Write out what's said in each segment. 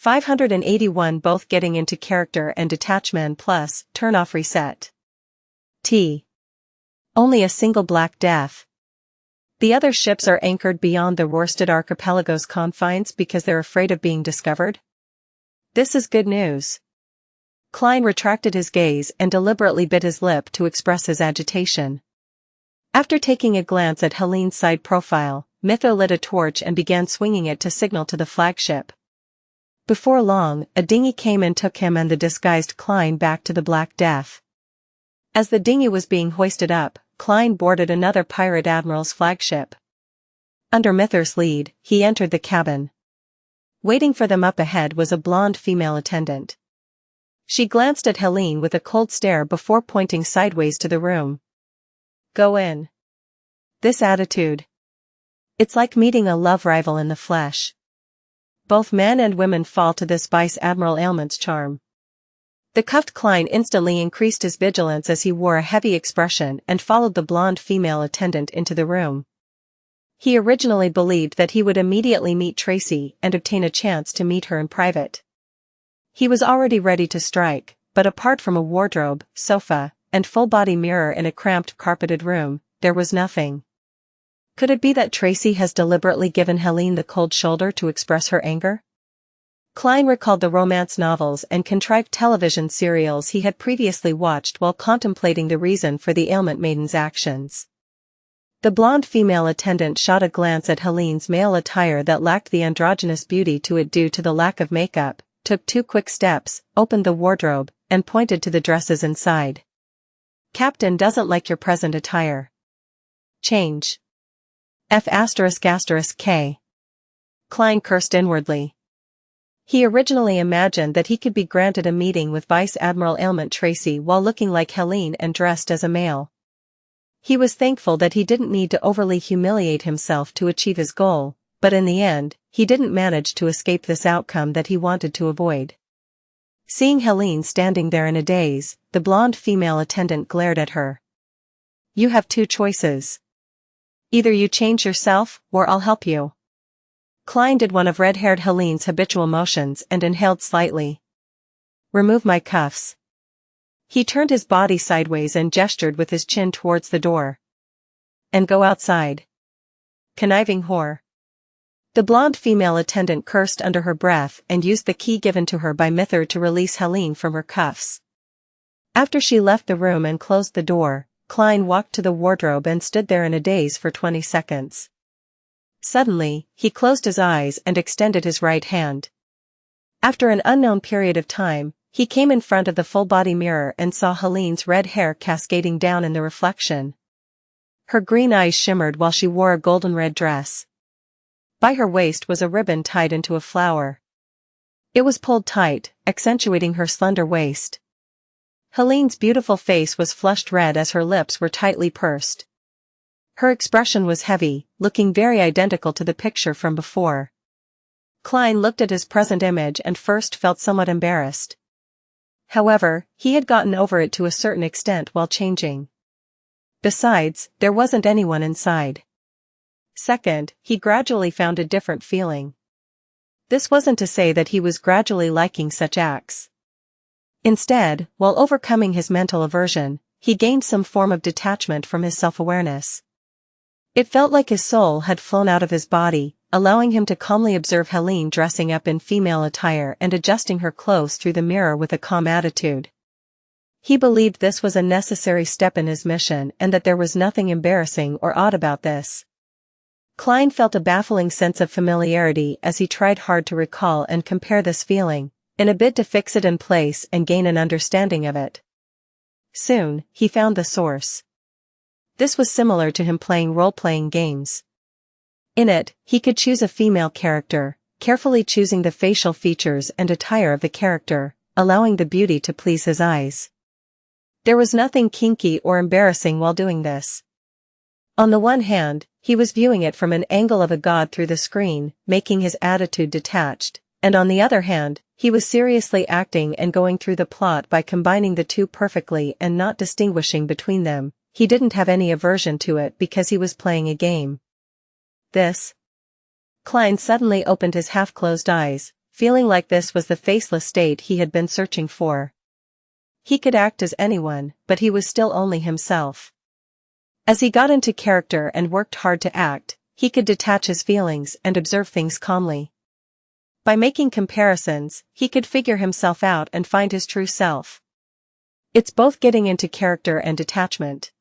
581 both getting into character and Detachmen plus, turn off reset. T. Only a single Black Death. The other ships are anchored beyond the Worsted Archipelago's confines because they're afraid of being discovered? This is good news. Klein retracted his gaze and deliberately bit his lip to express his agitation. After taking a glance at Helene's side profile, Mitho lit a torch and began swinging it to signal to the flagship. Before long, a dinghy came and took him and the disguised Klein back to the Black Death. As the dinghy was being hoisted up, Klein boarded another pirate admiral's flagship. Under Mither's lead, he entered the cabin. Waiting for them up ahead was a blonde female attendant. She glanced at Helene with a cold stare before pointing sideways to the room. Go in. This attitude. It's like meeting a love rival in the flesh. Both men and women fall to this Vice Admiral Ailment's charm. The cuffed Klein instantly increased his vigilance as he wore a heavy expression and followed the blonde female attendant into the room. He originally believed that he would immediately meet Tracy and obtain a chance to meet her in private. He was already ready to strike, but apart from a wardrobe, sofa, and full-body mirror in a cramped carpeted room, there was nothing. Could it be that Tracy has deliberately given Helene the cold shoulder to express her anger? Klein recalled the romance novels and contrived television serials he had previously watched while contemplating the reason for the ailment maiden's actions. The blonde female attendant shot a glance at Helene's male attire that lacked the androgynous beauty to it due to the lack of makeup, took 2 quick steps, opened the wardrobe, and pointed to the dresses inside. Captain doesn't like your present attire. Change. F***K. Klein cursed inwardly. He originally imagined that he could be granted a meeting with Vice Admiral Ailment Tracy while looking like Helene and dressed as a male. He was thankful that he didn't need to overly humiliate himself to achieve his goal, but in the end, he didn't manage to escape this outcome that he wanted to avoid. Seeing Helene standing there in a daze, the blonde female attendant glared at her. You have 2 choices. Either you change yourself, or I'll help you. Klein did one of red-haired Helene's habitual motions and inhaled slightly. Remove my cuffs. He turned his body sideways and gestured with his chin towards the door. And go outside. Conniving whore. The blonde female attendant cursed under her breath and used the key given to her by Mither to release Helene from her cuffs. After she left the room and closed the door, Klein walked to the wardrobe and stood there in a daze for 20 seconds. Suddenly, he closed his eyes and extended his right hand. After an unknown period of time, he came in front of the full-body mirror and saw Helene's red hair cascading down in the reflection. Her green eyes shimmered while she wore a golden-red dress. By her waist was a ribbon tied into a flower. It was pulled tight, accentuating her slender waist. Helene's beautiful face was flushed red as her lips were tightly pursed. Her expression was heavy, looking very identical to the picture from before. Klein looked at his present image and first felt somewhat embarrassed. However, he had gotten over it to a certain extent while changing. Besides, there wasn't anyone inside. Second, he gradually found a different feeling. This wasn't to say that he was gradually liking such acts. Instead, while overcoming his mental aversion, he gained some form of detachment from his self-awareness. It felt like his soul had flown out of his body, allowing him to calmly observe Helene dressing up in female attire and adjusting her clothes through the mirror with a calm attitude. He believed this was a necessary step in his mission and that there was nothing embarrassing or odd about this. Klein felt a baffling sense of familiarity as he tried hard to recall and compare this feeling, in a bid to fix it in place and gain an understanding of it. Soon, he found the source. This was similar to him playing role-playing games. In it, he could choose a female character, carefully choosing the facial features and attire of the character, allowing the beauty to please his eyes. There was nothing kinky or embarrassing while doing this. On the one hand, he was viewing it from an angle of a god through the screen, making his attitude detached, and on the other hand, he was seriously acting and going through the plot by combining the two perfectly and not distinguishing between them. He didn't have any aversion to it because he was playing a game. This. Klein suddenly opened his half-closed eyes, feeling like this was the faceless state he had been searching for. He could act as anyone, but he was still only himself. As he got into character and worked hard to act, he could detach his feelings and observe things calmly. By making comparisons, he could figure himself out and find his true self. It's both getting into character and detachment.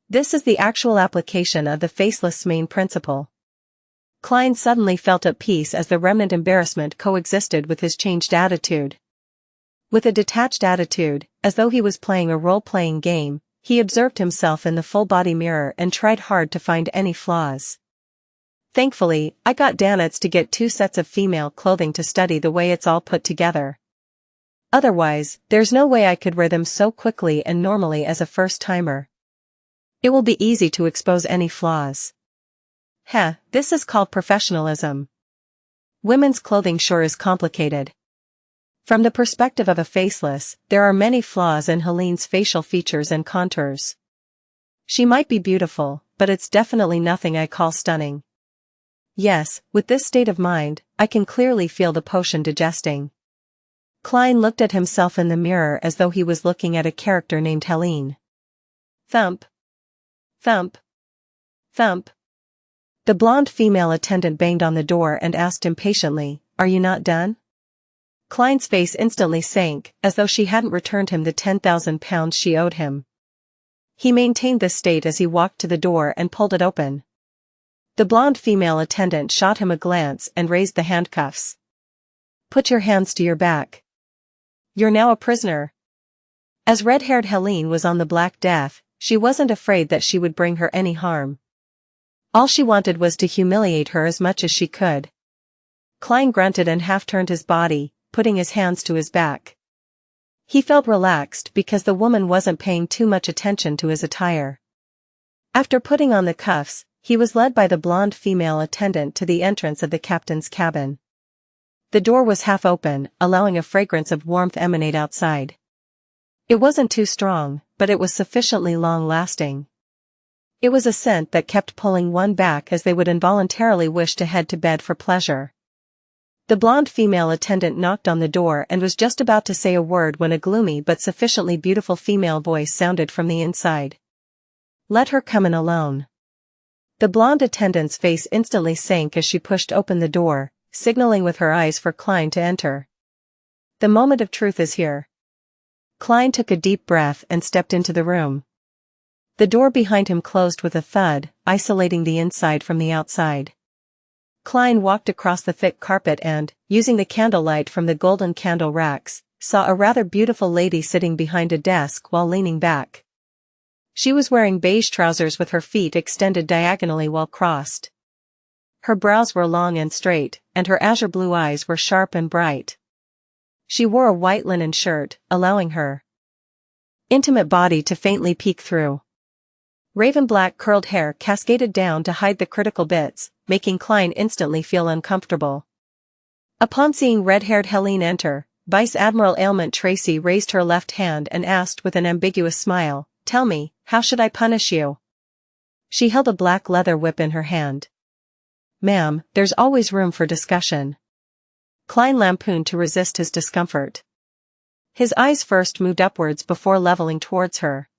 This is the actual application of the faceless main principle. Klein suddenly felt at peace as the remnant embarrassment coexisted with his changed attitude. With a detached attitude, as though he was playing a role-playing game, he observed himself in the full-body mirror and tried hard to find any flaws. Thankfully, I got Danitz to get 2 sets of female clothing to study the way it's all put together. Otherwise, there's no way I could wear them so quickly and normally as a first-timer. It will be easy to expose any flaws. This is called professionalism. Women's clothing sure is complicated. From the perspective of a faceless, there are many flaws in Helene's facial features and contours. She might be beautiful, but it's definitely nothing I call stunning. Yes, with this state of mind, I can clearly feel the potion digesting. Klein looked at himself in the mirror as though he was looking at a character named Helene. Thump. Thump. Thump. The blonde female attendant banged on the door and asked impatiently, "Are you not done?" Klein's face instantly sank, as though she hadn't returned him the 10,000 pounds she owed him. He maintained this state as he walked to the door and pulled it open. The blonde female attendant shot him a glance and raised the handcuffs. "Put your hands to your back. You're now a prisoner." As red-haired Helene was on the Black Death, she wasn't afraid that she would bring her any harm. All she wanted was to humiliate her as much as she could. Klein grunted and half-turned his body, putting his hands to his back. He felt relaxed because the woman wasn't paying too much attention to his attire. After putting on the cuffs, he was led by the blonde female attendant to the entrance of the captain's cabin. The door was half open, allowing a fragrance of warmth emanate outside. It wasn't too strong, but it was sufficiently long-lasting. It was a scent that kept pulling one back as they would involuntarily wish to head to bed for pleasure. The blonde female attendant knocked on the door and was just about to say a word when a gloomy but sufficiently beautiful female voice sounded from the inside. "Let her come in alone." The blonde attendant's face instantly sank as she pushed open the door, signaling with her eyes for Klein to enter. "The moment of truth is here." Klein took a deep breath and stepped into the room. The door behind him closed with a thud, isolating the inside from the outside. Klein walked across the thick carpet and, using the candlelight from the golden candle racks, saw a rather beautiful lady sitting behind a desk while leaning back. She was wearing beige trousers with her feet extended diagonally while crossed. Her brows were long and straight, and her azure blue eyes were sharp and bright. She wore a white linen shirt, allowing her intimate body to faintly peek through. Raven-black curled hair cascaded down to hide the critical bits, making Klein instantly feel uncomfortable. Upon seeing red-haired Helene enter, Vice Admiral Ailment Tracy raised her left hand and asked with an ambiguous smile, "Tell me, how should I punish you?" She held a black leather whip in her hand. "Ma'am, there's always room for discussion." Klein lampooned to resist his discomfort. His eyes first moved upwards before leveling towards her.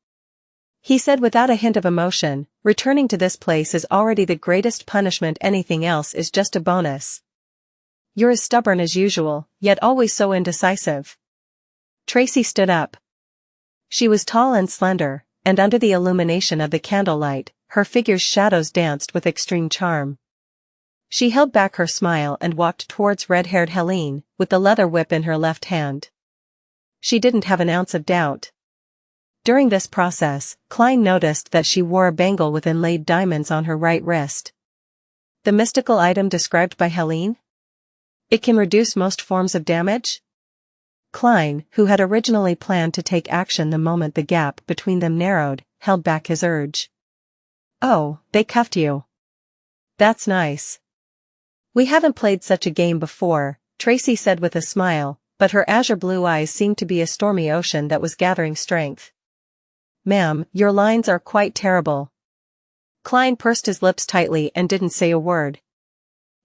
He said without a hint of emotion, "Returning to this place is already the greatest punishment, anything else is just a bonus. You're as stubborn as usual, yet always so indecisive." Tracy stood up. She was tall and slender, and under the illumination of the candlelight, her figure's shadows danced with extreme charm. She held back her smile and walked towards red-haired Helene, with the leather whip in her left hand. She didn't have an ounce of doubt. During this process, Klein noticed that she wore a bangle with inlaid diamonds on her right wrist. The mystical item described by Helene? It can reduce most forms of damage? Klein, who had originally planned to take action the moment the gap between them narrowed, held back his urge. "Oh, they cuffed you. That's nice. We haven't played such a game before," Tracy said with a smile, but her azure blue eyes seemed to be a stormy ocean that was gathering strength. "Ma'am, your lines are quite terrible." Klein pursed his lips tightly and didn't say a word.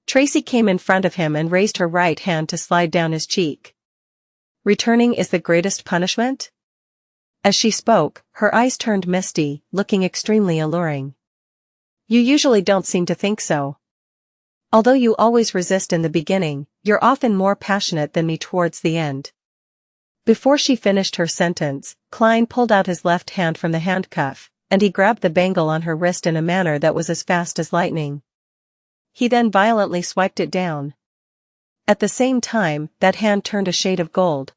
Tracy came in front of him and raised her right hand to slide down his cheek. Returning is the greatest punishment? As she spoke, her eyes turned misty, looking extremely alluring. You usually don't seem to think so. Although you always resist in the beginning, you're often more passionate than me towards the end. Before she finished her sentence, Klein pulled out his left hand from the handcuff, and he grabbed the bangle on her wrist in a manner that was as fast as lightning. He then violently swiped it down. At the same time, that hand turned a shade of gold.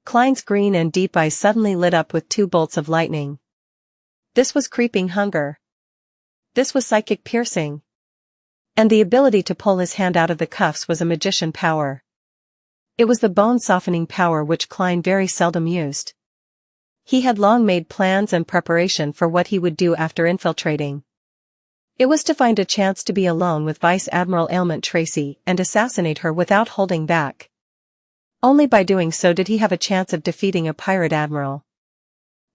Klein's green and deep eyes suddenly lit up with 2 bolts of lightning. This was creeping hunger. This was psychic piercing. And the ability to pull his hand out of the cuffs was a magician power. It was the bone-softening power which Klein very seldom used. He had long made plans and preparation for what he would do after infiltrating. It was to find a chance to be alone with Vice Admiral Ailment Tracy and assassinate her without holding back. Only by doing so did he have a chance of defeating a pirate admiral.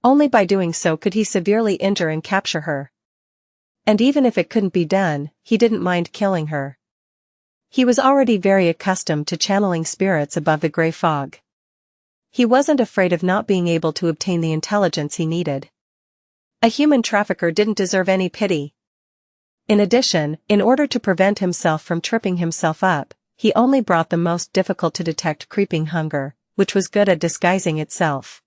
Only by doing so could he severely injure and capture her. And even if it couldn't be done, he didn't mind killing her. He was already very accustomed to channeling spirits above the gray fog. He wasn't afraid of not being able to obtain the intelligence he needed. A human trafficker didn't deserve any pity. In addition, in order to prevent himself from tripping himself up, he only brought the most difficult to detect creeping hunger, which was good at disguising itself.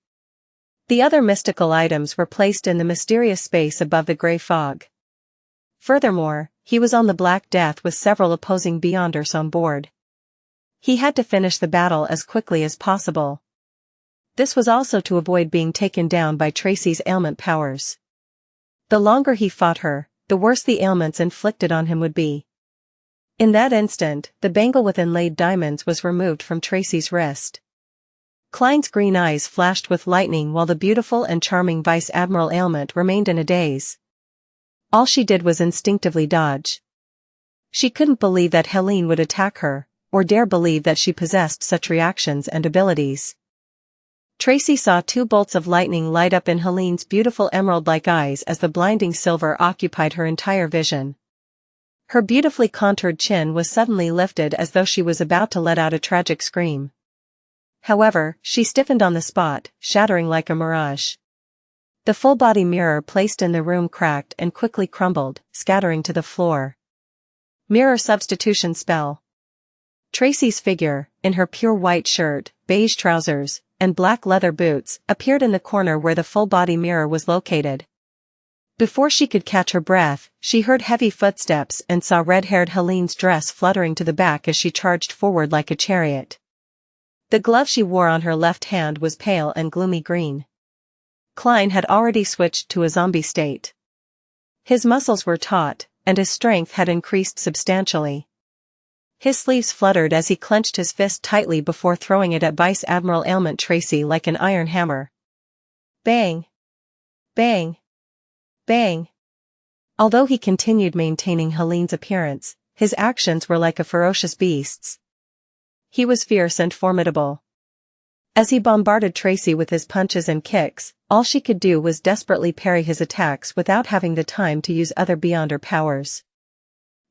The other mystical items were placed in the mysterious space above the gray fog. Furthermore, he was on the Black Death with several opposing Beyonders on board. He had to finish the battle as quickly as possible. This was also to avoid being taken down by Tracy's ailment powers. The longer he fought her, the worse the ailments inflicted on him would be. In that instant, the bangle with inlaid diamonds was removed from Tracy's wrist. Klein's green eyes flashed with lightning while the beautiful and charming Vice Admiral Ailment remained in a daze. All she did was instinctively dodge. She couldn't believe that Helene would attack her, or dare believe that she possessed such reactions and abilities. Tracy saw 2 bolts of lightning light up in Helene's beautiful emerald-like eyes as the blinding silver occupied her entire vision. Her beautifully contoured chin was suddenly lifted as though she was about to let out a tragic scream. However, she stiffened on the spot, shattering like a mirage. The full-body mirror placed in the room cracked and quickly crumbled, scattering to the floor. Mirror substitution spell. Tracy's figure, in her pure white shirt, beige trousers, and black leather boots, appeared in the corner where the full-body mirror was located. Before she could catch her breath, she heard heavy footsteps and saw red-haired Helene's dress fluttering to the back as she charged forward like a chariot. The glove she wore on her left hand was pale and gloomy green. Klein had already switched to a zombie state. His muscles were taut, and his strength had increased substantially. His sleeves fluttered as he clenched his fist tightly before throwing it at Vice Admiral Ailment Tracy like an iron hammer. Bang! Bang! Bang! Although he continued maintaining Helene's appearance, his actions were like a ferocious beast's. He was fierce and formidable. As he bombarded Tracy with his punches and kicks, all she could do was desperately parry his attacks without having the time to use other Beyonder powers.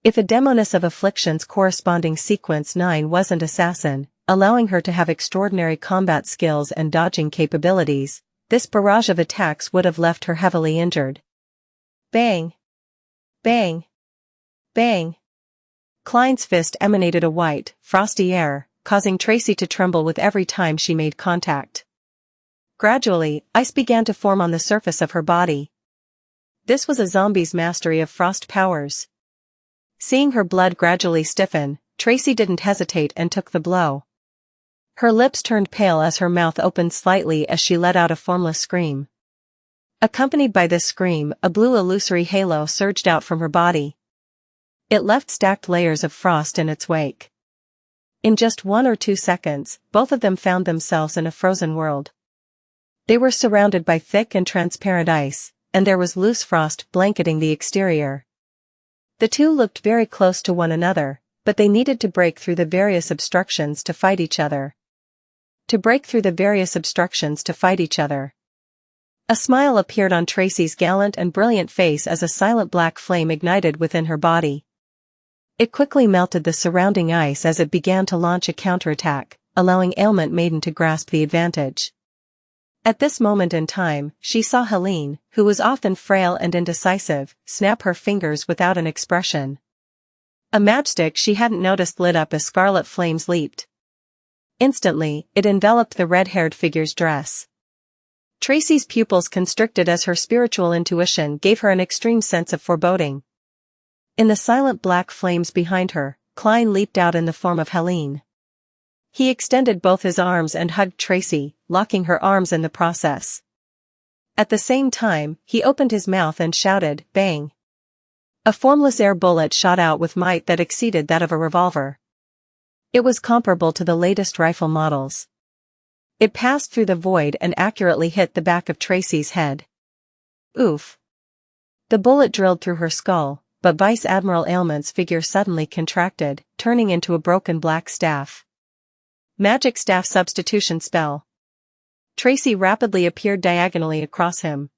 If a Demoness of Affliction's corresponding Sequence 9 wasn't assassin, allowing her to have extraordinary combat skills and dodging capabilities, this barrage of attacks would have left her heavily injured. Bang! Bang! Bang! Klein's fist emanated a white, frosty air, causing Tracy to tremble with every time she made contact. Gradually, ice began to form on the surface of her body. This was a zombie's mastery of frost powers. Seeing her blood gradually stiffen, Tracy didn't hesitate and took the blow. Her lips turned pale as her mouth opened slightly as she let out a formless scream. Accompanied by this scream, a blue illusory halo surged out from her body. It left stacked layers of frost in its wake. In just 1 or 2 seconds, both of them found themselves in a frozen world. They were surrounded by thick and transparent ice, and there was loose frost blanketing the exterior. The two looked very close to one another, but they needed to break through the various obstructions to fight each other. A smile appeared on Tracy's gallant and brilliant face as a silent black flame ignited within her body. It quickly melted the surrounding ice as it began to launch a counterattack, allowing Ailment Maiden to grasp the advantage. At this moment in time, she saw Helene, who was often frail and indecisive, snap her fingers without an expression. A matchstick she hadn't noticed lit up as scarlet flames leaped. Instantly, it enveloped the red-haired figure's dress. Tracy's pupils constricted as her spiritual intuition gave her an extreme sense of foreboding. In the silent black flames behind her, Klein leaped out in the form of Helene. He extended both his arms and hugged Tracy, locking her arms in the process. At the same time, he opened his mouth and shouted, "Bang!" A formless air bullet shot out with might that exceeded that of a revolver. It was comparable to the latest rifle models. It passed through the void and accurately hit the back of Tracy's head. Oof! The bullet drilled through her skull, but Vice Admiral Ailment's figure suddenly contracted, turning into a broken black staff. Magic staff substitution spell. Tracy rapidly appeared diagonally across him.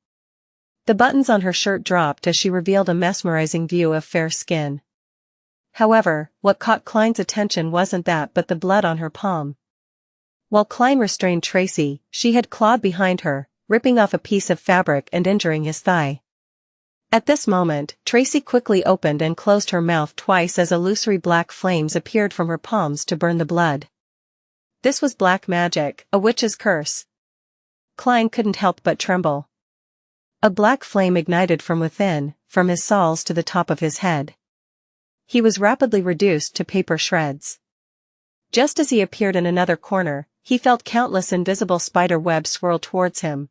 The buttons on her shirt dropped as she revealed a mesmerizing view of fair skin. However, what caught Klein's attention wasn't that but the blood on her palm. While Klein restrained Tracy, she had clawed behind her, ripping off a piece of fabric and injuring his thigh. At this moment, Tracy quickly opened and closed her mouth twice as illusory black flames appeared from her palms to burn the blood. This was black magic, a witch's curse. Klein couldn't help but tremble. A black flame ignited from within, from his soles to the top of his head. He was rapidly reduced to paper shreds. Just as he appeared in another corner, he felt countless invisible spider webs swirl towards him.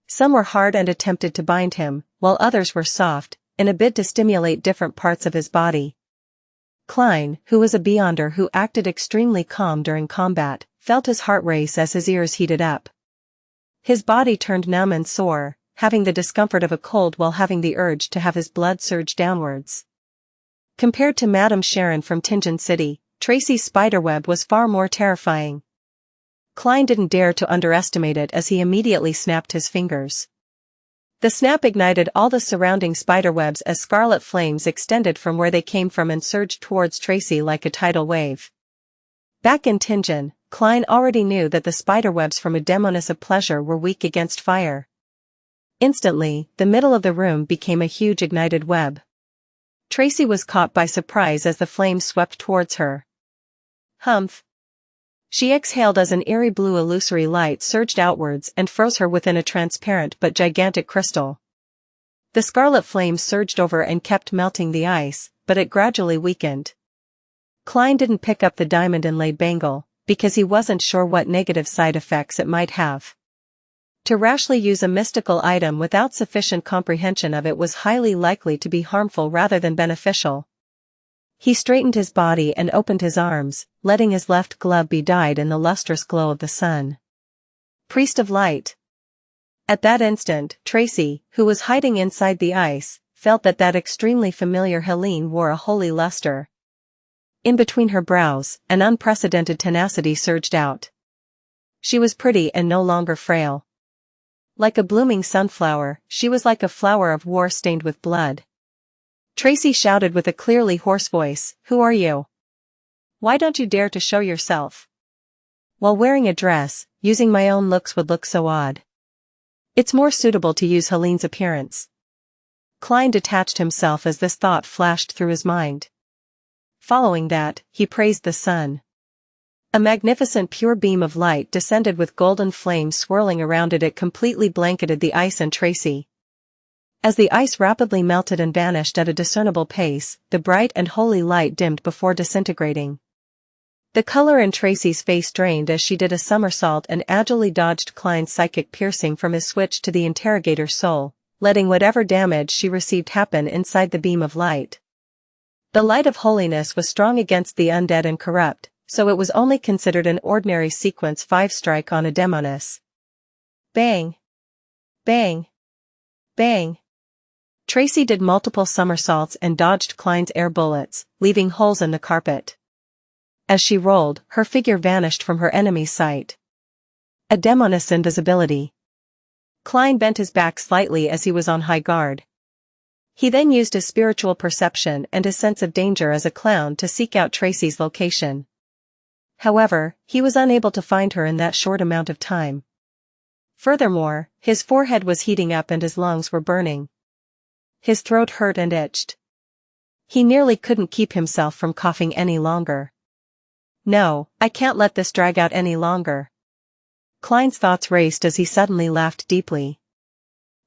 Some were hard and attempted to bind him, while others were soft, in a bid to stimulate different parts of his body. Klein, who was a beyonder who acted extremely calm during combat, felt his heart race as his ears heated up. His body turned numb and sore, having the discomfort of a cold while having the urge to have his blood surge downwards. Compared to Madame Sharon from Tingen City, Tracy's spiderweb was far more terrifying. Klein didn't dare to underestimate it as he immediately snapped his fingers. The snap ignited all the surrounding spiderwebs as scarlet flames extended from where they came from and surged towards Tracy like a tidal wave. Back in Tingen, Klein already knew that the spiderwebs from a demoness of pleasure were weak against fire. Instantly, the middle of the room became a huge ignited web. Tracy was caught by surprise as the flames swept towards her. Humph! She exhaled as an eerie blue illusory light surged outwards and froze her within a transparent but gigantic crystal. The scarlet flames surged over and kept melting the ice, but it gradually weakened. Klein didn't pick up the diamond inlaid bangle, because he wasn't sure what negative side effects it might have. To rashly use a mystical item without sufficient comprehension of it was highly likely to be harmful rather than beneficial. He straightened his body and opened his arms, letting his left glove be dyed in the lustrous glow of the sun. Priest of Light. At that instant, Tracy, who was hiding inside the ice, felt that extremely familiar Helene wore a holy luster. In between her brows, an unprecedented tenacity surged out. She was pretty and no longer frail. Like a blooming sunflower, she was like a flower of war stained with blood. Tracy shouted with a clearly hoarse voice, "Who are you? Why don't you dare to show yourself? While wearing a dress, using my own looks would look so odd. It's more suitable to use Helene's appearance." Klein detached himself as this thought flashed through his mind. Following that, he praised the sun. A magnificent pure beam of light descended with golden flames swirling around it. It completely blanketed the ice and Tracy. As the ice rapidly melted and vanished at a discernible pace, the bright and holy light dimmed before disintegrating. The color in Tracy's face drained as she did a somersault and agilely dodged Klein's psychic piercing from his switch to the interrogator's soul, letting whatever damage she received happen inside the beam of light. The light of holiness was strong against the undead and corrupt, so it was only considered an ordinary sequence 5 strike on a demoness. Bang! Bang! Bang! Tracy did multiple somersaults and dodged Klein's air bullets, leaving holes in the carpet. As she rolled, her figure vanished from her enemy's sight. A demoness invisibility. Klein bent his back slightly as he was on high guard. He then used his spiritual perception and his sense of danger as a clown to seek out Tracy's location. However, he was unable to find her in that short amount of time. Furthermore, his forehead was heating up and his lungs were burning. His throat hurt and itched. He nearly couldn't keep himself from coughing any longer. No, I can't let this drag out any longer. Klein's thoughts raced as he suddenly laughed deeply.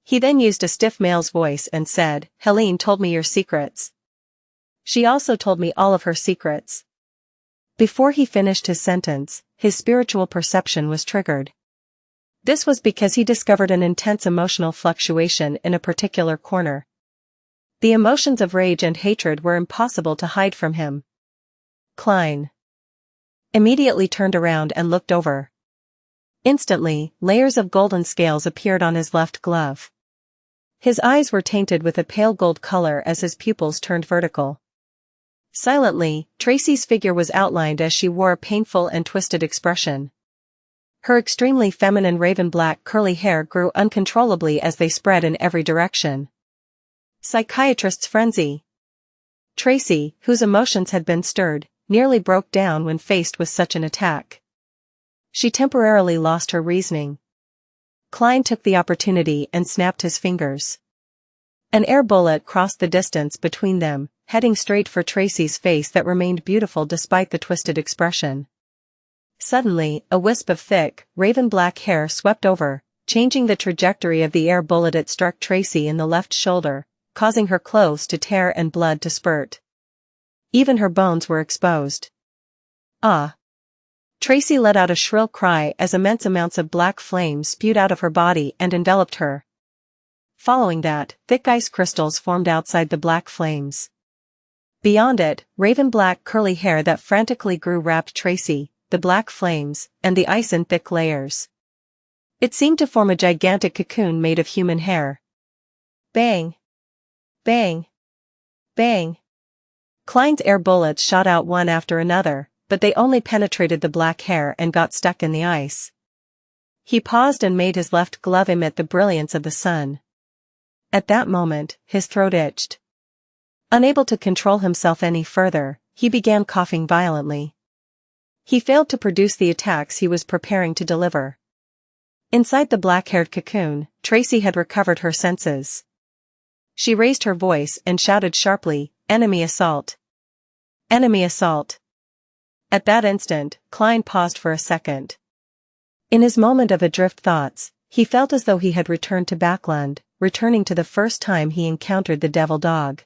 He then used a stiff male's voice and said, "Helene told me your secrets. She also told me all of her secrets." Before he finished his sentence, his spiritual perception was triggered. This was because he discovered an intense emotional fluctuation in a particular corner. The emotions of rage and hatred were impossible to hide from him. Klein immediately turned around and looked over. Instantly, layers of golden scales appeared on his left glove. His eyes were tainted with a pale gold color as his pupils turned vertical. Silently, Tracy's figure was outlined as she wore a painful and twisted expression. Her extremely feminine raven-black curly hair grew uncontrollably as they spread in every direction. Psychiatrist's frenzy. Tracy, whose emotions had been stirred, nearly broke down when faced with such an attack. She temporarily lost her reasoning. Klein took the opportunity and snapped his fingers. An air bullet crossed the distance between them, heading straight for Tracy's face that remained beautiful despite the twisted expression. Suddenly, a wisp of thick, raven-black hair swept over, changing the trajectory of the air bullet. It struck Tracy in the left shoulder, causing her clothes to tear and blood to spurt. Even her bones were exposed. Ah! Tracy let out a shrill cry as immense amounts of black flame spewed out of her body and enveloped her. Following that, thick ice crystals formed outside the black flames. Beyond it, raven-black curly hair that frantically grew wrapped Tracy, the black flames, and the ice in thick layers. It seemed to form a gigantic cocoon made of human hair. Bang! Bang! Bang! Klein's air bullets shot out one after another, but they only penetrated the black hair and got stuck in the ice. He paused and made his left glove emit the brilliance of the sun. At that moment, his throat itched. Unable to control himself any further, he began coughing violently. He failed to produce the attacks he was preparing to deliver. Inside the black-haired cocoon, Tracy had recovered her senses. She raised her voice and shouted sharply, "Enemy assault! Enemy assault!" At that instant, Klein paused for a second. In his moment of adrift thoughts, he felt as though he had returned to Backland, returning to the first time he encountered the devil dog.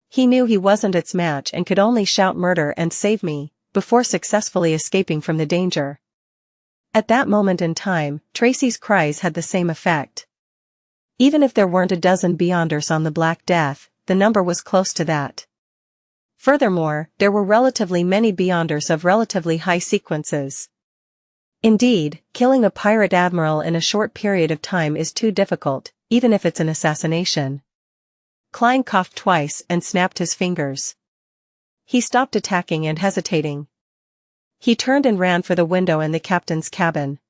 He knew he wasn't its match and could only shout "Murder and save me," before successfully escaping from the danger. At that moment in time, Tracy's cries had the same effect. Even if there weren't a dozen Beyonders on the Black Death, the number was close to that. Furthermore, there were relatively many Beyonders of relatively high sequences. Indeed, killing a pirate admiral in a short period of time is too difficult, even if it's an assassination. Klein coughed twice and snapped his fingers. He stopped attacking and hesitating. He turned and ran for the window in the captain's cabin.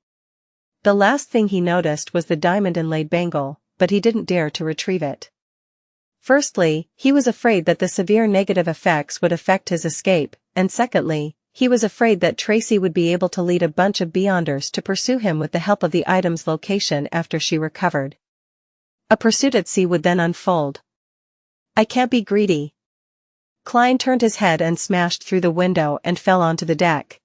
The last thing he noticed was the diamond-inlaid bangle, but he didn't dare to retrieve it. Firstly, he was afraid that the severe negative effects would affect his escape, and secondly, he was afraid that Tracy would be able to lead a bunch of Beyonders to pursue him with the help of the item's location after she recovered. A pursuit at sea would then unfold. I can't be greedy. Klein turned his head and smashed through the window and fell onto the deck.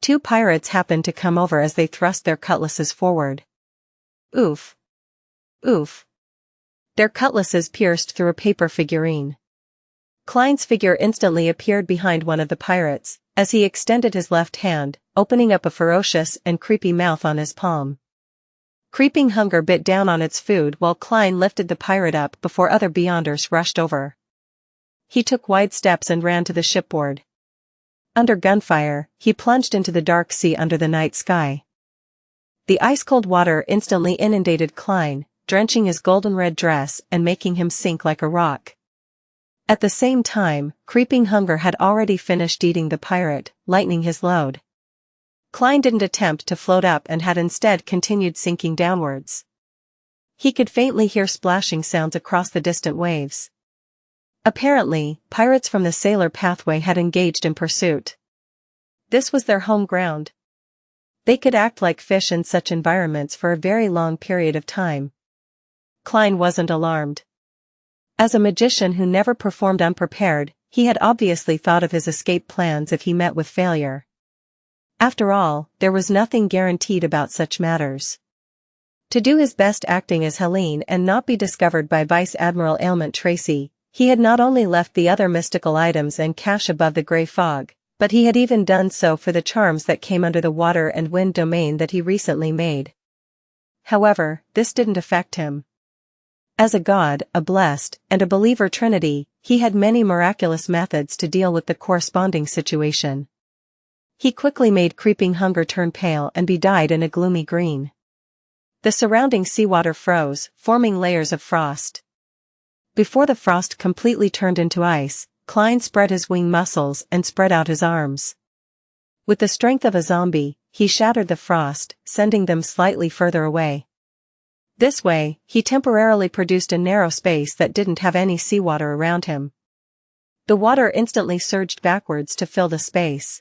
Two pirates happened to come over as they thrust their cutlasses forward. Oof. Oof. Their cutlasses pierced through a paper figurine. Klein's figure instantly appeared behind one of the pirates, as he extended his left hand, opening up a ferocious and creepy mouth on his palm. Creeping hunger bit down on its food while Klein lifted the pirate up before other Beyonders rushed over. He took wide steps and ran to the shipboard. Under gunfire, he plunged into the dark sea under the night sky. The ice-cold water instantly inundated Klein, drenching his golden-red dress and making him sink like a rock. At the same time, creeping hunger had already finished eating the pirate, lightening his load. Klein didn't attempt to float up and had instead continued sinking downwards. He could faintly hear splashing sounds across the distant waves. Apparently, pirates from the sailor pathway had engaged in pursuit. This was their home ground. They could act like fish in such environments for a very long period of time. Klein wasn't alarmed. As a magician who never performed unprepared, he had obviously thought of his escape plans if he met with failure. After all, there was nothing guaranteed about such matters. To do his best acting as Helene and not be discovered by Vice Admiral Ailment Tracy, he had not only left the other mystical items and cache above the grey fog, but he had even done so for the charms that came under the water and wind domain that he recently made. However, this didn't affect him. As a god, a blessed, and a believer trinity, he had many miraculous methods to deal with the corresponding situation. He quickly made creeping hunger turn pale and be dyed in a gloomy green. The surrounding seawater froze, forming layers of frost. Before the frost completely turned into ice, Klein spread his wing muscles and spread out his arms. With the strength of a zombie, he shattered the frost, sending them slightly further away. This way, he temporarily produced a narrow space that didn't have any seawater around him. The water instantly surged backwards to fill the space.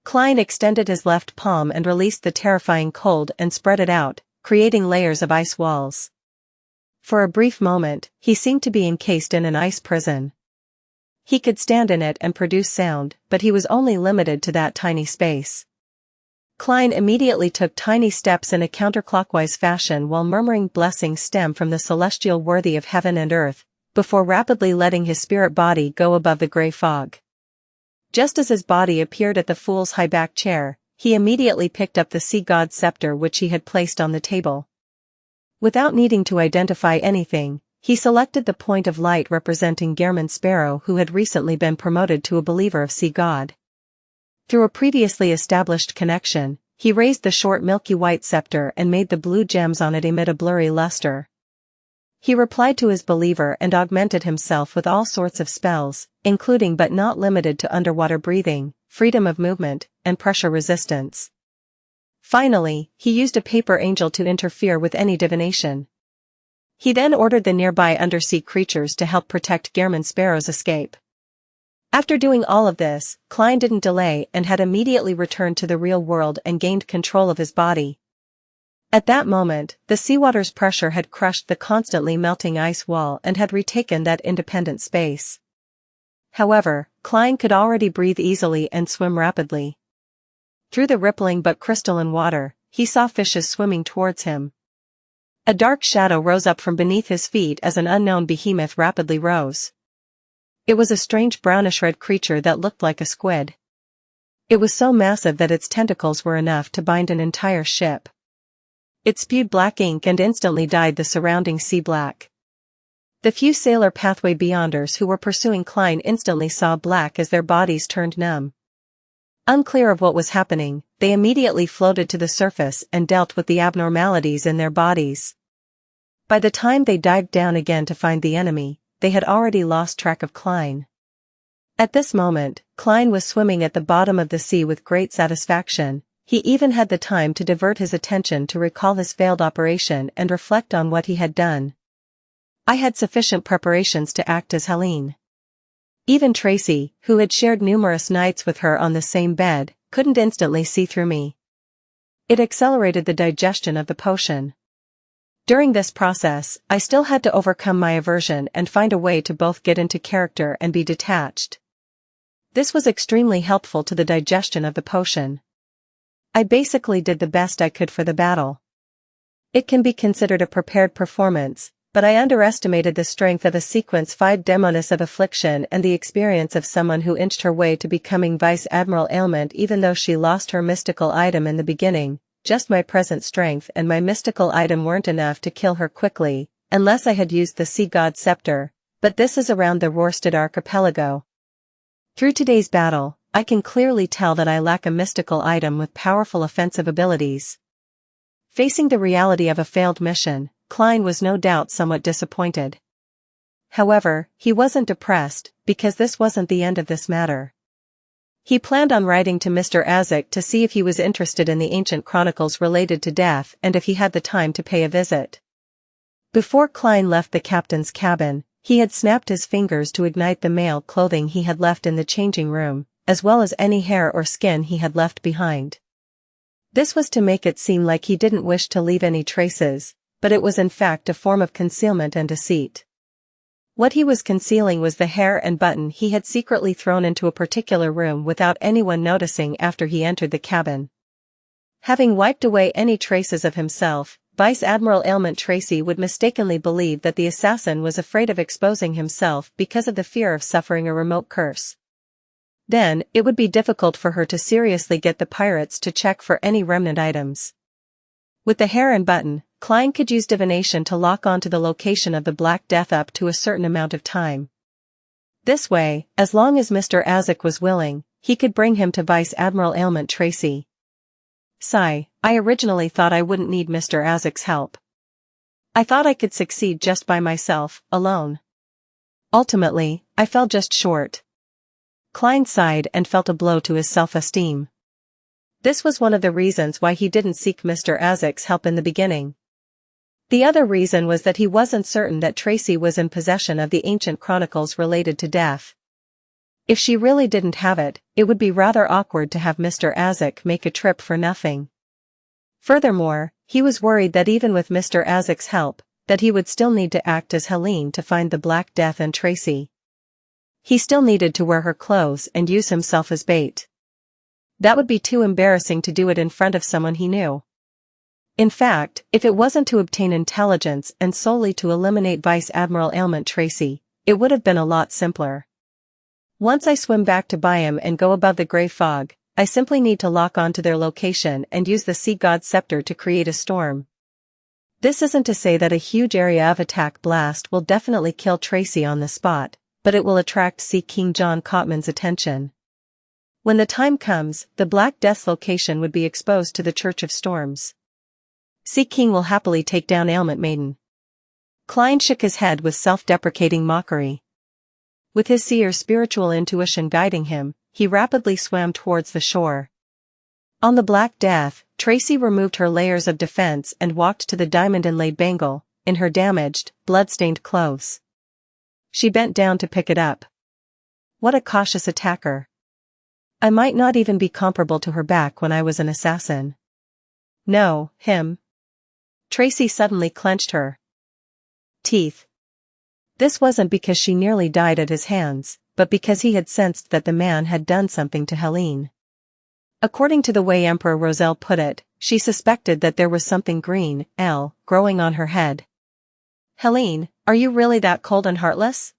Klein extended his left palm and released the terrifying cold and spread it out, creating layers of ice walls. For a brief moment, he seemed to be encased in an ice prison. He could stand in it and produce sound, but he was only limited to that tiny space. Klein immediately took tiny steps in a counterclockwise fashion while murmuring blessings stem from the celestial worthy of heaven and earth, before rapidly letting his spirit body go above the grey fog. Just as his body appeared at the fool's high-back chair, he immediately picked up the sea god's scepter which he had placed on the table. Without needing to identify anything, he selected the point of light representing Gehrman Sparrow, who had recently been promoted to a believer of sea god. Through a previously established connection, he raised the short milky white scepter and made the blue gems on it emit a blurry luster. He replied to his believer and augmented himself with all sorts of spells, including but not limited to underwater breathing, freedom of movement, and pressure resistance. Finally, he used a paper angel to interfere with any divination. He then ordered the nearby undersea creatures to help protect Gehrman Sparrow's escape. After doing all of this, Klein didn't delay and had immediately returned to the real world and gained control of his body. At that moment, the seawater's pressure had crushed the constantly melting ice wall and had retaken that independent space. However, Klein could already breathe easily and swim rapidly. Through the rippling but crystalline water, he saw fishes swimming towards him. A dark shadow rose up from beneath his feet as an unknown behemoth rapidly rose. It was a strange brownish-red creature that looked like a squid. It was so massive that its tentacles were enough to bind an entire ship. It spewed black ink and instantly dyed the surrounding sea black. The few sailor pathway beyonders who were pursuing Klein instantly saw black as their bodies turned numb. Unclear of what was happening, they immediately floated to the surface and dealt with the abnormalities in their bodies. By the time they dived down again to find the enemy, they had already lost track of Klein. At this moment, Klein was swimming at the bottom of the sea with great satisfaction. He even had the time to divert his attention to recall his failed operation and reflect on what he had done. I had sufficient preparations to act as Helene. Even Tracy, who had shared numerous nights with her on the same bed, couldn't instantly see through me. It accelerated the digestion of the potion. During this process, I still had to overcome my aversion and find a way to both get into character and be detached. This was extremely helpful to the digestion of the potion. I basically did the best I could for the battle. It can be considered a prepared performance, but I underestimated the strength of a sequence 5 Demoness of Affliction and the experience of someone who inched her way to becoming Vice Admiral Ailment even though she lost her mystical item in the beginning. Just my present strength and my mystical item weren't enough to kill her quickly, unless I had used the sea god scepter, but this is around the Rorstad archipelago. Through today's battle, I can clearly tell that I lack a mystical item with powerful offensive abilities. Facing the reality of a failed mission, Klein was no doubt somewhat disappointed. However, he wasn't depressed, because this wasn't the end of this matter. He planned on writing to Mr. Azek to see if he was interested in the ancient chronicles related to death and if he had the time to pay a visit. Before Klein left the captain's cabin, he had snapped his fingers to ignite the male clothing he had left in the changing room, as well as any hair or skin he had left behind. This was to make it seem like he didn't wish to leave any traces, but it was in fact a form of concealment and deceit. What he was concealing was the hair and button he had secretly thrown into a particular room without anyone noticing after he entered the cabin. Having wiped away any traces of himself, Vice Admiral Ailment Tracy would mistakenly believe that the assassin was afraid of exposing himself because of the fear of suffering a remote curse. Then, it would be difficult for her to seriously get the pirates to check for any remnant items. With the hair and button, Klein could use divination to lock onto the location of the Black Death up to a certain amount of time. This way, as long as Mr. Azek was willing, he could bring him to Vice Admiral Ailment Tracy. Sigh, I originally thought I wouldn't need Mr. Azek's help. I thought I could succeed just by myself, alone. Ultimately, I fell just short. Klein sighed and felt a blow to his self-esteem. This was one of the reasons why he didn't seek Mr. Azek's help in the beginning. The other reason was that he wasn't certain that Tracy was in possession of the ancient chronicles related to death. If she really didn't have it, it would be rather awkward to have Mr. Azek make a trip for nothing. Furthermore, he was worried that even with Mr. Azek's help, that he would still need to act as Helene to find the Black Death and Tracy. He still needed to wear her clothes and use himself as bait. That would be too embarrassing to do it in front of someone he knew. In fact, if it wasn't to obtain intelligence and solely to eliminate Vice Admiral Ailment Tracy, it would have been a lot simpler. Once I swim back to Byam and go above the gray fog, I simply need to lock onto their location and use the Sea God's scepter to create a storm. This isn't to say that a huge area of attack blast will definitely kill Tracy on the spot, but it will attract Sea King John Cotman's attention. When the time comes, the Black Death's location would be exposed to the Church of Storms. Sea King will happily take down Ailment Maiden. Klein shook his head with self-deprecating mockery. With his seer's spiritual intuition guiding him, he rapidly swam towards the shore. On the Black Death, Tracy removed her layers of defense and walked to the diamond-inlaid bangle, in her damaged, blood-stained clothes. She bent down to pick it up. What a cautious attacker. I might not even be comparable to her back when I was an assassin. No, him. Tracy suddenly clenched her teeth. This wasn't because she nearly died at his hands, but because he had sensed that the man had done something to Helene. According to the way Emperor Roselle put it, she suspected that there was something green, growing on her head. Helene, are you really that cold and heartless?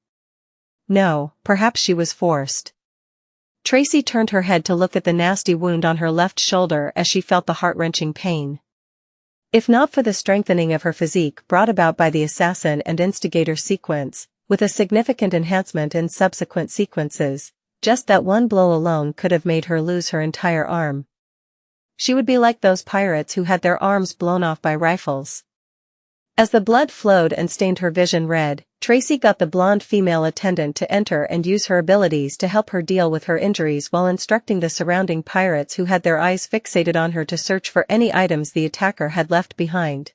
No, perhaps she was forced. Tracy turned her head to look at the nasty wound on her left shoulder as she felt the heart-wrenching pain. If not for the strengthening of her physique brought about by the assassin and instigator sequence, with a significant enhancement in subsequent sequences, just that one blow alone could have made her lose her entire arm. She would be like those pirates who had their arms blown off by rifles. As the blood flowed and stained her vision red, Tracy got the blonde female attendant to enter and use her abilities to help her deal with her injuries while instructing the surrounding pirates who had their eyes fixated on her to search for any items the attacker had left behind.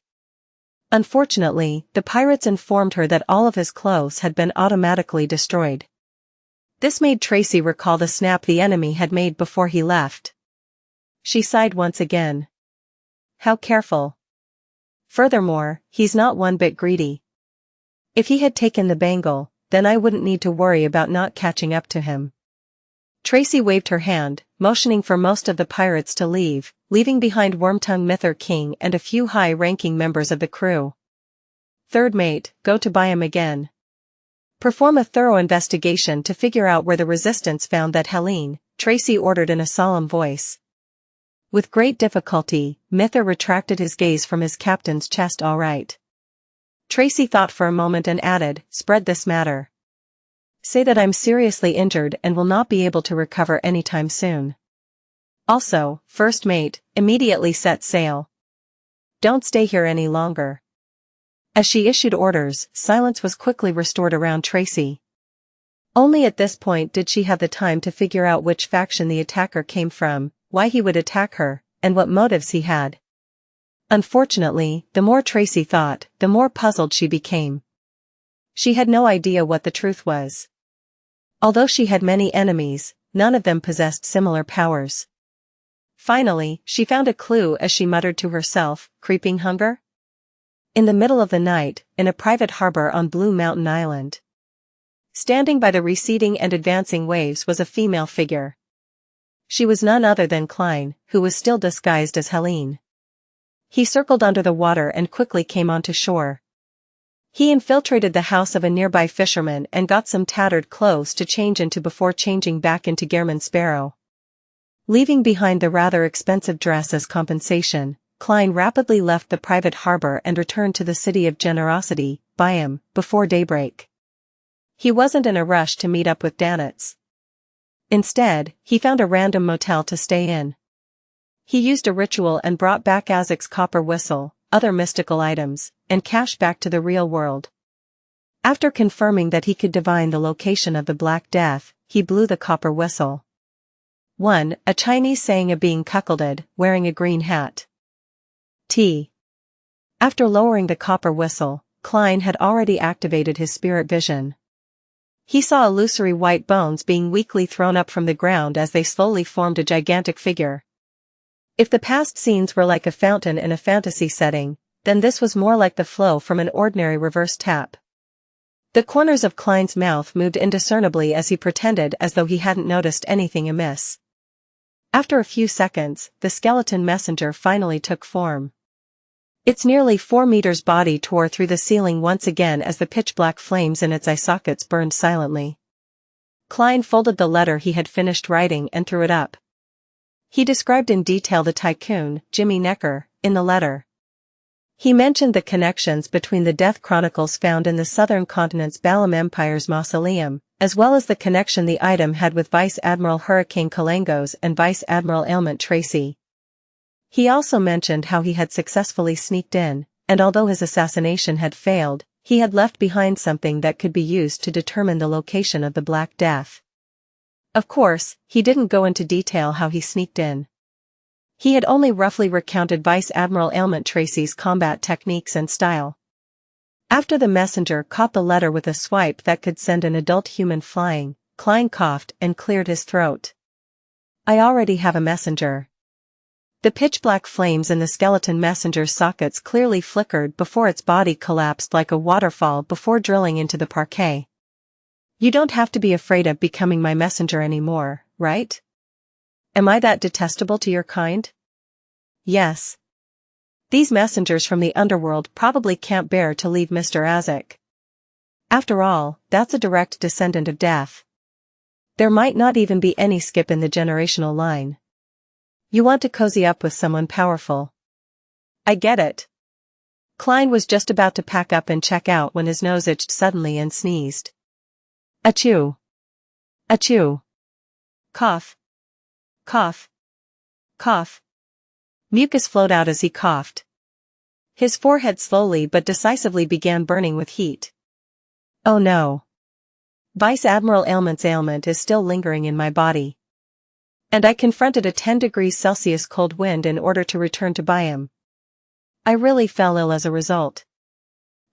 Unfortunately, the pirates informed her that all of his clothes had been automatically destroyed. This made Tracy recall the snap the enemy had made before he left. She sighed once again. How careful. Furthermore, he's not one bit greedy. If he had taken the bangle, then I wouldn't need to worry about not catching up to him. Tracy waved her hand, motioning for most of the pirates to leave, leaving behind Wormtongue Mither King and a few high-ranking members of the crew. Third mate, go to Byam again. Perform a thorough investigation to figure out where the resistance found that Helene, Tracy ordered in a solemn voice. With great difficulty, Mither retracted his gaze from his captain's chest. All right. Tracy thought for a moment and added, spread this matter. Say that I'm seriously injured and will not be able to recover anytime soon. Also, first mate, immediately set sail. Don't stay here any longer. As she issued orders, silence was quickly restored around Tracy. Only at this point did she have the time to figure out which faction the attacker came from, why he would attack her, and what motives he had. Unfortunately, the more Tracy thought, the more puzzled she became. She had no idea what the truth was. Although she had many enemies, none of them possessed similar powers. Finally, she found a clue as she muttered to herself, creeping hunger? In the middle of the night, in a private harbor on Blue Mountain Island. Standing by the receding and advancing waves was a female figure. She was none other than Klein, who was still disguised as Helene. He circled under the water and quickly came onto shore. He infiltrated the house of a nearby fisherman and got some tattered clothes to change into before changing back into Gehrman Sparrow. Leaving behind the rather expensive dress as compensation, Klein rapidly left the private harbor and returned to the city of Generosity, Byam, before daybreak. He wasn't in a rush to meet up with Danitz. Instead, he found a random motel to stay in. He used a ritual and brought back Azek's copper whistle, other mystical items, and cash back to the real world. After confirming that he could divine the location of the Black Death, he blew the copper whistle. 1. A Chinese saying of being cuckolded, wearing a green hat. T. After lowering the copper whistle, Klein had already activated his spirit vision. He saw illusory white bones being weakly thrown up from the ground as they slowly formed a gigantic figure. If the past scenes were like a fountain in a fantasy setting, then this was more like the flow from an ordinary reverse tap. The corners of Klein's mouth moved indiscernibly as he pretended as though he hadn't noticed anything amiss. After a few seconds, the skeleton messenger finally took form. Its nearly 4 meters body tore through the ceiling once again as the pitch-black flames in its eye sockets burned silently. Klein folded the letter he had finished writing and threw it up. He described in detail the tycoon, Jimmy Necker, in the letter. He mentioned the connections between the death chronicles found in the southern continent's Balam Empire's mausoleum, as well as the connection the item had with Vice Admiral Hurricane Kalangos and Vice Admiral Ailment Tracy. He also mentioned how he had successfully sneaked in, and although his assassination had failed, he had left behind something that could be used to determine the location of the Black Death. Of course, he didn't go into detail how he sneaked in. He had only roughly recounted Vice Admiral Ailment Tracy's combat techniques and style. After the messenger caught the letter with a swipe that could send an adult human flying, Klein coughed and cleared his throat. I already have a messenger. The pitch-black flames in the skeleton messenger's sockets clearly flickered before its body collapsed like a waterfall before drilling into the parquet. You don't have to be afraid of becoming my messenger anymore, right? Am I that detestable to your kind? Yes. These messengers from the underworld probably can't bear to leave Mr. Azek. After all, that's a direct descendant of death. There might not even be any skip in the generational line. You want to cozy up with someone powerful. I get it. Klein was just about to pack up and check out when his nose itched suddenly and sneezed. Achoo. Achoo. Cough. Cough. Cough. Mucus flowed out as he coughed. His forehead slowly but decisively began burning with heat. Oh no. Vice Admiral Ailment's ailment is still lingering in my body. And I confronted a 10 degrees Celsius cold wind in order to return to Byam. I really fell ill as a result.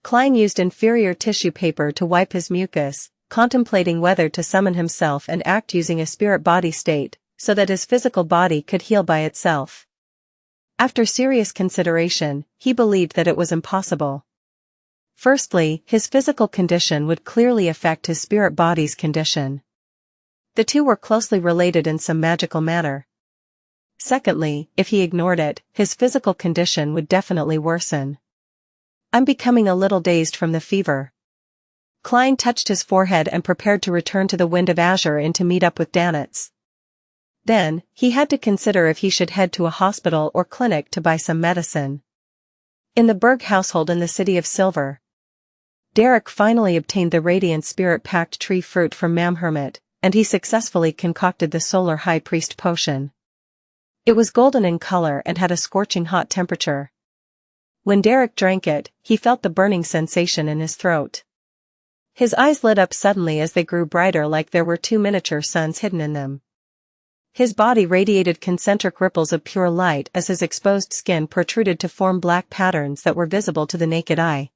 Klein used inferior tissue paper to wipe his mucus, contemplating whether to summon himself and act using a spirit body state, so that his physical body could heal by itself. After serious consideration, he believed that it was impossible. Firstly, his physical condition would clearly affect his spirit body's condition. The two were closely related in some magical manner. Secondly, if he ignored it, his physical condition would definitely worsen. I'm becoming a little dazed from the fever. Klein touched his forehead and prepared to return to the Wind of Azure and to meet up with Danitz. Then, he had to consider if he should head to a hospital or clinic to buy some medicine. In the Berg household in the City of Silver, Derek finally obtained the radiant spirit-packed tree fruit from Mam Hermit, and he successfully concocted the Solar High Priest potion. It was golden in color and had a scorching hot temperature. When Derek drank it, he felt the burning sensation in his throat. His eyes lit up suddenly as they grew brighter like there were 2 miniature suns hidden in them. His body radiated concentric ripples of pure light as his exposed skin protruded to form black patterns that were visible to the naked eye.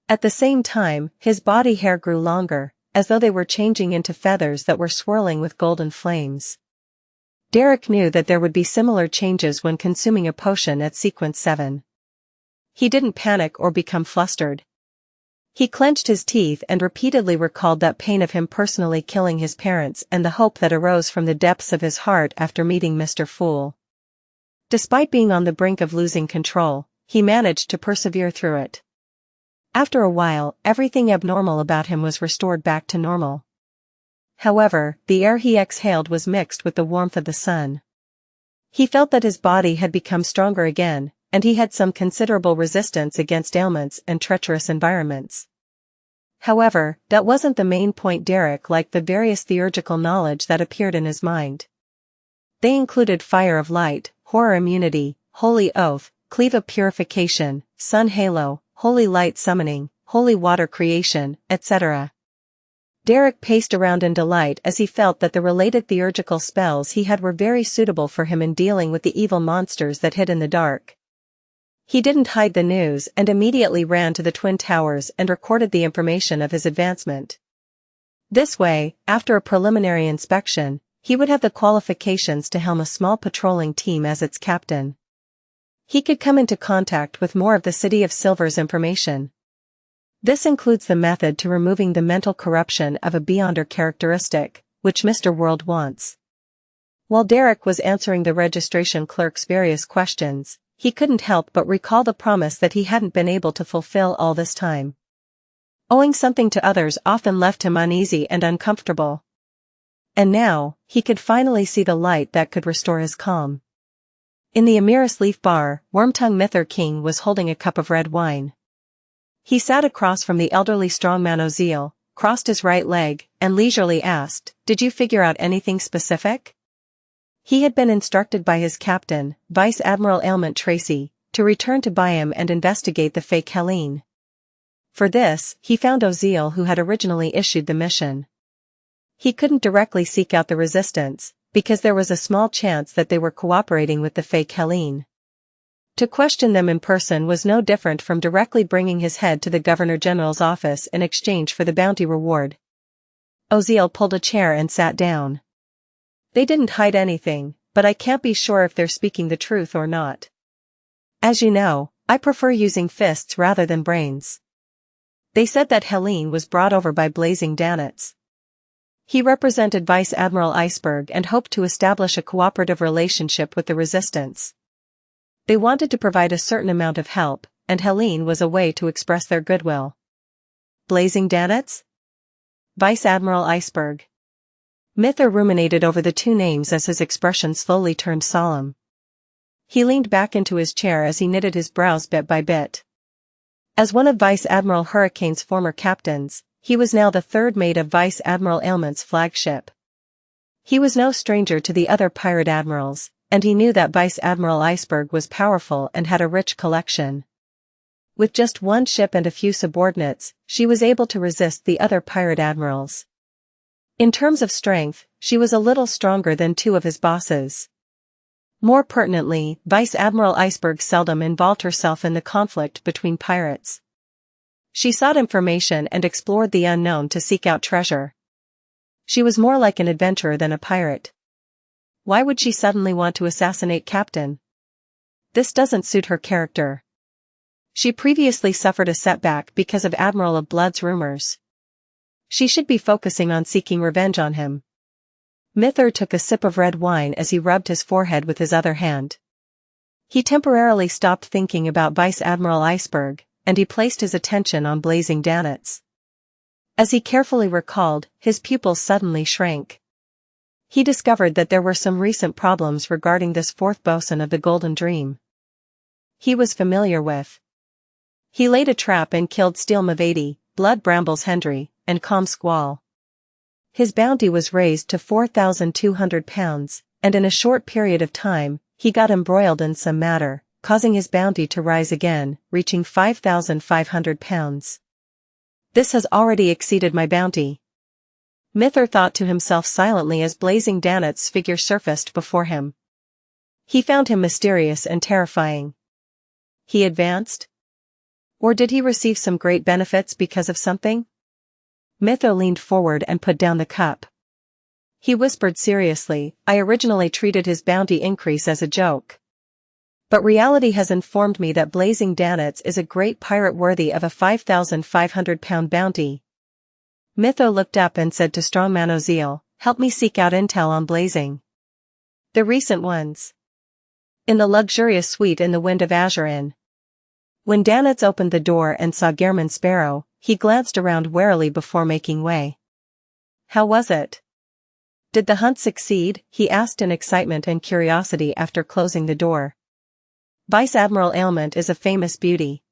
At the same time, his body hair grew longer, as though they were changing into feathers that were swirling with golden flames. Derek knew that there would be similar changes when consuming a potion at sequence 7. He didn't panic or become flustered. He clenched his teeth and repeatedly recalled that pain of him personally killing his parents and the hope that arose from the depths of his heart after meeting Mr. Fool. Despite being on the brink of losing control, he managed to persevere through it. After a while, everything abnormal about him was restored back to normal. However, the air he exhaled was mixed with the warmth of the sun. He felt that his body had become stronger again, and he had some considerable resistance against ailments and treacherous environments. However, that wasn't the main point. Derek liked the various theurgical knowledge that appeared in his mind. They included fire of light, horror immunity, holy oath, cleave of purification, sun halo, holy light summoning, holy water creation, etc. Derek paced around in delight as he felt that the related theurgical spells he had were very suitable for him in dealing with the evil monsters that hid in the dark. He didn't hide the news and immediately ran to the Twin Towers and recorded the information of his advancement. This way, after a preliminary inspection, he would have the qualifications to helm a small patrolling team as its captain. He could come into contact with more of the City of Silver's information. This includes the method to removing the mental corruption of a Beyonder characteristic, which Mr. World wants. While Derek was answering the registration clerk's various questions, he couldn't help but recall the promise that he hadn't been able to fulfill all this time. Owing something to others often left him uneasy and uncomfortable. And now, he could finally see the light that could restore his calm. In the Emiris Leaf Bar, Wormtongue Mither King was holding a cup of red wine. He sat across from the elderly strongman Oziel, crossed his right leg, and leisurely asked, "Did you figure out anything specific?" He had been instructed by his captain, Vice Admiral Ailment Tracy, to return to Byam and investigate the fake Helene. For this, he found Oziel, who had originally issued the mission. He couldn't directly seek out the resistance, because there was a small chance that they were cooperating with the fake Helene. To question them in person was no different from directly bringing his head to the Governor General's office in exchange for the bounty reward. Oziel pulled a chair and sat down. "They didn't hide anything, but I can't be sure if they're speaking the truth or not. As you know, I prefer using fists rather than brains. They said that Helene was brought over by Blazing Danitz. He represented Vice Admiral Iceberg and hoped to establish a cooperative relationship with the resistance. They wanted to provide a certain amount of help, and Helene was a way to express their goodwill." Blazing Danitz? Vice Admiral Iceberg. Mither ruminated over the two names as his expression slowly turned solemn. He leaned back into his chair as he knitted his brows bit by bit. As one of Vice Admiral Hurricane's former captains, he was now the third mate of Vice Admiral Ailment's flagship. He was no stranger to the other pirate admirals, and he knew that Vice Admiral Iceberg was powerful and had a rich collection. With just one ship and a few subordinates, she was able to resist the other pirate admirals. In terms of strength, she was a little stronger than two of his bosses. More pertinently, Vice Admiral Iceberg seldom involved herself in the conflict between pirates. She sought information and explored the unknown to seek out treasure. She was more like an adventurer than a pirate. Why would she suddenly want to assassinate Captain? This doesn't suit her character. She previously suffered a setback because of Admiral of Blood's rumors. She should be focusing on seeking revenge on him. Mither took a sip of red wine as he rubbed his forehead with his other hand. He temporarily stopped thinking about Vice Admiral Iceberg, and he placed his attention on Blazing Danitz. As he carefully recalled, his pupils suddenly shrank. He discovered that there were some recent problems regarding this fourth bosun of the Golden Dream. He was familiar with. He laid a trap and killed Steel Mavady, Blood Brambles Hendry, and Calm Squall. His bounty was raised to 4,200 pounds, and in a short period of time, he got embroiled in some matter, causing his bounty to rise again, reaching 5,500 pounds. "This has already exceeded my bounty. Mithra thought to himself silently as blazing Danet's figure surfaced before him. He found him mysterious and terrifying. He advanced? Or did he receive some great benefits because of something? Mithra leaned forward and put down the cup. He whispered seriously, I originally treated his bounty increase as a joke. But reality has informed me that Blazing Danets is a great pirate worthy of a 5,500-pound bounty. Mithra looked up and said to Strongman Oziel, help me seek out intel on Blazing. The recent ones. In the luxurious suite in the Wind of Azure Inn. When Danets opened the door and saw Gehrman Sparrow, he glanced around warily before making way. How was it? Did the hunt succeed? He asked in excitement and curiosity after closing the door. Vice Admiral Ailment is a famous beauty.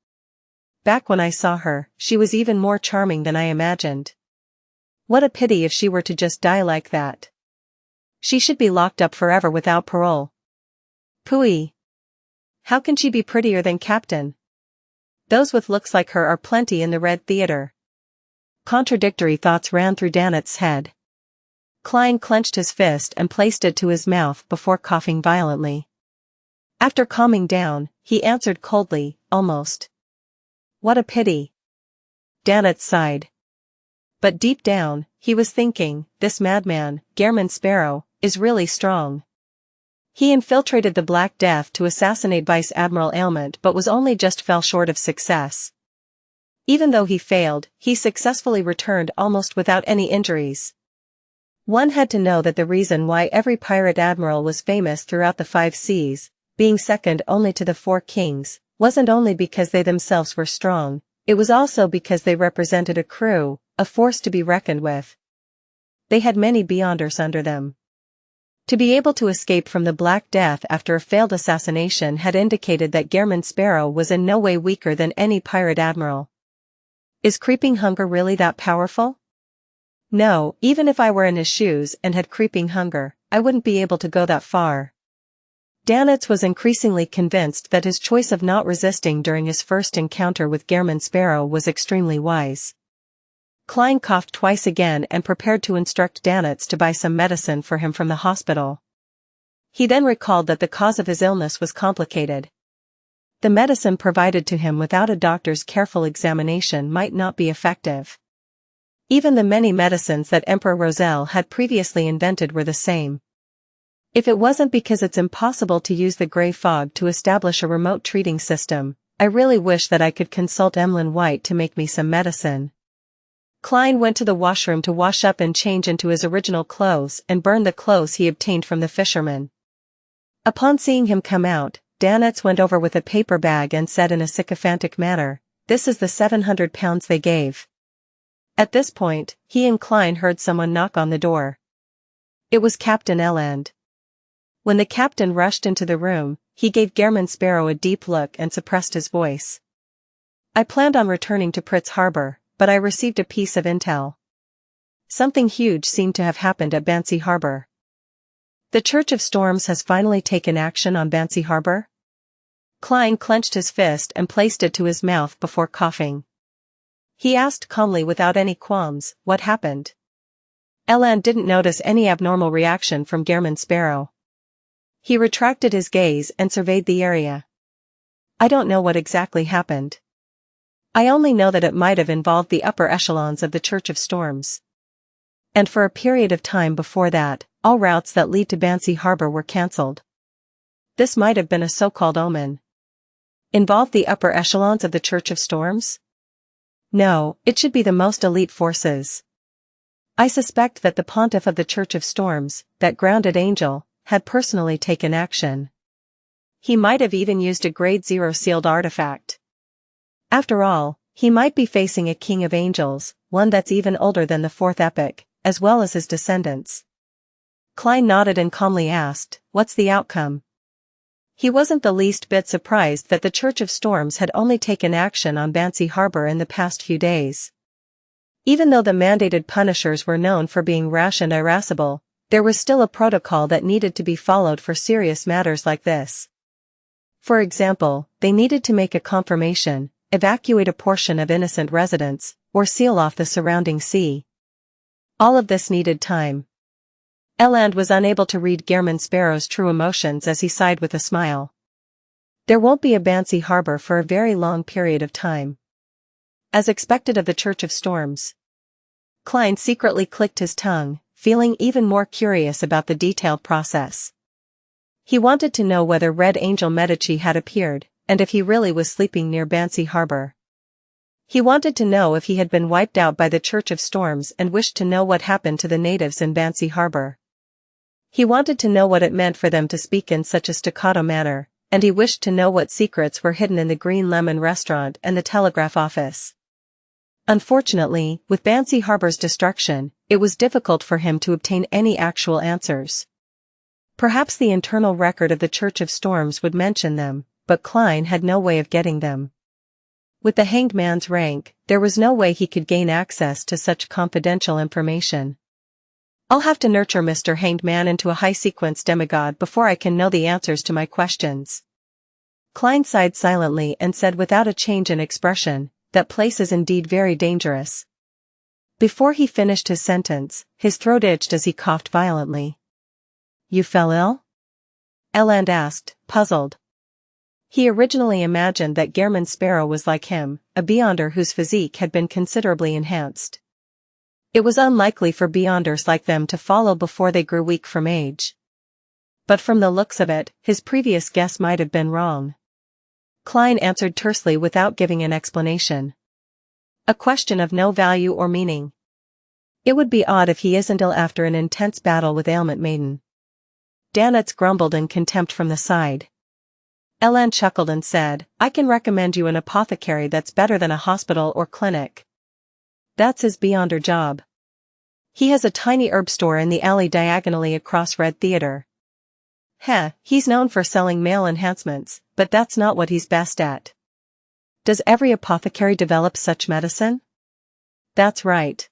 Back when I saw her, she was even more charming than I imagined. What a pity if she were to just die like that. She should be locked up forever without parole. Pooey. How can she be prettier than Captain? Those with looks like her are plenty in the Red Theater. Contradictory thoughts ran through Danet's head. Klein clenched his fist and placed it to his mouth before coughing violently. After calming down, he answered coldly, almost. What a pity. Danet sighed. But deep down, he was thinking, this madman, Gehrman Sparrow, is really strong. He infiltrated the Black Death to assassinate Vice Admiral Ailment but was only just fell short of success. Even though he failed, he successfully returned almost without any injuries. One had to know that the reason why every pirate admiral was famous throughout the 5 seas, being second only to the 4 kings, wasn't only because they themselves were strong, it was also because they represented a crew, a force to be reckoned with. They had many Beyonders under them. To be able to escape from the Black Death after a failed assassination had indicated that Gehrman Sparrow was in no way weaker than any pirate admiral. Is creeping hunger really that powerful? No, even if I were in his shoes and had creeping hunger, I wouldn't be able to go that far. Danets was increasingly convinced that his choice of not resisting during his first encounter with Gehrman Sparrow was extremely wise. Klein coughed twice again and prepared to instruct Danets to buy some medicine for him from the hospital. He then recalled that the cause of his illness was complicated. The medicine provided to him without a doctor's careful examination might not be effective. Even the many medicines that Emperor Roselle had previously invented were the same. If it wasn't because it's impossible to use the gray fog to establish a remote treating system, I really wish that I could consult Emlyn White to make me some medicine. Klein went to the washroom to wash up and change into his original clothes and burn the clothes he obtained from the fisherman. Upon seeing him come out, Danets went over with a paper bag and said in a sycophantic manner, "This is the 700 pounds they gave." At this point, he and Klein heard someone knock on the door. It was Captain Eland. When the captain rushed into the room, he gave Gehrman Sparrow a deep look and suppressed his voice. I planned on returning to Pritz Harbor, but I received a piece of intel. Something huge seemed to have happened at Bansi Harbor. The Church of Storms has finally taken action on Bansi Harbor? Klein clenched his fist and placed it to his mouth before coughing. He asked calmly without any qualms, what happened? Eland didn't notice any abnormal reaction from Gehrman Sparrow. He retracted his gaze and surveyed the area. I don't know what exactly happened. I only know that it might have involved the upper echelons of the Church of Storms. And for a period of time before that, all routes that lead to Bansi Harbor were cancelled. This might have been a so-called omen. Involved the upper echelons of the Church of Storms? No, it should be the most elite forces. I suspect that the pontiff of the Church of Storms, that grounded angel, had personally taken action. He might have even used a Grade 0 sealed artifact. After all, he might be facing a king of angels, one that's even older than the 4th epoch, as well as his descendants. Klein nodded and calmly asked, what's the outcome? He wasn't the least bit surprised that the Church of Storms had only taken action on Bansi Harbor in the past few days. Even though the mandated punishers were known for being rash and irascible, there was still a protocol that needed to be followed for serious matters like this. For example, they needed to make a confirmation, evacuate a portion of innocent residents, or seal off the surrounding sea. All of this needed time. Eland was unable to read Gehrman Sparrow's true emotions as he sighed with a smile. There won't be a Banshee harbor for a very long period of time. As expected of the Church of Storms. Klein secretly clicked his tongue, feeling even more curious about the detailed process. He wanted to know whether Red Angel Medici had appeared, and if he really was sleeping near Banshee Harbor. He wanted to know if he had been wiped out by the Church of Storms and wished to know what happened to the natives in Banshee Harbor. He wanted to know what it meant for them to speak in such a staccato manner, and he wished to know what secrets were hidden in the Green Lemon restaurant and the telegraph office. Unfortunately, with Banshee Harbor's destruction, it was difficult for him to obtain any actual answers. Perhaps the internal record of the Church of Storms would mention them, but Klein had no way of getting them. With the Hanged Man's rank, there was no way he could gain access to such confidential information. I'll have to nurture Mr. Hanged Man into a high-sequence demigod before I can know the answers to my questions. Klein sighed silently and said without a change in expression, that place is indeed very dangerous. Before he finished his sentence, his throat itched as he coughed violently. You fell ill? Eland asked, puzzled. He originally imagined that Gehrman Sparrow was like him, a Beyonder whose physique had been considerably enhanced. It was unlikely for Beyonders like them to follow before they grew weak from age. But from the looks of it, his previous guess might have been wrong. Klein answered tersely without giving an explanation. A question of no value or meaning. It would be odd if he isn't ill after an intense battle with Ailment Maiden. Danitz grumbled in contempt from the side. Eland chuckled and said, I can recommend you an apothecary that's better than a hospital or clinic. That's his Beyonder job. He has a tiny herb store in the alley diagonally across Red Theater. He's known for selling male enhancements, but that's not what he's best at. Does every apothecary develop such medicine? That's right.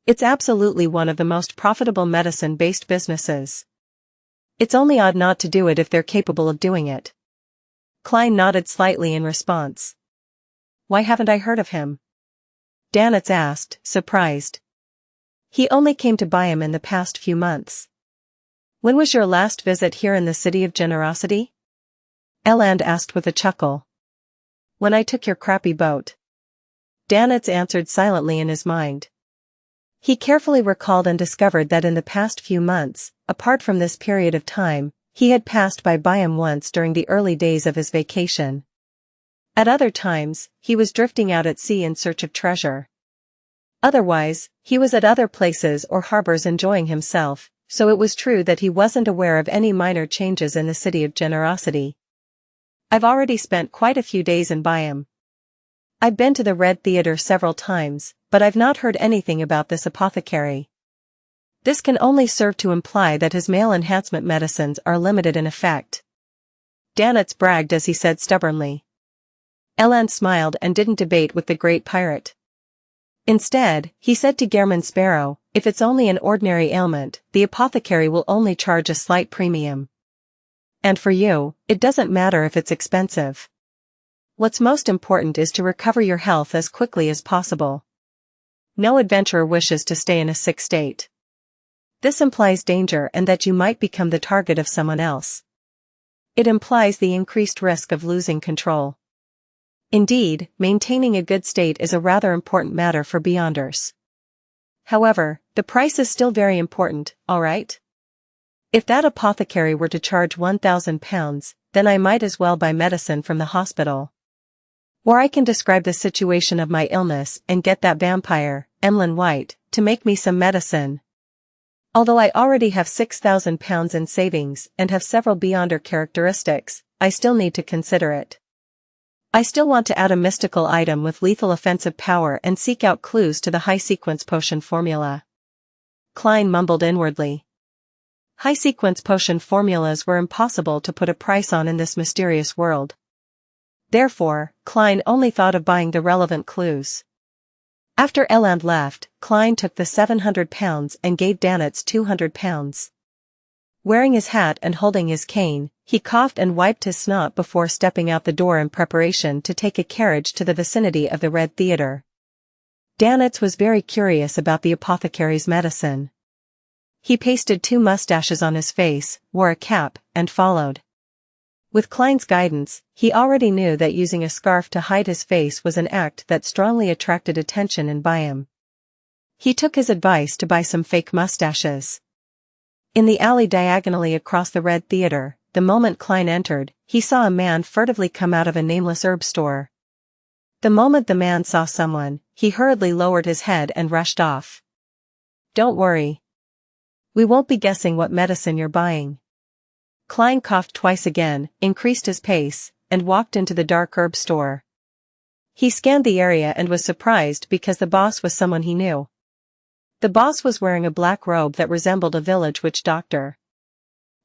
It's absolutely one of the most profitable medicine-based businesses. It's only odd not to do it if they're capable of doing it. Klein nodded slightly in response. Why haven't I heard of him? Danitz asked, surprised. He only came to buy him in the past few months. When was your last visit here in the City of Generosity? Eland asked with a chuckle. When I took your crappy boat. Danitz answered silently in his mind. He carefully recalled and discovered that in the past few months, apart from this period of time, he had passed by Byam once during the early days of his vacation. At other times, he was drifting out at sea in search of treasure. Otherwise, he was at other places or harbors enjoying himself, so it was true that he wasn't aware of any minor changes in the City of Generosity. I've already spent quite a few days in Byam. I've been to the Red Theater several times, but I've not heard anything about this apothecary. This can only serve to imply that his male enhancement medicines are limited in effect. Danitz bragged as he said stubbornly. Eland smiled and didn't debate with the great pirate. Instead, he said to Gehrman Sparrow, if it's only an ordinary ailment, the apothecary will only charge a slight premium. And for you, it doesn't matter if it's expensive. What's most important is to recover your health as quickly as possible. No adventurer wishes to stay in a sick state. This implies danger and that you might become the target of someone else. It implies the increased risk of losing control. Indeed, maintaining a good state is a rather important matter for Beyonders. However, the price is still very important, alright? If that apothecary were to charge £1,000, then I might as well buy medicine from the hospital. Or I can describe the situation of my illness and get that vampire, Emlyn White, to make me some medicine. Although I already have £6,000 in savings and have several Beyonder characteristics, I still need to consider it. I still want to add a mystical item with lethal offensive power and seek out clues to the high-sequence potion formula. Klein mumbled inwardly. High-sequence potion formulas were impossible to put a price on in this mysterious world. Therefore, Klein only thought of buying the relevant clues. After Eland left, Klein took the £700 and gave Danitz £200. Wearing his hat and holding his cane, he coughed and wiped his snot before stepping out the door in preparation to take a carriage to the vicinity of the Red Theater. Danitz was very curious about the apothecary's medicine. He pasted 2 mustaches on his face, wore a cap, and followed. With Klein's guidance, he already knew that using a scarf to hide his face was an act that strongly attracted attention in Byam. He took his advice to buy some fake mustaches. In the alley diagonally across the Red Theater, the moment Klein entered, he saw a man furtively come out of a nameless herb store. The moment the man saw someone, he hurriedly lowered his head and rushed off. "Don't worry. We won't be guessing what medicine you're buying." Klein coughed twice again, increased his pace, and walked into the dark herb store. He scanned the area and was surprised because the boss was someone he knew. The boss was wearing a black robe that resembled a village witch doctor.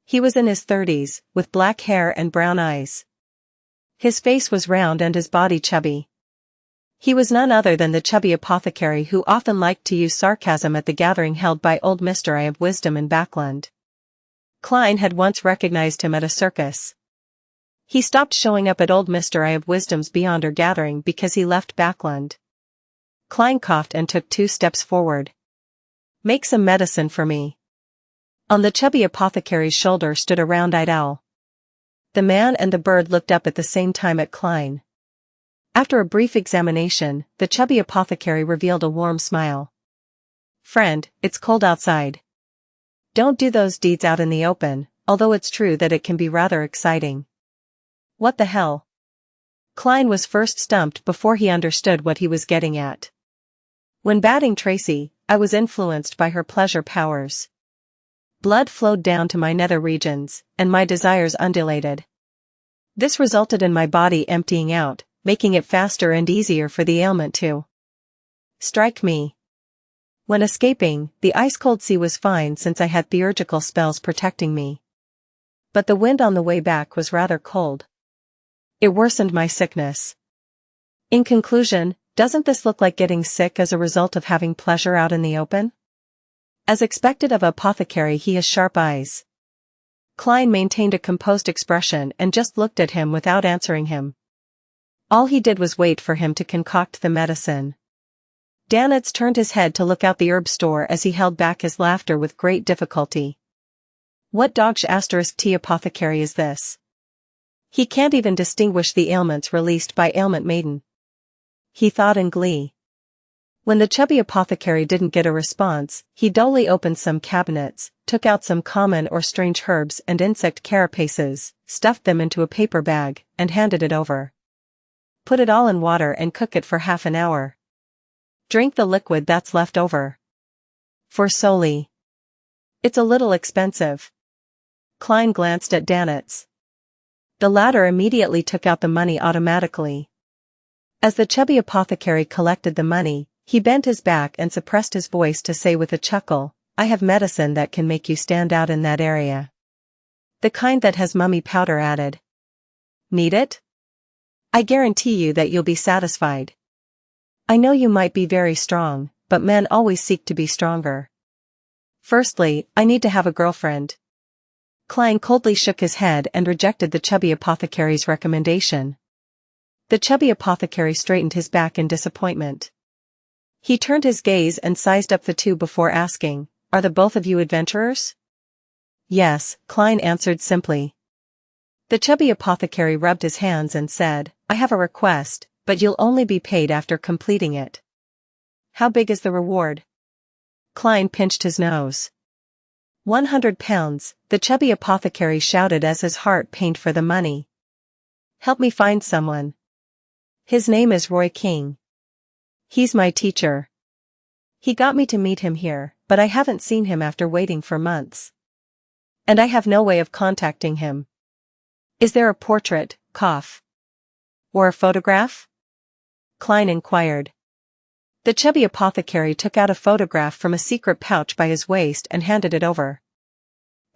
He was in his 30s, with black hair and brown eyes. His face was round and his body chubby. He was none other than the chubby apothecary who often liked to use sarcasm at the gathering held by old Mr. Eye of Wisdom in Backland. Klein had once recognized him at a circus. He stopped showing up at old Mr. Eye of Wisdom's Beyonder gathering because he left Backland. Klein coughed and took 2 steps forward. "Make some medicine for me." On the chubby apothecary's shoulder stood a round-eyed owl. The man and the bird looked up at the same time at Klein. After a brief examination, the chubby apothecary revealed a warm smile. "Friend, it's cold outside. Don't do those deeds out in the open, although it's true that it can be rather exciting." "What the hell?" Klein was first stumped before he understood what he was getting at. "When batting Tracy, I was influenced by her pleasure powers. Blood flowed down to my nether regions, and my desires undulated. This resulted in my body emptying out, making it faster and easier for the ailment to strike me. When escaping, the ice-cold sea was fine since I had theurgical spells protecting me. But the wind on the way back was rather cold. It worsened my sickness. In conclusion, doesn't this look like getting sick as a result of having pleasure out in the open?" As expected of apothecary, he has sharp eyes. Klein maintained a composed expression and just looked at him without answering him. All he did was wait for him to concoct the medicine. Danitz turned his head to look out the herb store as he held back his laughter with great difficulty. "What dog's *T apothecary is this? He can't even distinguish the ailments released by ailment maiden," he thought in glee. When the chubby apothecary didn't get a response, he dully opened some cabinets, took out some common or strange herbs and insect carapaces, stuffed them into a paper bag, and handed it over. "Put it all in water and cook it for half an hour. Drink the liquid that's left over. For solely. It's a little expensive." Klein glanced at Danitz. The latter immediately took out the money automatically. As the chubby apothecary collected the money, he bent his back and suppressed his voice to say with a chuckle, "I have medicine that can make you stand out in that area. The kind that has mummy powder added. Need it? I guarantee you that you'll be satisfied. I know you might be very strong, but men always seek to be stronger. Firstly, I need to have a girlfriend." Klein coldly shook his head and rejected the chubby apothecary's recommendation. The chubby apothecary straightened his back in disappointment. He turned his gaze and sized up the 2 before asking, "Are the both of you adventurers?" "Yes," Klein answered simply. The chubby apothecary rubbed his hands and said, "I have a request, but you'll only be paid after completing it." "How big is the reward?" Klein pinched his nose. 100 pounds, the chubby apothecary shouted as his heart pained for the money. "Help me find someone. His name is Roy King. He's my teacher. He got me to meet him here, but I haven't seen him after waiting for months. And I have no way of contacting him. Is there a portrait, or a photograph?" Klein inquired. The chubby apothecary took out a photograph from a secret pouch by his waist and handed it over.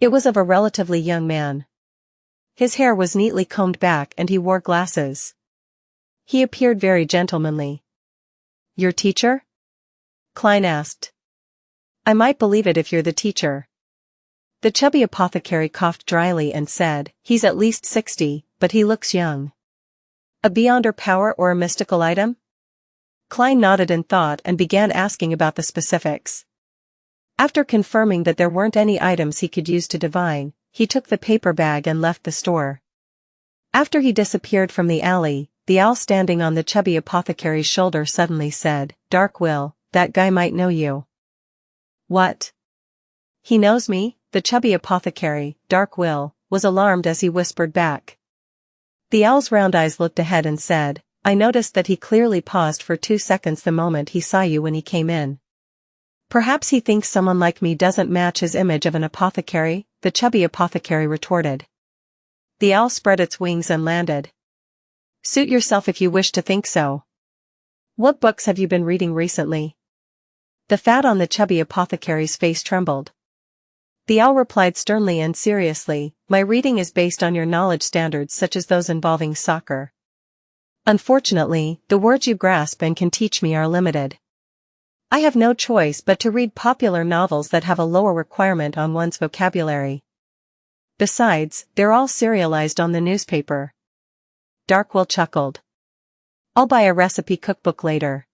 It was of a relatively young man. His hair was neatly combed back and he wore glasses. He appeared very gentlemanly. "Your teacher?" Klein asked. "I might believe it if you're the teacher." The chubby apothecary coughed dryly and said, "He's at least 60, but he looks young." "A beyonder power or a mystical item?" Klein nodded in thought and began asking about the specifics. After confirming that there weren't any items he could use to divine, he took the paper bag and left the store. After he disappeared from the alley, the owl standing on the chubby apothecary's shoulder suddenly said, "Dark Will, that guy might know you." "What? He knows me?" The chubby apothecary, Dark Will, was alarmed as he whispered back. The owl's round eyes looked ahead and said, "I noticed that he clearly paused for 2 seconds the moment he saw you when he came in. Perhaps he thinks someone like me doesn't match his image of an apothecary," the chubby apothecary retorted. The owl spread its wings and landed. "Suit yourself if you wish to think so. What books have you been reading recently?" The fat on the chubby apothecary's face trembled. The owl replied sternly and seriously, "My reading is based on your knowledge standards such as those involving soccer. Unfortunately, the words you grasp and can teach me are limited. I have no choice but to read popular novels that have a lower requirement on one's vocabulary. Besides, they're all serialized on the newspaper." Darkwill chuckled. "I'll buy a recipe cookbook later.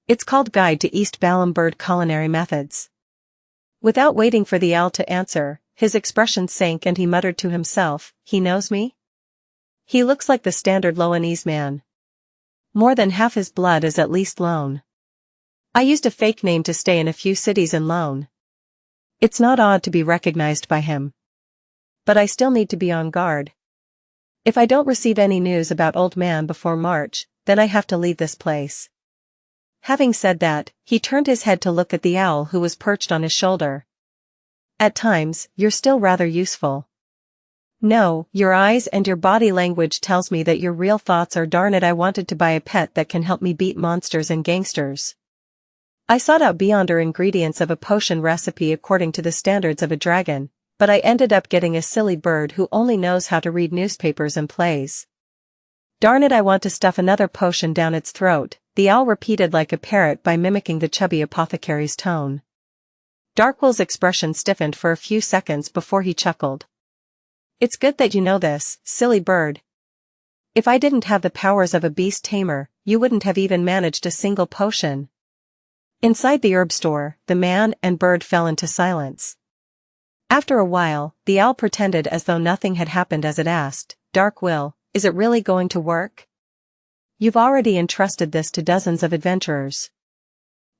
It's called Guide to East Balam Bird Culinary Methods." Without waiting for the owl to answer, his expression sank and he muttered to himself, "He knows me? He looks like the standard Loanese man. More than half his blood is at least Lone. I used a fake name to stay in a few cities in Lone. It's not odd to be recognized by him. But I still need to be on guard. If I don't receive any news about Old Man before March, then I have to leave this place." Having said that, he turned his head to look at the owl who was perched on his shoulder. "At times, you're still rather useful. No, your eyes and your body language tells me that your real thoughts are, darn it, I wanted to buy a pet that can help me beat monsters and gangsters. I sought out beyonder ingredients of a potion recipe according to the standards of a dragon, but I ended up getting a silly bird who only knows how to read newspapers and plays. Darn it, I want to stuff another potion down its throat," the owl repeated like a parrot by mimicking the chubby apothecary's tone. Darkwill's expression stiffened for a few seconds before he chuckled. "It's good that you know this, silly bird. If I didn't have the powers of a beast tamer, you wouldn't have even managed a single potion." Inside the herb store, the man and bird fell into silence. After a while, the owl pretended as though nothing had happened as it asked, "Dark Will, is it really going to work? You've already entrusted this to dozens of adventurers.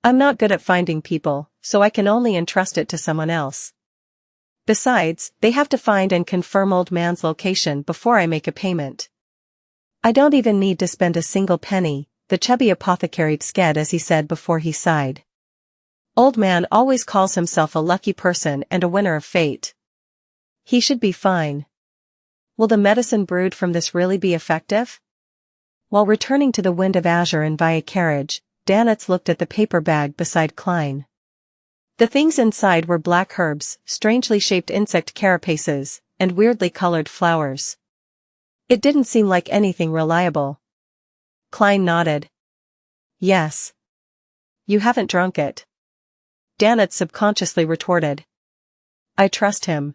I'm not good at finding people, so I can only entrust it to someone else. Besides, they have to find and confirm Old Man's location before I make a payment. I don't even need to spend a single penny," the chubby apothecary sked as he said before he sighed. "Old Man always calls himself a lucky person and a winner of fate. He should be fine. Will the medicine brewed from this really be effective?" While returning to the Wind of Azure in via carriage, Danitz looked at the paper bag beside Klein. The things inside were black herbs, strangely shaped insect carapaces, and weirdly colored flowers. It didn't seem like anything reliable. Klein nodded. "Yes. You haven't drunk it," Danitz subconsciously retorted. "I trust him.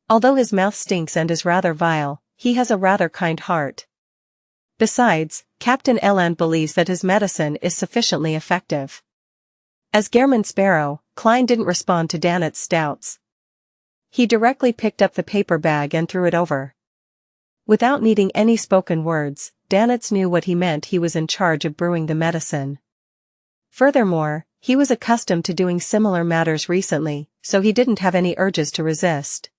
Although his mouth stinks and is rather vile, he has a rather kind heart. Besides, Captain Eland believes that his medicine is sufficiently effective." As Gehrman Sparrow, Klein didn't respond to Danitz's doubts. He directly picked up the paper bag and threw it over. Without needing any spoken words, Danitz knew what he meant. He was in charge of brewing the medicine. Furthermore, he was accustomed to doing similar matters recently, so he didn't have any urges to resist.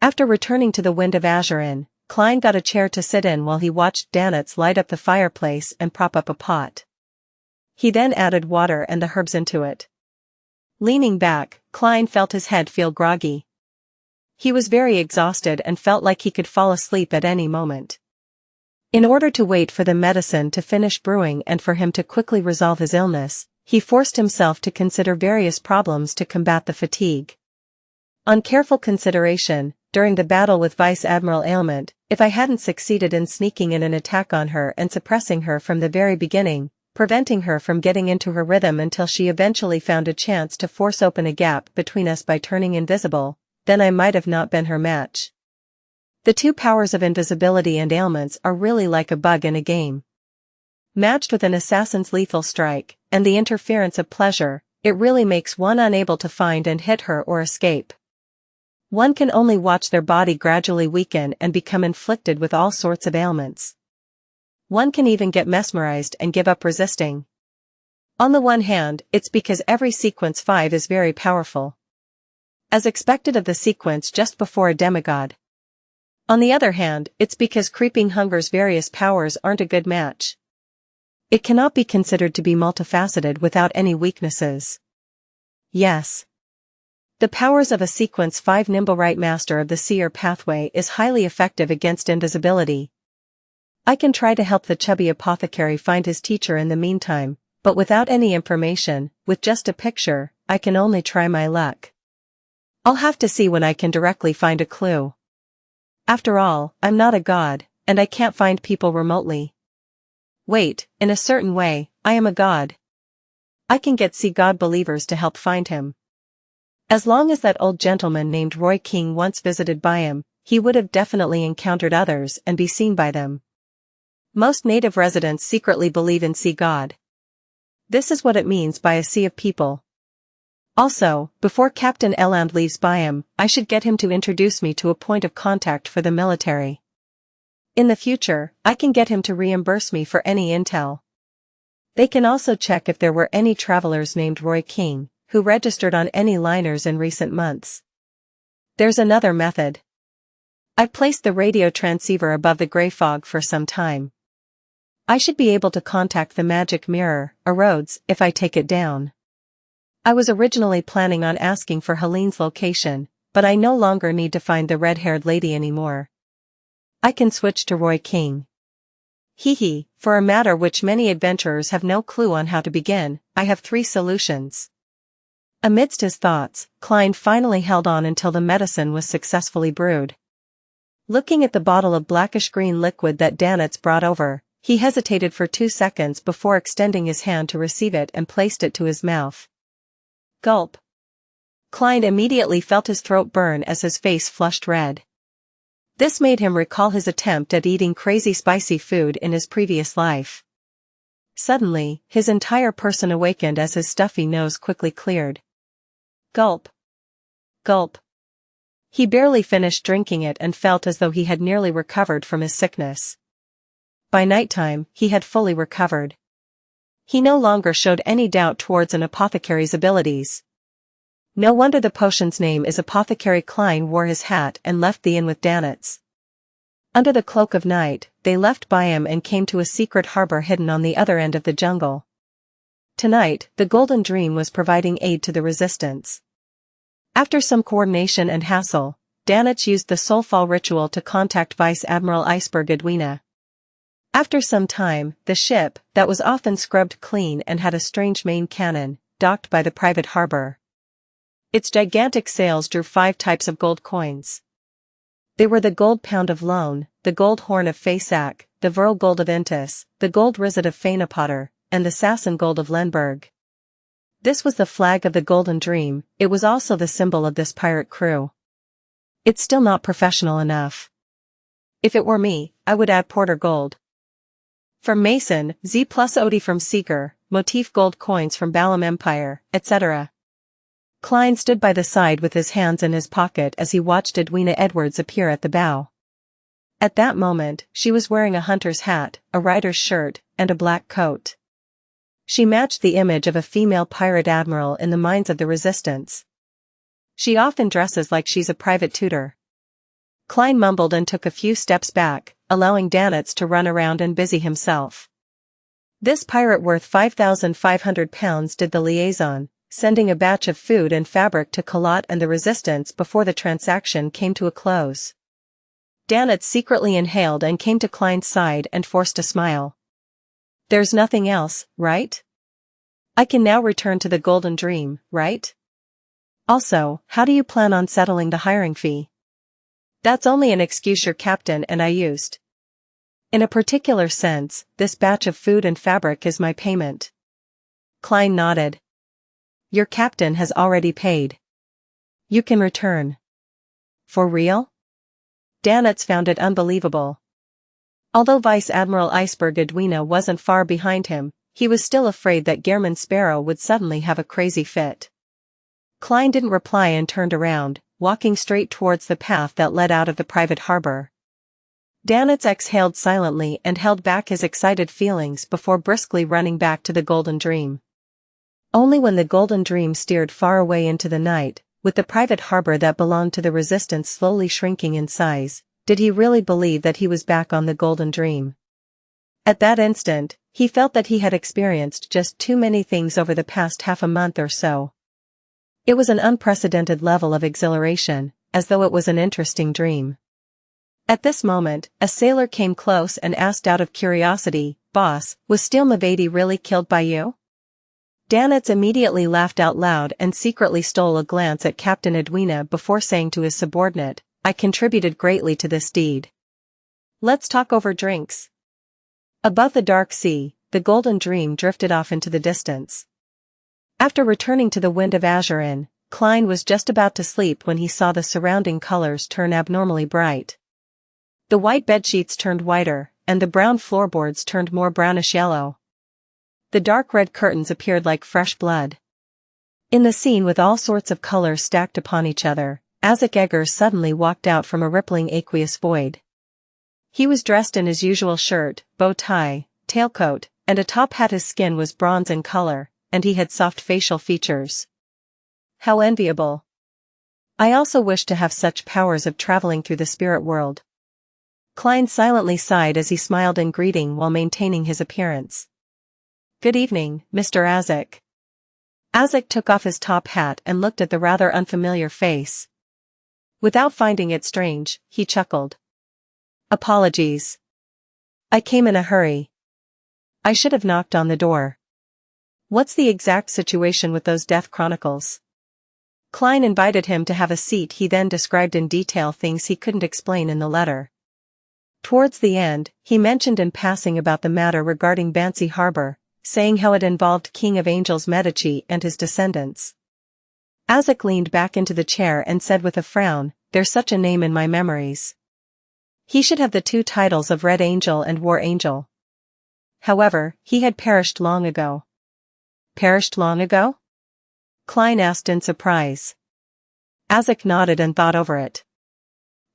After returning to the Wind of Azure Inn, Klein got a chair to sit in while he watched Danitz light up the fireplace and prop up a pot. He then added water and the herbs into it. Leaning back, Klein felt his head feel groggy. He was very exhausted and felt like he could fall asleep at any moment. In order to wait for the medicine to finish brewing and for him to quickly resolve his illness, he forced himself to consider various problems to combat the fatigue. On careful consideration, during the battle with Vice Admiral Ailment, if I hadn't succeeded in sneaking in an attack on her and suppressing her from the very beginning, preventing her from getting into her rhythm until she eventually found a chance to force open a gap between us by turning invisible, then I might have not been her match. The two powers of invisibility and ailments are really like a bug in a game. Matched with an assassin's lethal strike, and the interference of pleasure, it really makes one unable to find and hit her or escape. One can only watch their body gradually weaken and become inflicted with all sorts of ailments. One can even get mesmerized and give up resisting. On the one hand, it's because every sequence 5 is very powerful, as expected of the sequence just before a demigod. On the other hand, it's because creeping hunger's various powers aren't a good match. It cannot be considered to be multifaceted without any weaknesses. Yes. The powers of a sequence 5 Nimblewright Master of the Seer pathway is highly effective against invisibility. I can try to help the chubby apothecary find his teacher in the meantime, but without any information, with just a picture, I can only try my luck. I'll have to see when I can directly find a clue. After all, I'm not a god, and I can't find people remotely. Wait, in a certain way, I am a god. I can get God believers to help find him. As long as that old gentleman named Roy King once visited Byam, he would have definitely encountered others and be seen by them. Most native residents secretly believe in God. This is what it means by a sea of people. Also, before Captain Eland leaves Byam, I should get him to introduce me to a point of contact for the military. In the future, I can get him to reimburse me for any intel. They can also check if there were any travelers named Roy King, who registered on any liners in recent months. There's another method. I've placed the radio transceiver above the gray fog for some time. I should be able to contact the magic mirror, Arrodes, if I take it down. I was originally planning on asking for Helene's location, but I no longer need to find the red-haired lady anymore. I can switch to Roy King. For a matter which many adventurers have no clue on how to begin, I have 3 solutions. Amidst his thoughts, Klein finally held on until the medicine was successfully brewed. Looking at the bottle of blackish-green liquid that Danitz brought over, he hesitated for 2 seconds before extending his hand to receive it and placed it to his mouth. Gulp. Klein immediately felt his throat burn as his face flushed red. This made him recall his attempt at eating crazy spicy food in his previous life. Suddenly, his entire person awakened as his stuffy nose quickly cleared. Gulp. Gulp. He barely finished drinking it and felt as though he had nearly recovered from his sickness. By nighttime, he had fully recovered. He no longer showed any doubt towards an apothecary's abilities. No wonder the potion's name is Apothecary. Klein wore his hat and left the inn with Danitz. Under the cloak of night, they left Byam and came to a secret harbor hidden on the other end of the jungle. Tonight, the Golden Dream was providing aid to the resistance. After some coordination and hassle, Danitz used the Soulfall ritual to contact Vice Admiral Iceberg Edwina. After some time, the ship, that was often scrubbed clean and had a strange main cannon, docked by the private harbor. Its gigantic sails drew 5 types of gold coins. They were the gold pound of Lone, the gold horn of Fasak, the Vril gold of Intis, the gold rizet of Fainapotter, and the Sasson gold of Lenberg. This was the flag of the Golden Dream. It was also the symbol of this pirate crew. It's still not professional enough. If it were me, I would add Porter gold. From Mason, Z plus Odie from Seeker, motif gold coins from Balam Empire, etc. Klein stood by the side with his hands in his pocket as he watched Edwina Edwards appear at the bow. At that moment, she was wearing a hunter's hat, a rider's shirt, and a black coat. She matched the image of a female pirate admiral in the minds of the resistance. She often dresses like she's a private tutor. Klein mumbled and took a few steps back, allowing Danitz to run around and busy himself. This pirate worth 5,500 pounds did the liaison, sending a batch of food and fabric to Kalat and the resistance before the transaction came to a close. Danitz secretly inhaled and came to Klein's side and forced a smile. There's nothing else, right? I can now return to the Golden Dream, right? Also, how do you plan on settling the hiring fee? That's only an excuse your captain and I used. In a particular sense, this batch of food and fabric is my payment. Klein nodded. Your captain has already paid. You can return. For real? Danitz found it unbelievable. Although Vice Admiral Iceberg Edwina wasn't far behind him, he was still afraid that Gehrman Sparrow would suddenly have a crazy fit. Klein didn't reply and turned around, walking straight towards the path that led out of the private harbor. Danitz exhaled silently and held back his excited feelings before briskly running back to the Golden Dream. Only when the Golden Dream steered far away into the night, with the private harbor that belonged to the Resistance slowly shrinking in size, did he really believe that he was back on the Golden Dream. At that instant, he felt that he had experienced just too many things over the past half a month or so. It was an unprecedented level of exhilaration, as though it was an interesting dream. At this moment, a sailor came close and asked out of curiosity, "Boss, was Steele Mavady really killed by you?" Danitz immediately laughed out loud and secretly stole a glance at Captain Edwina before saying to his subordinate, "I contributed greatly to this deed. Let's talk over drinks." Above the dark sea, the Golden Dream drifted off into the distance. After returning to the Wind of Azurin, Klein was just about to sleep when he saw the surrounding colors turn abnormally bright. The white bedsheets turned whiter, and the brown floorboards turned more brownish yellow. The dark red curtains appeared like fresh blood. In the scene with all sorts of colors stacked upon each other, Isaac Eggers suddenly walked out from a rippling aqueous void. He was dressed in his usual shirt, bow tie, tailcoat, and a top hat. His skin was bronze in color, and he had soft facial features. How enviable. I also wish to have such powers of traveling through the spirit world. Klein silently sighed as he smiled in greeting while maintaining his appearance. "Good evening, Mr. Isaac." Isaac took off his top hat and looked at the rather unfamiliar face. Without finding it strange, he chuckled. "Apologies. I came in a hurry. I should have knocked on the door. What's the exact situation with those death chronicles?" Klein invited him to have a seat. He then described in detail things he couldn't explain in the letter. Towards the end, he mentioned in passing about the matter regarding Bansi Harbor, saying how it involved King of Angels Medici and his descendants. Isaac leaned back into the chair and said with a frown, "There's such a name in my memories. He should have the two titles of Red Angel and War Angel." However, he had perished long ago. Perished long ago? Klein asked in surprise. Isaac nodded and thought over it.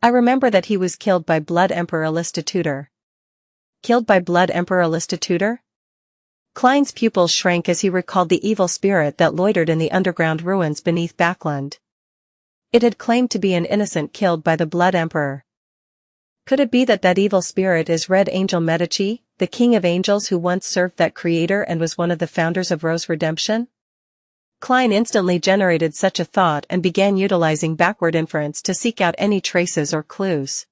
"I remember that he was killed by Blood Emperor Alistitutor." Killed by Blood Emperor Alistitutor? Klein's pupils shrank as he recalled the evil spirit that loitered in the underground ruins beneath Backland. It had claimed to be an innocent killed by the Blood Emperor. Could it be that evil spirit is Red Angel Medici, the King of Angels who once served that creator and was one of the founders of Rose Redemption? Klein instantly generated such a thought and began utilizing backward inference to seek out any traces or clues.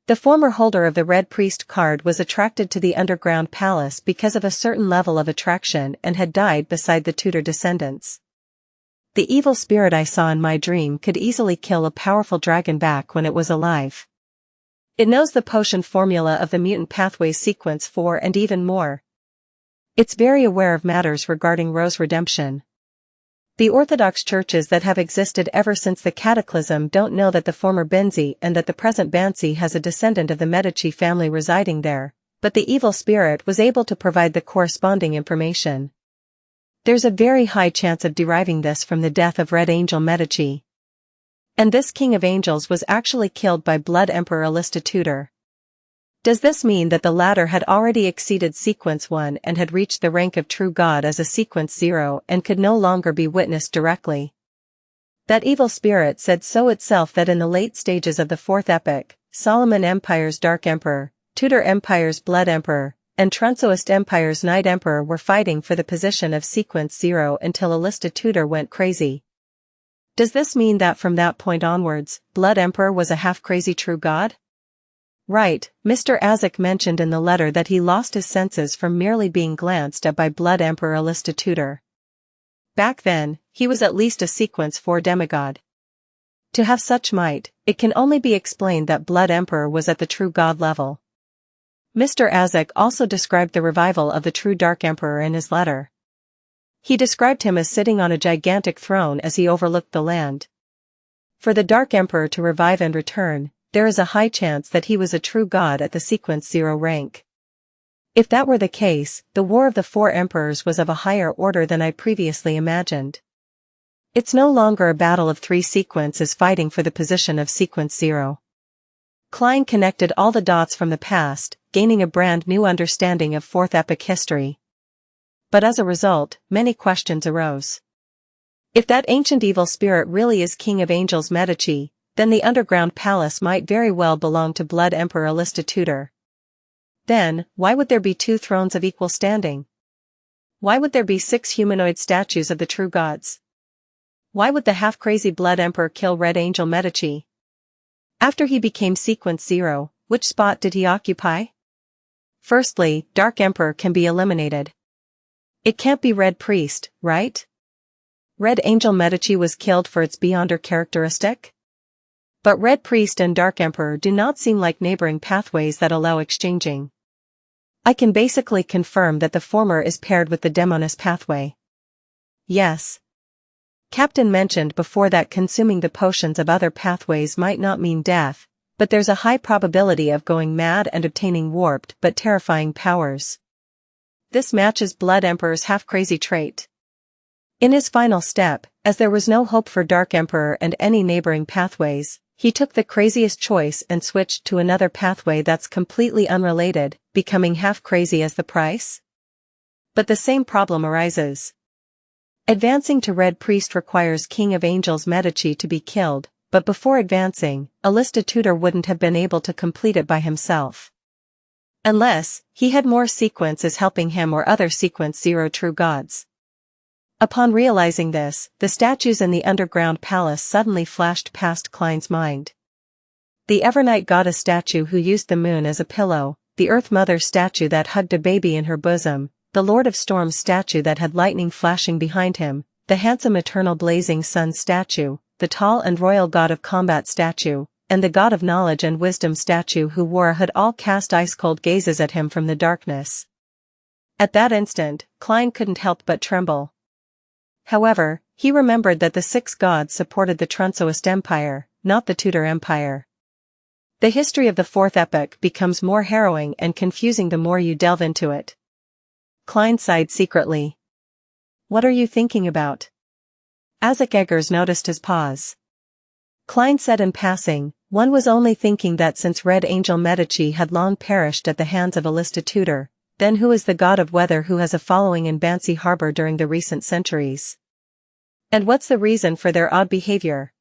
The former holder of the Red Priest card was attracted to the underground palace because of a certain level of attraction and had died beside the Tudor descendants. The evil spirit I saw in my dream could easily kill a powerful dragon back when it was alive. It knows the potion formula of the mutant pathways sequence 4 and even more. It's very aware of matters regarding Rose Redemption. The Orthodox churches that have existed ever since the Cataclysm don't know that the former Benzi and that the present Bansi has a descendant of the Medici family residing there, but the evil spirit was able to provide the corresponding information. There's a very high chance of deriving this from the death of Red Angel Medici. And this King of Angels was actually killed by Blood Emperor Alistitutor. Does this mean that the latter had already exceeded Sequence 1 and had reached the rank of true god as a Sequence 0 and could no longer be witnessed directly? That evil spirit said so itself that in the late stages of the Fourth Epoch, Solomon Empire's Dark Emperor, Tudor Empire's Blood Emperor, and Trunsoist Empire's Night Emperor were fighting for the position of Sequence 0 until Alistitutor went crazy. Does this mean that from that point onwards, Blood Emperor was a half-crazy true god? Right, Mr. Isaac mentioned in the letter that he lost his senses from merely being glanced at by Blood Emperor Alistitutor. Back then, he was at least a Sequence 4 demigod. To have such might, it can only be explained that Blood Emperor was at the true god level. Mr. Isaac also described the revival of the true Dark Emperor in his letter. He described him as sitting on a gigantic throne as he overlooked the land. For the Dark Emperor to revive and return, there is a high chance that he was a true god at the sequence 0 rank. If that were the case, the War of the Four Emperors was of a higher order than I previously imagined. It's no longer a battle of 3 sequences fighting for the position of sequence 0. Klein connected all the dots from the past, gaining a brand new understanding of 4th epic history. But as a result, many questions arose. If that ancient evil spirit really is King of Angels Medici, then the underground palace might very well belong to Blood Emperor Alistitutor. Then, why would there be 2 thrones of equal standing? Why would there be 6 humanoid statues of the true gods? Why would the half-crazy Blood Emperor kill Red Angel Medici? After he became sequence 0, which spot did he occupy? Firstly, Dark Emperor can be eliminated. It can't be Red Priest, right? Red Angel Medici was killed for its Beyonder characteristic? But Red Priest and Dark Emperor do not seem like neighboring pathways that allow exchanging. I can basically confirm that the former is paired with the Demoness pathway. Yes. Captain mentioned before that consuming the potions of other pathways might not mean death, but there's a high probability of going mad and obtaining warped but terrifying powers. This matches Blood Emperor's half-crazy trait. In his final step, as there was no hope for Dark Emperor and any neighboring pathways, he took the craziest choice and switched to another pathway that's completely unrelated, becoming half-crazy as the price? But the same problem arises. Advancing to Red Priest requires King of Angels Medici to be killed, but before advancing, Alistitutor wouldn't have been able to complete it by himself. Unless, he had more sequences helping him or other sequence 0 true gods. Upon realizing this, the statues in the underground palace suddenly flashed past Klein's mind. The Evernight goddess statue who used the moon as a pillow, the Earth Mother statue that hugged a baby in her bosom, the Lord of Storms statue that had lightning flashing behind him, the handsome eternal blazing sun statue, the tall and royal god of combat statue, and the god of knowledge and wisdom statue who wore a hood all cast ice-cold gazes at him from the darkness. At that instant, Klein couldn't help but tremble. However, he remembered that the 6 gods supported the Trunsoist Empire, not the Tudor Empire. The history of the 4th epoch becomes more harrowing and confusing the more you delve into it. Klein sighed secretly. What are you thinking about? Isaac Eggers noticed his pause. Klein said in passing, one was only thinking that since Red Angel Medici had long perished at the hands of Alistitutor, then who is the god of weather who has a following in Bansi Harbor during the recent centuries? And what's the reason for their odd behavior?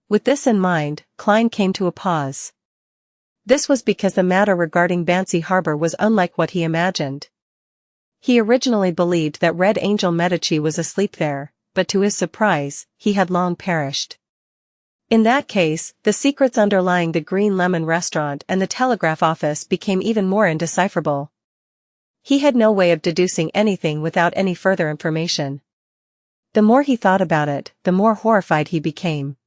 With this in mind, Klein came to a pause. This was because the matter regarding Bansi Harbor was unlike what he imagined. He originally believed that Red Angel Medici was asleep there, but to his surprise, he had long perished. In that case, the secrets underlying the Green Lemon restaurant and the telegraph office became even more indecipherable. He had no way of deducing anything without any further information. The more he thought about it, the more horrified he became.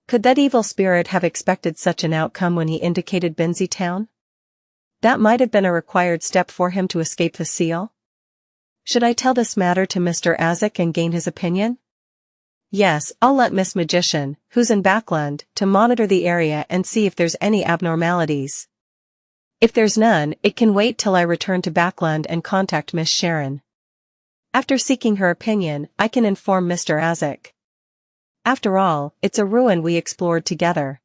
Could that evil spirit have expected such an outcome when he indicated Binzi Town? That might have been a required step for him to escape the seal? Should I tell this matter to Mr. Azek and gain his opinion? Yes, I'll let Miss Magician, who's in Backland, to monitor the area and see if there's any abnormalities. If there's none, it can wait till I return to Backland and contact Miss Sharon. After seeking her opinion, I can inform Mr. Azek. After all, it's a ruin we explored together.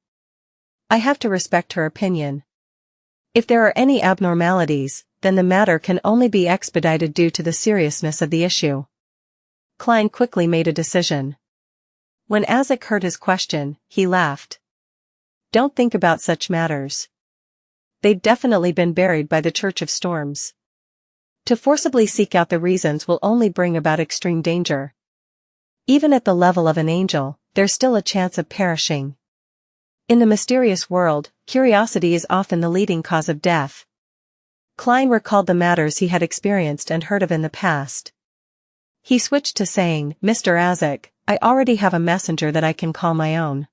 I have to respect her opinion. If there are any abnormalities, then the matter can only be expedited due to the seriousness of the issue. Klein quickly made a decision. When Azek heard his question, he laughed. Don't think about such matters. They've definitely been buried by the Church of Storms. To forcibly seek out the reasons will only bring about extreme danger. Even at the level of an angel, there's still a chance of perishing. In the mysterious world, curiosity is often the leading cause of death. Klein recalled the matters he had experienced and heard of in the past. He switched to saying, Mr. Azek, I already have a messenger that I can call my own.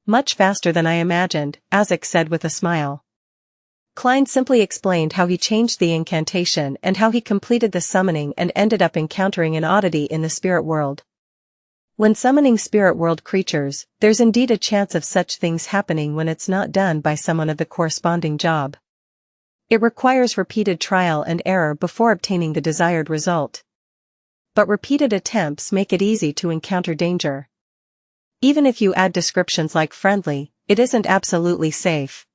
Much faster than I imagined, Azek said with a smile. Klein simply explained how he changed the incantation and how he completed the summoning and ended up encountering an oddity in the spirit world. When summoning spirit world creatures, there's indeed a chance of such things happening when it's not done by someone of the corresponding job. It requires repeated trial and error before obtaining the desired result. But repeated attempts make it easy to encounter danger. Even if you add descriptions like friendly, it isn't absolutely safe.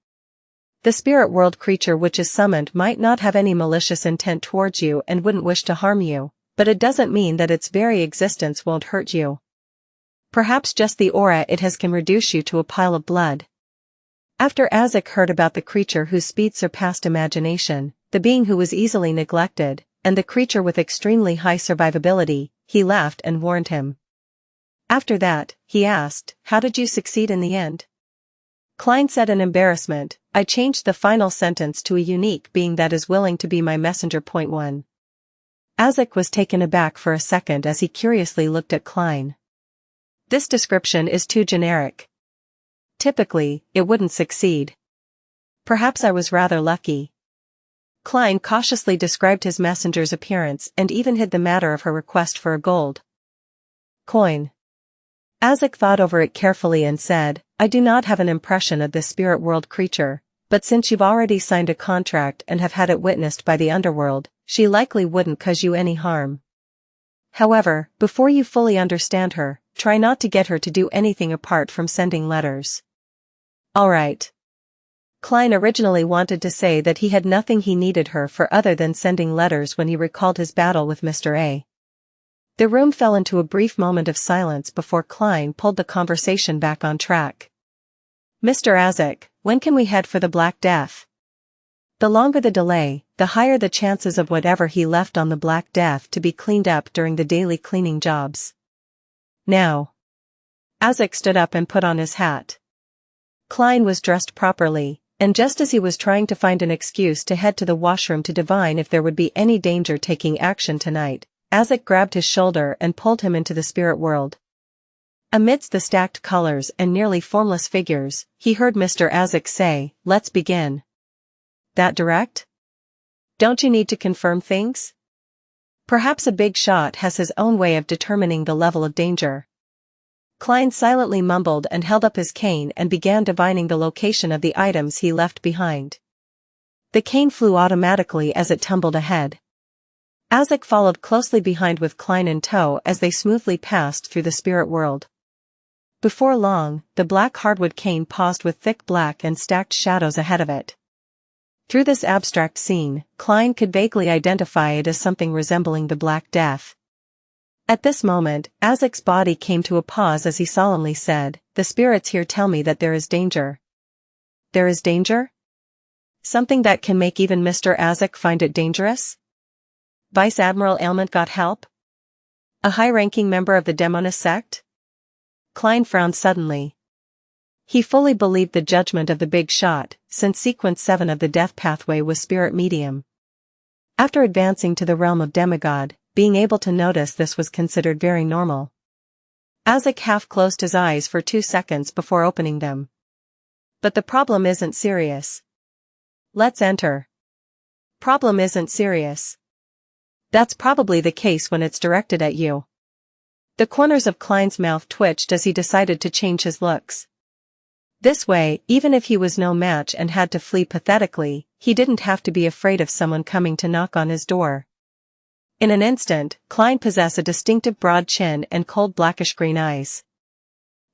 The spirit world creature which is summoned might not have any malicious intent towards you and wouldn't wish to harm you, but it doesn't mean that its very existence won't hurt you. Perhaps just the aura it has can reduce you to a pile of blood. After Azek heard about the creature whose speed surpassed imagination, the being who was easily neglected, and the creature with extremely high survivability, he laughed and warned him. After that, he asked, "How did you succeed in the end?" Klein said in embarrassment, "I changed the final sentence to a unique being that is willing to be my messenger. Point 1. Azek was taken aback for a second as he curiously looked at Klein. This description is too generic. Typically, it wouldn't succeed. Perhaps I was rather lucky. Klein cautiously described his messenger's appearance and even hid the matter of her request for a gold coin. Azek thought over it carefully and said, "I do not have an impression of this spirit world creature, but since you've already signed a contract and have had it witnessed by the underworld, she likely wouldn't cause you any harm. However, before you fully understand her, try not to get her to do anything apart from sending letters." Alright. Klein originally wanted to say that he had nothing he needed her for other than sending letters when he recalled his battle with Mr. A. The room fell into a brief moment of silence before Klein pulled the conversation back on track. "Mr. Azek, when can we head for the Black Death?" The longer the delay, the higher the chances of whatever he left on the Black Death to be cleaned up during the daily cleaning jobs. Now. Azek stood up and put on his hat. Klein was dressed properly, and just as he was trying to find an excuse to head to the washroom to divine if there would be any danger taking action tonight, Azek grabbed his shoulder and pulled him into the spirit world. Amidst the stacked colors and nearly formless figures, he heard Mr. Azek say, "Let's begin." That direct? Don't you need to confirm things? Perhaps a big shot has his own way of determining the level of danger. Klein silently mumbled and held up his cane and began divining the location of the items he left behind. The cane flew automatically as it tumbled ahead. Azek followed closely behind with Klein in tow as they smoothly passed through the spirit world. Before long, the black hardwood cane paused with thick black and stacked shadows ahead of it. Through this abstract scene, Klein could vaguely identify it as something resembling the Black Death. At this moment, Azek's body came to a pause as he solemnly said, "The spirits here tell me that there is danger." There is danger? Something that can make even Mr. Azek find it dangerous? Vice Admiral Ailment got help? A high-ranking member of the Demonist sect? Klein frowned suddenly. He fully believed the judgment of the big shot, since Sequence 7 of the Death Pathway was spirit medium. After advancing to the realm of demigod, being able to notice this was considered very normal. Azek half closed his eyes for 2 seconds before opening them. But the problem isn't serious. Let's enter. Problem isn't serious. That's probably the case when it's directed at you. The corners of Klein's mouth twitched as he decided to change his looks. This way, even if he was no match and had to flee pathetically, he didn't have to be afraid of someone coming to knock on his door. In an instant, Klein possessed a distinctive broad chin and cold blackish-green eyes.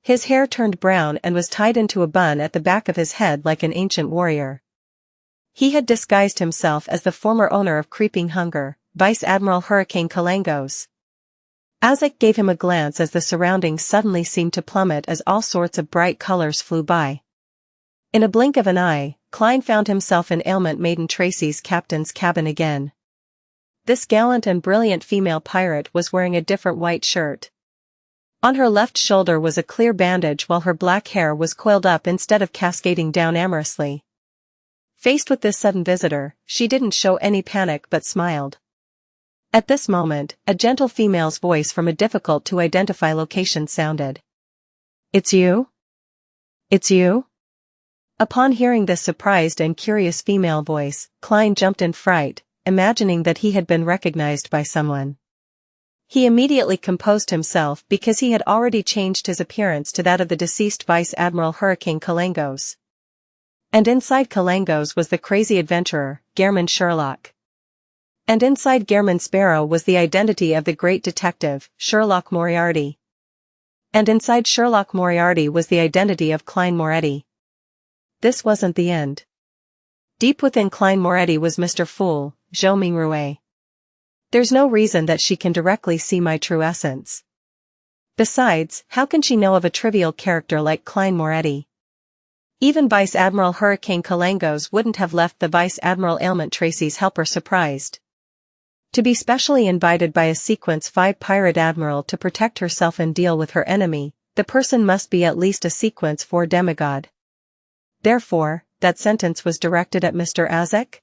His hair turned brown and was tied into a bun at the back of his head like an ancient warrior. He had disguised himself as the former owner of Creeping Hunger, Vice Admiral Hurricane Kalangos. Azek gave him a glance as the surroundings suddenly seemed to plummet as all sorts of bright colors flew by. In a blink of an eye, Klein found himself in Ailment Maiden Tracy's captain's cabin again. This gallant and brilliant female pirate was wearing a different white shirt. On her left shoulder was a clear bandage while her black hair was coiled up instead of cascading down amorously. Faced with this sudden visitor, she didn't show any panic but smiled. At this moment, a gentle female's voice from a difficult-to-identify location sounded. "It's you? It's you?" Upon hearing this surprised and curious female voice, Klein jumped in fright, imagining that he had been recognized by someone. He immediately composed himself because he had already changed his appearance to that of the deceased Vice Admiral Hurricane Kalangos. And inside Kalangos was the crazy adventurer, Gehrman Sherlock. And inside Gehrman Sparrow was the identity of the great detective, Sherlock Moriarty. And inside Sherlock Moriarty was the identity of Klein Moretti. This wasn't the end. Deep within Klein Moretti was Mr. Fool, Zhou Mingrue. There's no reason that she can directly see my true essence. Besides, how can she know of a trivial character like Klein Moretti? Even Vice Admiral Hurricane Kalangos wouldn't have left the Vice Admiral Ailment Tracy's helper surprised. To be specially invited by a Sequence 5 pirate admiral to protect herself and deal with her enemy, the person must be at least a Sequence 4 demigod. Therefore, that sentence was directed at Mr. Azek?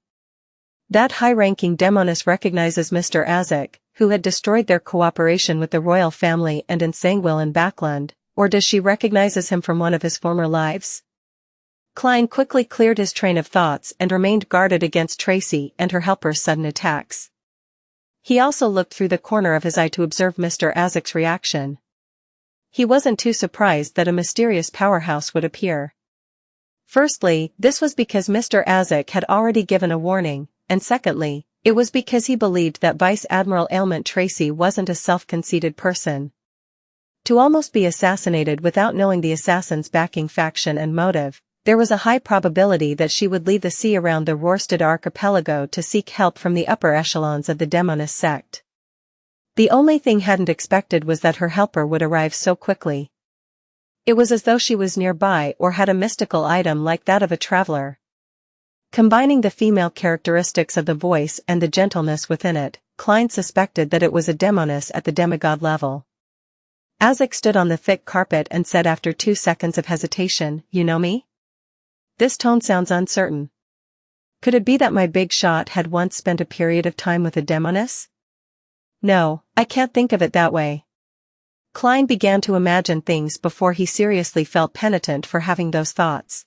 That high-ranking demoness recognizes Mr. Azek, who had destroyed their cooperation with the royal family and Ensangwil in Backland, or does she recognizes him from one of his former lives? Klein quickly cleared his train of thoughts and remained guarded against Tracy and her helper's sudden attacks. He also looked through the corner of his eye to observe Mr. Azek's reaction. He wasn't too surprised that a mysterious powerhouse would appear. Firstly, this was because Mr. Azek had already given a warning, and secondly, it was because he believed that Vice Admiral Ailment Tracy wasn't a self-conceited person. To almost be assassinated without knowing the assassin's backing faction and motive, there was a high probability that she would leave the sea around the Rorstad archipelago to seek help from the upper echelons of the Demonist sect. The only thing hadn't expected was that her helper would arrive so quickly. It was as though she was nearby or had a mystical item like that of a traveler. Combining the female characteristics of the voice and the gentleness within it, Klein suspected that it was a demoness at the demigod level. Azek stood on the thick carpet and said after 2 seconds of hesitation, "You know me?" This tone sounds uncertain. Could it be that my big shot had once spent a period of time with a demoness? No, I can't think of it that way. Klein began to imagine things before he seriously felt penitent for having those thoughts.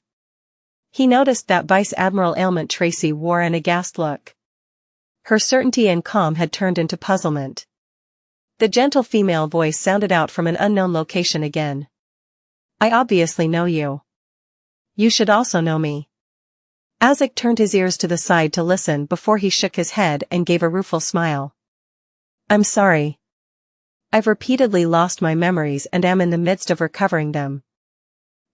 He noticed that Vice Admiral Ailment Tracy wore an aghast look. Her certainty and calm had turned into puzzlement. The gentle female voice sounded out from an unknown location again. "I obviously know you. You should also know me." Azek turned his ears to the side to listen before he shook his head and gave a rueful smile. "I'm sorry. I've repeatedly lost my memories and am in the midst of recovering them.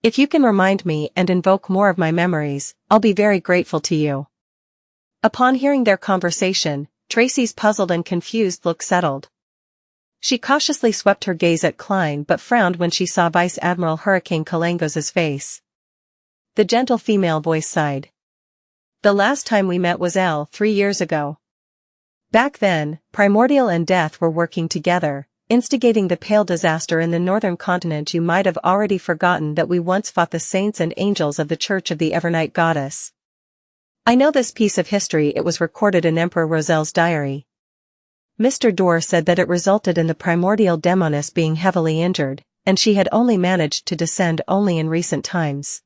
If you can remind me and invoke more of my memories, I'll be very grateful to you." Upon hearing their conversation, Tracy's puzzled and confused look settled. She cautiously swept her gaze at Klein but frowned when she saw Vice Admiral Hurricane Kalangos' face. The gentle female voice sighed. "The last time we met was 3 years ago. Back then, Primordial and Death were working together, instigating the Pale disaster in the northern continent. You might have already forgotten that we once fought the saints and angels of the Church of the Evernight Goddess. I know this piece of history. It was recorded in Emperor Roselle's diary. Mr. Dorr said that it resulted in the primordial demoness being heavily injured, and she had only managed to descend only in recent times.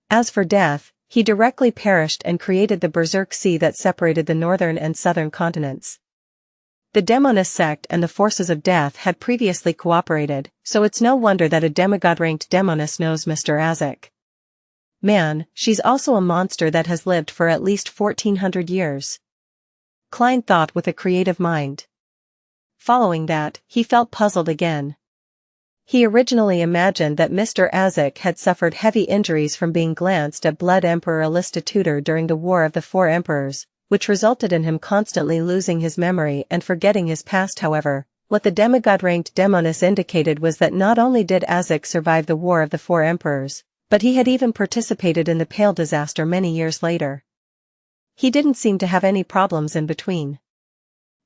As for Death, he directly perished and created the Berserk Sea that separated the northern and southern continents. The Demoness sect and the forces of Death had previously cooperated, so it's no wonder that a demigod-ranked Demoness knows Mr. Azek. Man, she's also a monster that has lived for at least 1400 years. Klein thought with a creative mind. Following that, he felt puzzled again. He originally imagined that Mr. Azek had suffered heavy injuries from being glanced at Blood Emperor Alistitutor during the War of the Four Emperors, which resulted in him constantly losing his memory and forgetting his past. However, what the demigod-ranked Demoness indicated was that not only did Azek survive the War of the Four Emperors, but he had even participated in the Pale disaster many years later. He didn't seem to have any problems in between.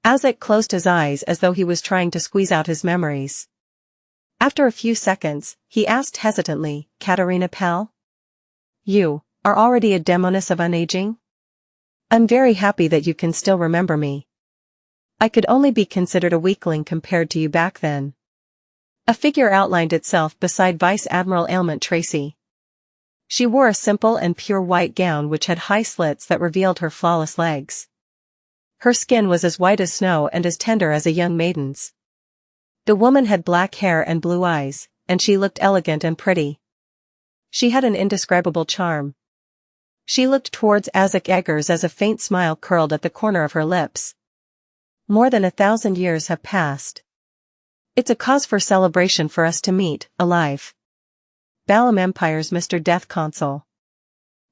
Azek closed his eyes as though he was trying to squeeze out his memories. After a few seconds, he asked hesitantly, "Katerina Pell? You are already a Demoness of unaging? I'm very happy that you can still remember me. I could only be considered a weakling compared to you back then." A figure outlined itself beside Vice Admiral Ailment Tracy. She wore a simple and pure white gown which had high slits that revealed her flawless legs. Her skin was as white as snow and as tender as a young maiden's. The woman had black hair and blue eyes, and she looked elegant and pretty. She had an indescribable charm. She looked towards Isaac Eggers as a faint smile curled at the corner of her lips. More than 1,000 years have passed. It's a cause for celebration for us to meet, alive. Balam Empire's Mr. Death Consul.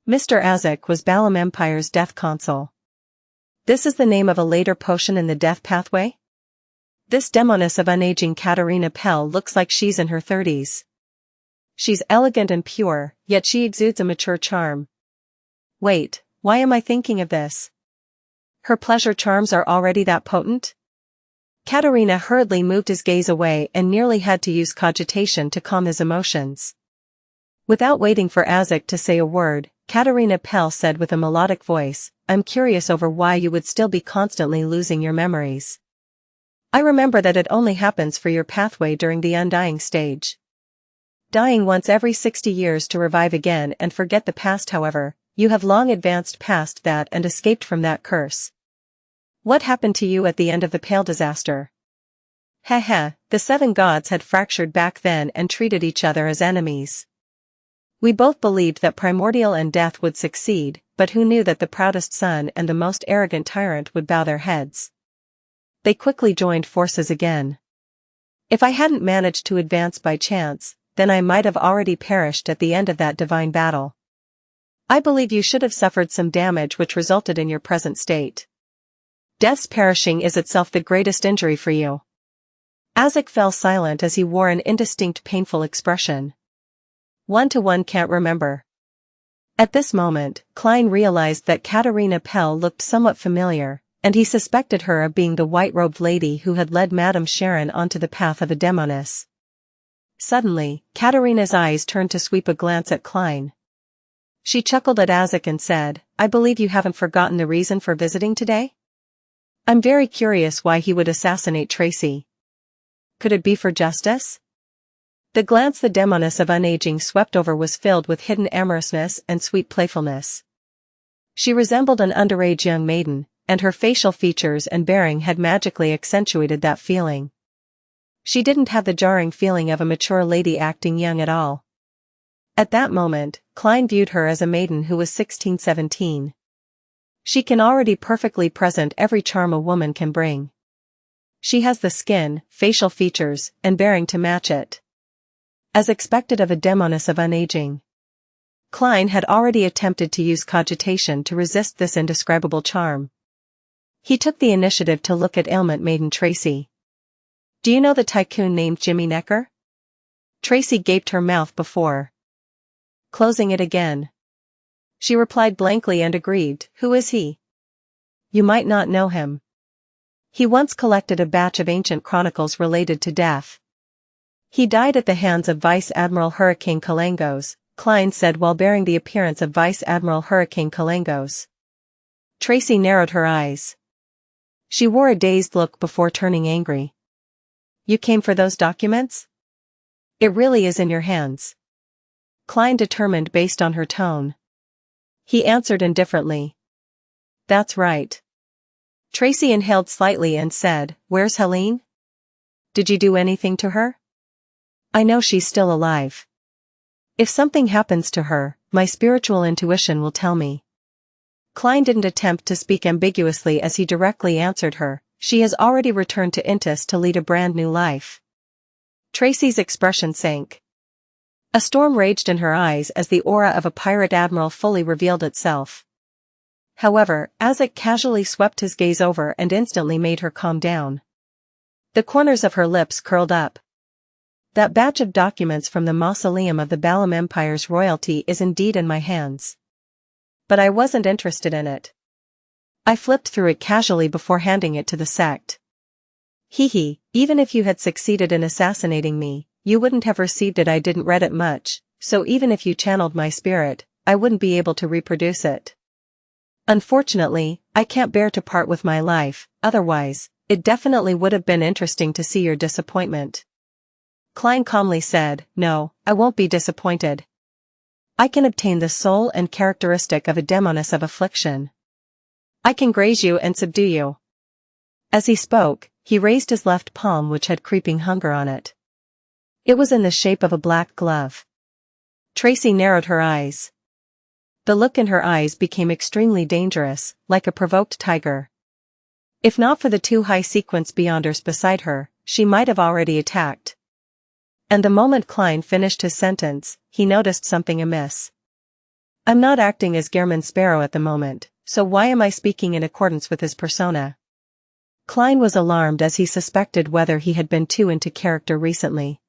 Mr. Isaac was Balam Empire's Death Consul. This is the name of a later potion in the death pathway? This demoness of unaging Katerina Pell looks like she's in her 30s. She's elegant and pure, yet she exudes a mature charm. Wait, why am I thinking of this? Her pleasure charms are already that potent? Katerina hurriedly moved his gaze away and nearly had to use cogitation to calm his emotions. Without waiting for Isaac to say a word, Katerina Pell said with a melodic voice, I'm curious over why you would still be constantly losing your memories. I remember that it only happens for your pathway during the undying stage. Dying once every 60 years to revive again and forget the past. However, you have long advanced past that and escaped from that curse. What happened to you at the end of the Pale disaster? Heh, the 7 gods had fractured back then and treated each other as enemies. We both believed that primordial and death would succeed, but who knew that the proudest son and the most arrogant tyrant would bow their heads? They quickly joined forces again. If I hadn't managed to advance by chance, then I might have already perished at the end of that divine battle. I believe you should have suffered some damage which resulted in your present state. Death's perishing is itself the greatest injury for you. Isaac fell silent as he wore an indistinct painful expression. 1-to-1 can't remember. At this moment, Klein realized that Katerina Pell looked somewhat familiar, and he suspected her of being the white-robed lady who had led Madame Sharon onto the path of a demoness. Suddenly, Katerina's eyes turned to sweep a glance at Klein. She chuckled at Isaac and said, I believe you haven't forgotten the reason for visiting today? I'm very curious why he would assassinate Tracy. Could it be for justice? The glance the demoness of unaging swept over was filled with hidden amorousness and sweet playfulness. She resembled an underage young maiden, and her facial features and bearing had magically accentuated that feeling. She didn't have the jarring feeling of a mature lady acting young at all. At that moment, Klein viewed her as a maiden who was 16-17. She can already perfectly present every charm a woman can bring. She has the skin, facial features, and bearing to match it. As expected of a demoness of unaging. Klein had already attempted to use cogitation to resist this indescribable charm. He took the initiative to look at ailment maiden Tracy. Do you know the tycoon named Jimmy Necker? Tracy gaped her mouth before closing it again. She replied blankly and agreed, who is he? You might not know him. He once collected a batch of ancient chronicles related to death. He died at the hands of Vice Admiral Hurricane Kalangos, Klein said while bearing the appearance of Vice Admiral Hurricane Kalangos. Tracy narrowed her eyes. She wore a dazed look before turning angry. You came for those documents? It really is in your hands. Klein determined based on her tone. He answered indifferently. That's right. Tracy inhaled slightly and said, Where's Helene? Did you do anything to her? I know she's still alive. If something happens to her, my spiritual intuition will tell me. Klein didn't attempt to speak ambiguously as he directly answered her, she has already returned to Intis to lead a brand new life. Tracy's expression sank. A storm raged in her eyes as the aura of a pirate admiral fully revealed itself. However, Isaac casually swept his gaze over and instantly made her calm down. The corners of her lips curled up. That batch of documents from the mausoleum of the Balam Empire's royalty is indeed in my hands. But I wasn't interested in it. I flipped through it casually before handing it to the sect. Even if you had succeeded in assassinating me, you wouldn't have received it. I didn't read it much, so even if you channeled my spirit, I wouldn't be able to reproduce it. Unfortunately, I can't bear to part with my life, otherwise, it definitely would have been interesting to see your disappointment. Klein calmly said, No, I won't be disappointed. I can obtain the soul and characteristic of a demoness of affliction. I can graze you and subdue you. As he spoke, he raised his left palm which had creeping hunger on it. It was in the shape of a black glove. Tracy narrowed her eyes. The look in her eyes became extremely dangerous, like a provoked tiger. If not for the two high sequence beyonders beside her, she might have already attacked. And the moment Klein finished his sentence, he noticed something amiss. I'm not acting as Gehrman Sparrow at the moment, so why am I speaking in accordance with his persona? Klein was alarmed as he suspected whether he had been too into character recently.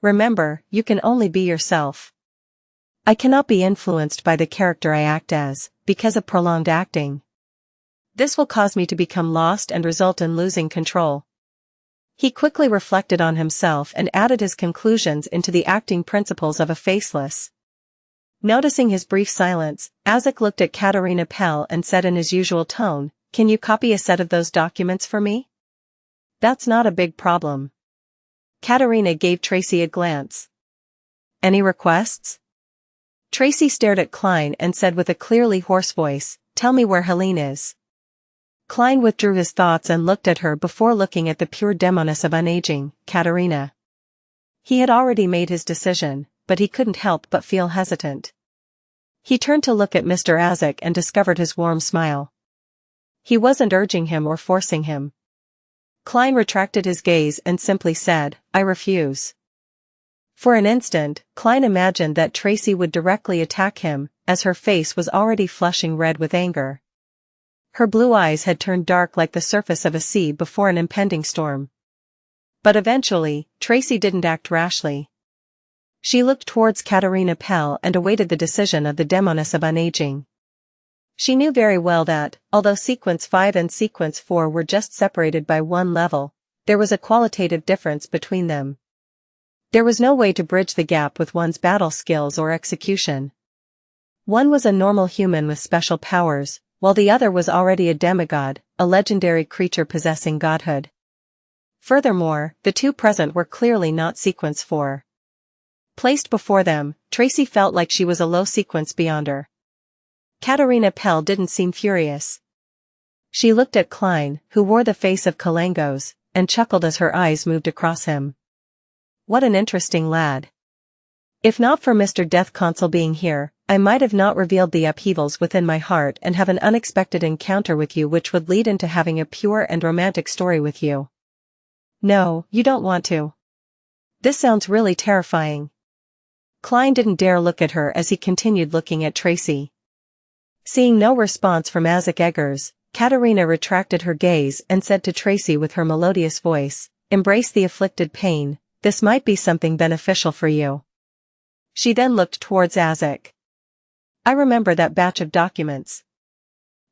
Remember, you can only be yourself. I cannot be influenced by the character I act as, because of prolonged acting. This will cause me to become lost and result in losing control. He quickly reflected on himself and added his conclusions into the acting principles of a faceless. Noticing his brief silence, Azek looked at Katerina Pell and said in his usual tone, "Can you copy a set of those documents for me?" "That's not a big problem." Katerina gave Tracy a glance. "Any requests?" Tracy stared at Klein and said with a clearly hoarse voice, "Tell me where Helene is." Klein withdrew his thoughts and looked at her before looking at the pure demoness of unaging, Katerina. He had already made his decision, but he couldn't help but feel hesitant. He turned to look at Mr. Azek and discovered his warm smile. He wasn't urging him or forcing him. Klein retracted his gaze and simply said, "I refuse." For an instant, Klein imagined that Tracy would directly attack him, as her face was already flushing red with anger. Her blue eyes had turned dark like the surface of a sea before an impending storm. But eventually, Tracy didn't act rashly. She looked towards Katerina Pell and awaited the decision of the demoness of unaging. She knew very well that, although Sequence 5 and Sequence 4 were just separated by one level, there was a qualitative difference between them. There was no way to bridge the gap with one's battle skills or execution. One was a normal human with special powers, while the other was already a demigod, a legendary creature possessing godhood. Furthermore, the two present were clearly not Sequence 4. Placed before them, Tracy felt like she was a low sequence beyonder. Katerina Pell didn't seem furious. She looked at Klein, who wore the face of Kalangos, and chuckled as her eyes moved across him. What an interesting lad. If not for Mr. Death Consul being here, I might have not revealed the upheavals within my heart and have an unexpected encounter with you which would lead into having a pure and romantic story with you. No, you don't want to. This sounds really terrifying. Klein didn't dare look at her as he continued looking at Tracy. Seeing no response from Azek Eggers, Katerina retracted her gaze and said to Tracy with her melodious voice, "Embrace the afflicted pain, this might be something beneficial for you." She then looked towards Azek. "I remember that batch of documents.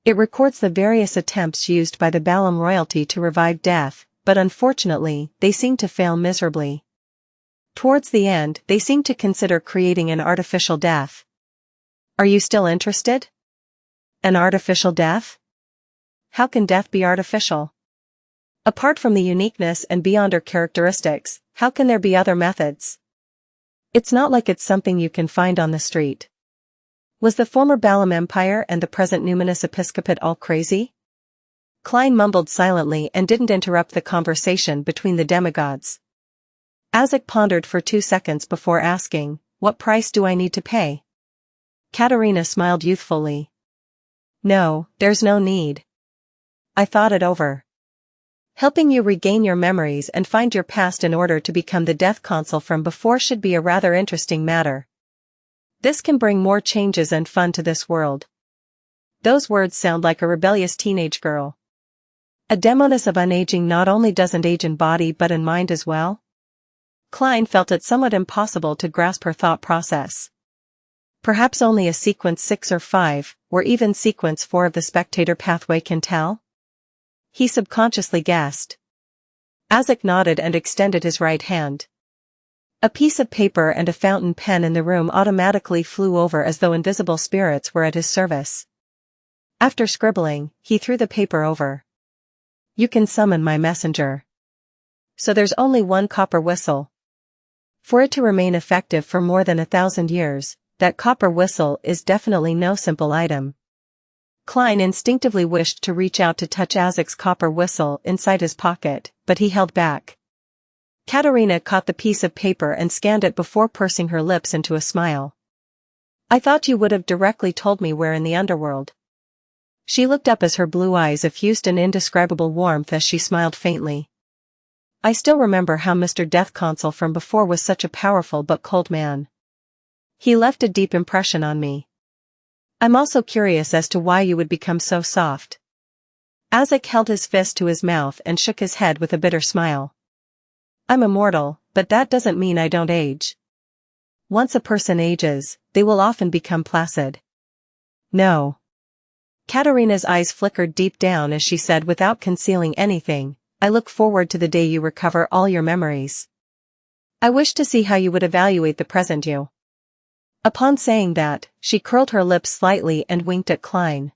It records the various attempts used by the Balam royalty to revive death, but unfortunately, they seem to fail miserably. Towards the end, they seem to consider creating an artificial death. Are you still interested? An artificial death? How can death be artificial? Apart from the uniqueness and beyonder characteristics, how can there be other methods? It's not like it's something you can find on the street. Was the former Balam Empire and the present Numinous Episcopate all crazy?" Klein mumbled silently and didn't interrupt the conversation between the demigods. Azek pondered for 2 seconds before asking, "What price do I need to pay?" Katerina smiled youthfully. "No, there's no need. I thought it over. Helping you regain your memories and find your past in order to become the Death Consul from before should be a rather interesting matter. This can bring more changes and fun to this world." Those words sound like a rebellious teenage girl. A demoness of unaging not only doesn't age in body but in mind as well? Klein felt it somewhat impossible to grasp her thought process. Perhaps only a Sequence 6 or 5, or even Sequence 4 of the spectator pathway can tell? He subconsciously guessed. Azek nodded and extended his right hand. A piece of paper and a fountain pen in the room automatically flew over as though invisible spirits were at his service. After scribbling, he threw the paper over. "You can summon my messenger. So there's only one copper whistle. For it to remain effective for more than 1,000 years, that copper whistle is definitely no simple item. Klein instinctively wished to reach out to touch Azek's copper whistle inside his pocket, but he held back. Katerina caught the piece of paper and scanned it before pursing her lips into a smile. "I thought you would have directly told me where in the underworld." She looked up as her blue eyes effused an indescribable warmth as she smiled faintly. "I still remember how Mr. Death Consul from before was such a powerful but cold man. He left a deep impression on me. I'm also curious as to why you would become so soft." Azek held his fist to his mouth and shook his head with a bitter smile. "I'm immortal, but that doesn't mean I don't age. Once a person ages, they will often become placid." "No." Katerina's eyes flickered deep down as she said without concealing anything, "I look forward to the day you recover all your memories. I wish to see how you would evaluate the present you." Upon saying that, she curled her lips slightly and winked at Klein.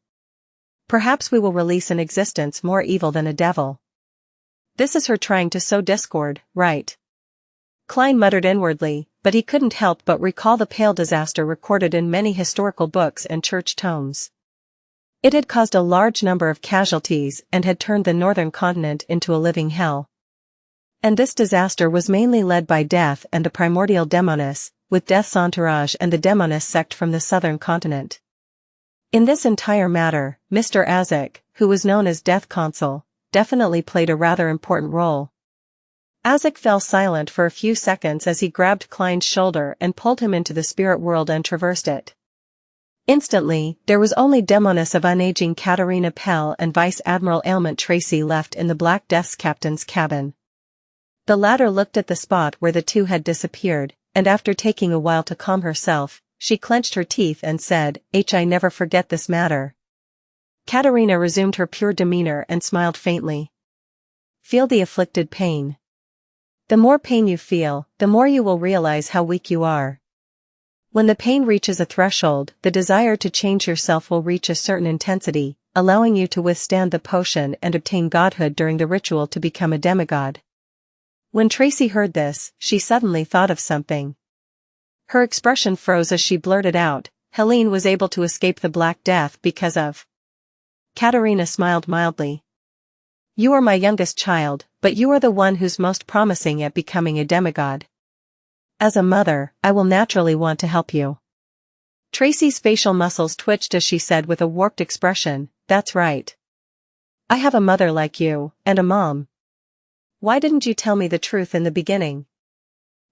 "Perhaps we will release an existence more evil than a devil. This is her trying to sow discord, right?" Klein muttered inwardly, but he couldn't help but recall the Pale disaster recorded in many historical books and church tomes. It had caused a large number of casualties and had turned the northern continent into a living hell. And this disaster was mainly led by Death and the primordial Demoness, with Death's entourage and the Demoness sect from the southern continent. In this entire matter, Mr. Azek, who was known as Death Consul, definitely played a rather important role. Azek fell silent for a few seconds as he grabbed Klein's shoulder and pulled him into the spirit world and traversed it. Instantly, there was only Demoness of unaging Katerina Pell and Vice Admiral Ailment Tracy left in the Black Death's captain's cabin. The latter looked at the spot where the two had disappeared, and after taking a while to calm herself, she clenched her teeth and said, "I never forget this matter." Katerina resumed her pure demeanor and smiled faintly. "Feel the afflicted pain. The more pain you feel, the more you will realize how weak you are. When the pain reaches a threshold, the desire to change yourself will reach a certain intensity, allowing you to withstand the potion and obtain godhood during the ritual to become a demigod." When Tracy heard this, she suddenly thought of something. Her expression froze as she blurted out, "Helene was able to escape the Black Death because of..." Katerina smiled mildly. "You are my youngest child, but you are the one who's most promising at becoming a demigod. As a mother, I will naturally want to help you." Tracy's facial muscles twitched as she said with a warped expression, "That's right. I have a mother like you, and a mom. Why didn't you tell me the truth in the beginning?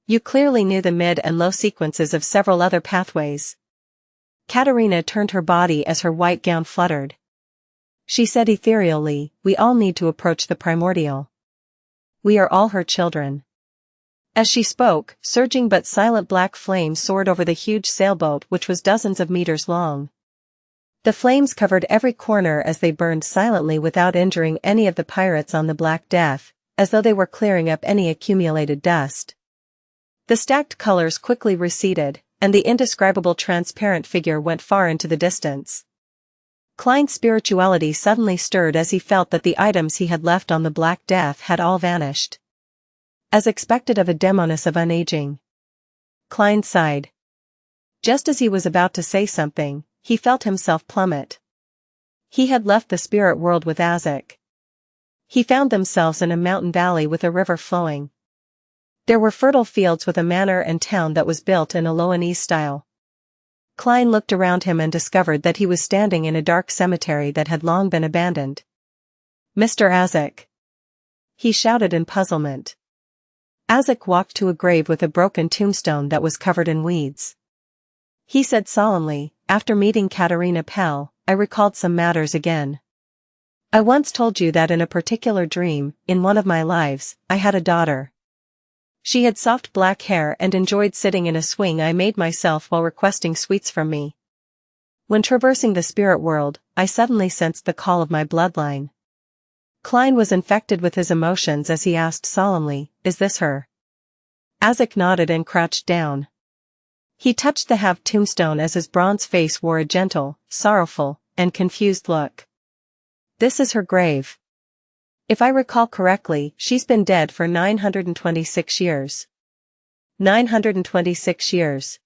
You clearly knew the mid and low sequences of several other pathways." Katerina turned her body as her white gown fluttered. She said ethereally, "We all need to approach the primordial. We are all her children." As she spoke, surging but silent black flames soared over the huge sailboat which was dozens of meters long. The flames covered every corner as they burned silently without injuring any of the pirates on the Black Death, as though they were clearing up any accumulated dust. The stacked colors quickly receded, and the indescribable transparent figure went far into the distance. Klein's spirituality suddenly stirred as he felt that the items he had left on the Black Death had all vanished. As expected of a Demoness of unaging. Klein sighed. Just as he was about to say something, he felt himself plummet. He had left the spirit world with Azek. He found themselves in a mountain valley with a river flowing. There were fertile fields with a manor and town that was built in a Loanese style. Klein looked around him and discovered that he was standing in a dark cemetery that had long been abandoned. "Mr. Azek!" he shouted in puzzlement. Azek walked to a grave with a broken tombstone that was covered in weeds. He said solemnly, "After meeting Katerina Pell, I recalled some matters again. I once told you that in a particular dream, in one of my lives, I had a daughter. She had soft black hair and enjoyed sitting in a swing I made myself while requesting sweets from me. When traversing the spirit world, I suddenly sensed the call of my bloodline." Klein was infected with his emotions as he asked solemnly, "Is this her?" Azek nodded and crouched down. He touched the halved tombstone as his bronze face wore a gentle, sorrowful, and confused look. "This is her grave. If I recall correctly, she's been dead for 926 years. 926 years.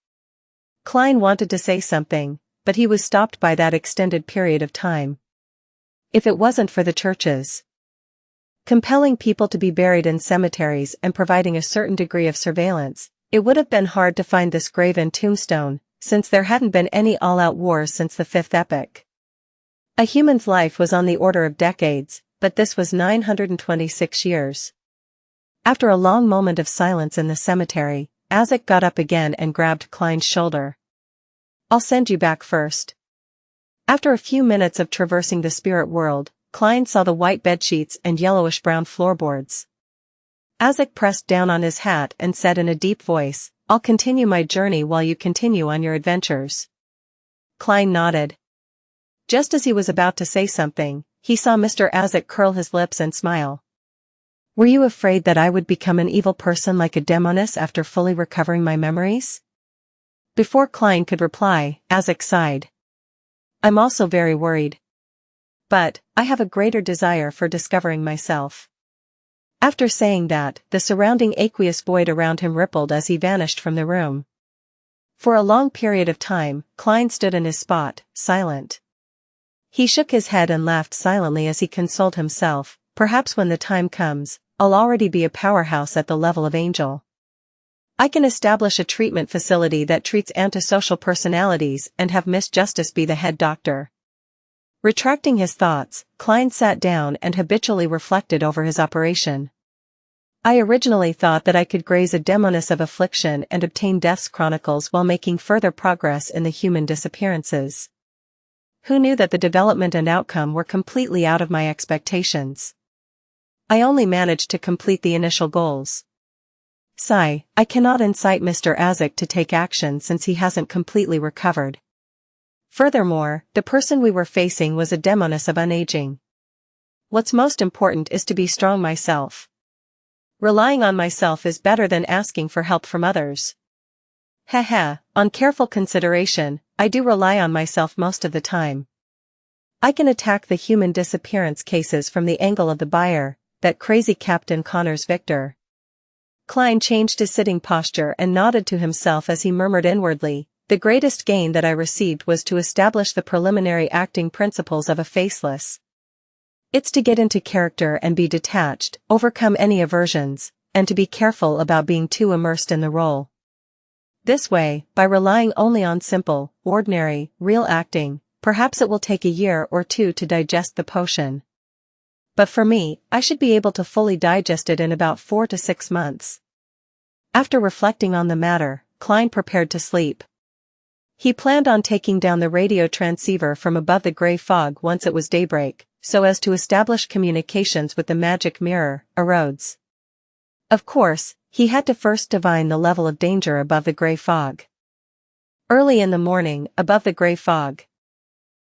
Klein wanted to say something, but he was stopped by that extended period of time. If it wasn't for the churches compelling people to be buried in cemeteries and providing a certain degree of surveillance, it would have been hard to find this grave and tombstone, since there hadn't been any all-out wars since the Fifth Epoch. A human's life was on the order of decades, but this was 926 years. After a long moment of silence in the cemetery, Azek got up again and grabbed Klein's shoulder. "I'll send you back first." After a few minutes of traversing the spirit world, Klein saw the white bedsheets and yellowish-brown floorboards. Azek pressed down on his hat and said in a deep voice, "I'll continue my journey while you continue on your adventures." Klein nodded. Just as he was about to say something, he saw Mr. Azek curl his lips and smile. "Were you afraid that I would become an evil person like a demoness after fully recovering my memories?" Before Klein could reply, Azek sighed. "I'm also very worried. But I have a greater desire for discovering myself." After saying that, the surrounding aqueous void around him rippled as he vanished from the room. For a long period of time, Klein stood in his spot, silent. He shook his head and laughed silently as he consoled himself, "Perhaps when the time comes, I'll already be a powerhouse at the level of angel. I can establish a treatment facility that treats antisocial personalities and have Miss Justice be the head doctor." Retracting his thoughts, Klein sat down and habitually reflected over his operation. "I originally thought that I could graze a demoness of affliction and obtain Death's Chronicles while making further progress in the human disappearances. Who knew that the development and outcome were completely out of my expectations? I only managed to complete the initial goals. Sigh, I cannot incite Mr. Azek to take action since he hasn't completely recovered. Furthermore, the person we were facing was a demoness of unaging. What's most important is to be strong myself. Relying on myself is better than asking for help from others. On careful consideration, I do rely on myself most of the time. I can attack the human disappearance cases from the angle of the buyer, that crazy Captain Connor's Victor." Klein changed his sitting posture and nodded to himself as he murmured inwardly, "The greatest gain that I received was to establish the preliminary acting principles of a faceless. It's to get into character and be detached, overcome any aversions, and to be careful about being too immersed in the role. This way, by relying only on simple, ordinary, real acting, perhaps it will take a year or two to digest the potion. But for me, I should be able to fully digest it in about 4 to 6 months." After reflecting on the matter, Klein prepared to sleep. He planned on taking down the radio transceiver from above the gray fog once it was daybreak, so as to establish communications with the magic mirror, Arrodes. Of course, he had to first divine the level of danger above the gray fog. Early in the morning, above the gray fog,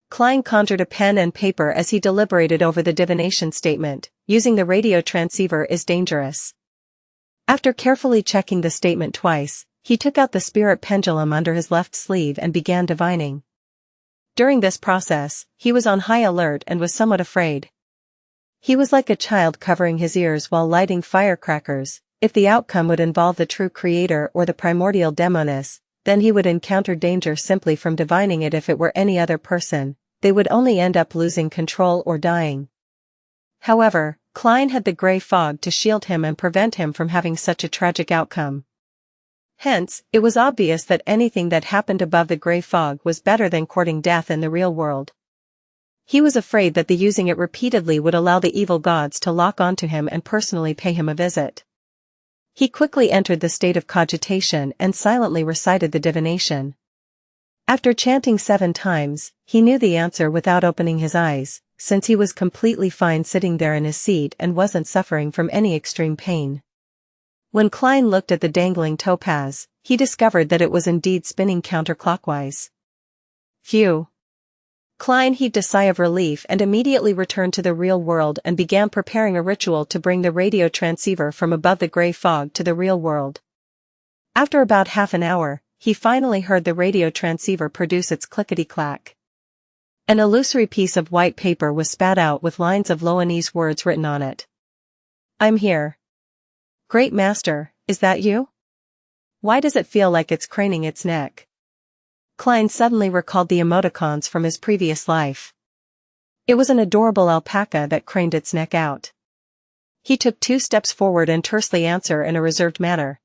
Klein conjured a pen and paper as he deliberated over the divination statement, "Using the radio transceiver is dangerous." After carefully checking the statement twice, he took out the spirit pendulum under his left sleeve and began divining. During this process, he was on high alert and was somewhat afraid. He was like a child covering his ears while lighting firecrackers. If the outcome would involve the true creator or the primordial demoness, then he would encounter danger simply from divining it. If it were any other person, they would only end up losing control or dying. However, Klein had the gray fog to shield him and prevent him from having such a tragic outcome. Hence, it was obvious that anything that happened above the gray fog was better than courting death in the real world. He was afraid that the using it repeatedly would allow the evil gods to lock onto him and personally pay him a visit. He quickly entered the state of cogitation and silently recited the divination. After chanting 7 times, he knew the answer without opening his eyes, since he was completely fine sitting there in his seat and wasn't suffering from any extreme pain. When Klein looked at the dangling topaz, he discovered that it was indeed spinning counterclockwise. Phew! Klein heaved a sigh of relief and immediately returned to the real world and began preparing a ritual to bring the radio transceiver from above the gray fog to the real world. After about half an hour, he finally heard the radio transceiver produce its clickety-clack. An illusory piece of white paper was spat out with lines of Loanese words written on it. "I'm here. Great Master, is that you? Why does it feel like it's craning its neck?" Klein suddenly recalled the emoticons from his previous life. It was an adorable alpaca that craned its neck out. He took 2 steps forward and tersely answered in a reserved manner.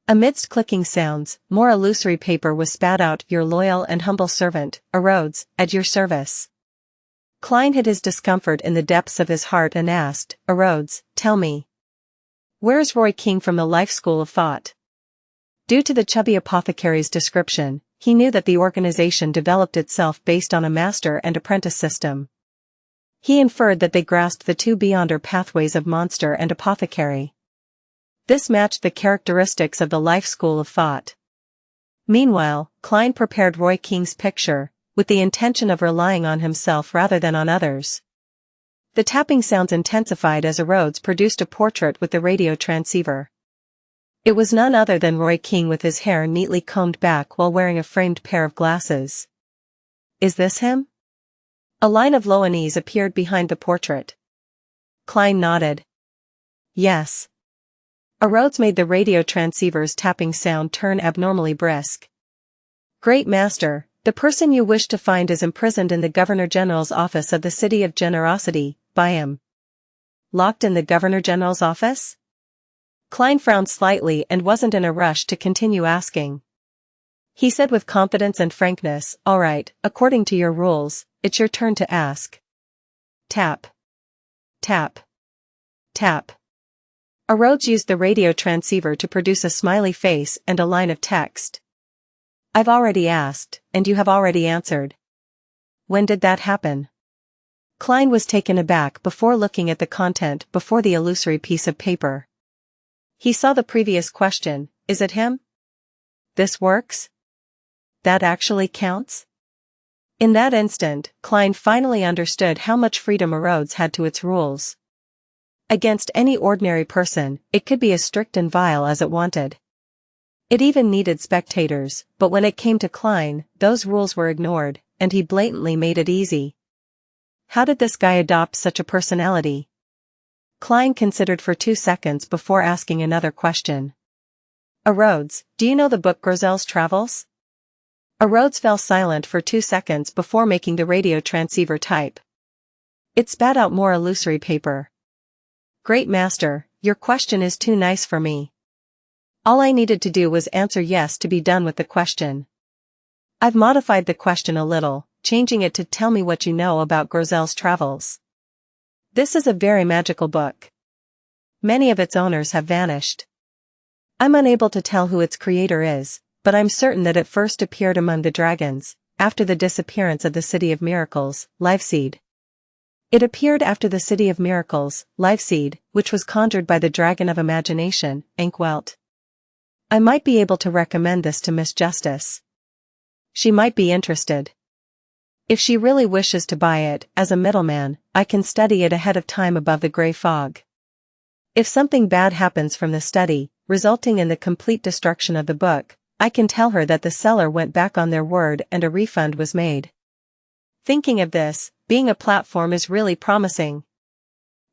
Amidst clicking sounds, more illusory paper was spat out. Your loyal and humble servant, Arrodes, at your service. Klein hid his discomfort in the depths of his heart and asked, Arrodes, tell me. Where is Roy King from the life school of thought? Due to the chubby apothecary's description, he knew that the organization developed itself based on a master and apprentice system. He inferred that they grasped the 2 beyonder pathways of monster and apothecary. This matched the characteristics of the life school of thought. Meanwhile, Klein prepared Roy King's picture, with the intention of relying on himself rather than on others. The tapping sounds intensified as Arrodes produced a portrait with the radio transceiver. It was none other than Roy King with his hair neatly combed back while wearing a framed pair of glasses. Is this him? A line of Loanese appeared behind the portrait. Klein nodded. Yes. Arrodes made the radio transceiver's tapping sound turn abnormally brisk. Great Master, the person you wish to find is imprisoned in the Governor-General's office of the City of Generosity, by him. Locked in the Governor-General's office? Klein frowned slightly and wasn't in a rush to continue asking. He said with confidence and frankness, all right, according to your rules, it's your turn to ask. Tap. Tap. Tap. Arrodes used the radio transceiver to produce a smiley face and a line of text. I've already asked, and you have already answered. When did that happen? Klein was taken aback before looking at the content before the illusory piece of paper. He saw the previous question, is it him? This works? That actually counts? In that instant, Klein finally understood how much freedom Arrodes had to its rules. Against any ordinary person, it could be as strict and vile as it wanted. It even needed spectators, but when it came to Klein, those rules were ignored, and he blatantly made it easy. How did this guy adopt such a personality? Klein considered for 2 seconds before asking another question. Arrodes, do you know the book Grizel's Travels? Arrodes fell silent for 2 seconds before making the radio transceiver type. It spat out more illusory paper. Great Master, your question is too nice for me. All I needed to do was answer yes to be done with the question. I've modified the question a little, changing it to tell me what you know about Grizel's Travels. This is a very magical book. Many of its owners have vanished. I'm unable to tell who its creator is, but I'm certain that it first appeared among the dragons, after the disappearance of the City of Miracles, Liveseed. It appeared after the City of Miracles, Liveseed, which was conjured by the Dragon of Imagination, Inkwelt. I might be able to recommend this to Miss Justice. She might be interested. If she really wishes to buy it, as a middleman, I can study it ahead of time above the grey fog. If something bad happens from the study, resulting in the complete destruction of the book, I can tell her that the seller went back on their word and a refund was made. Thinking of this, being a platform is really promising.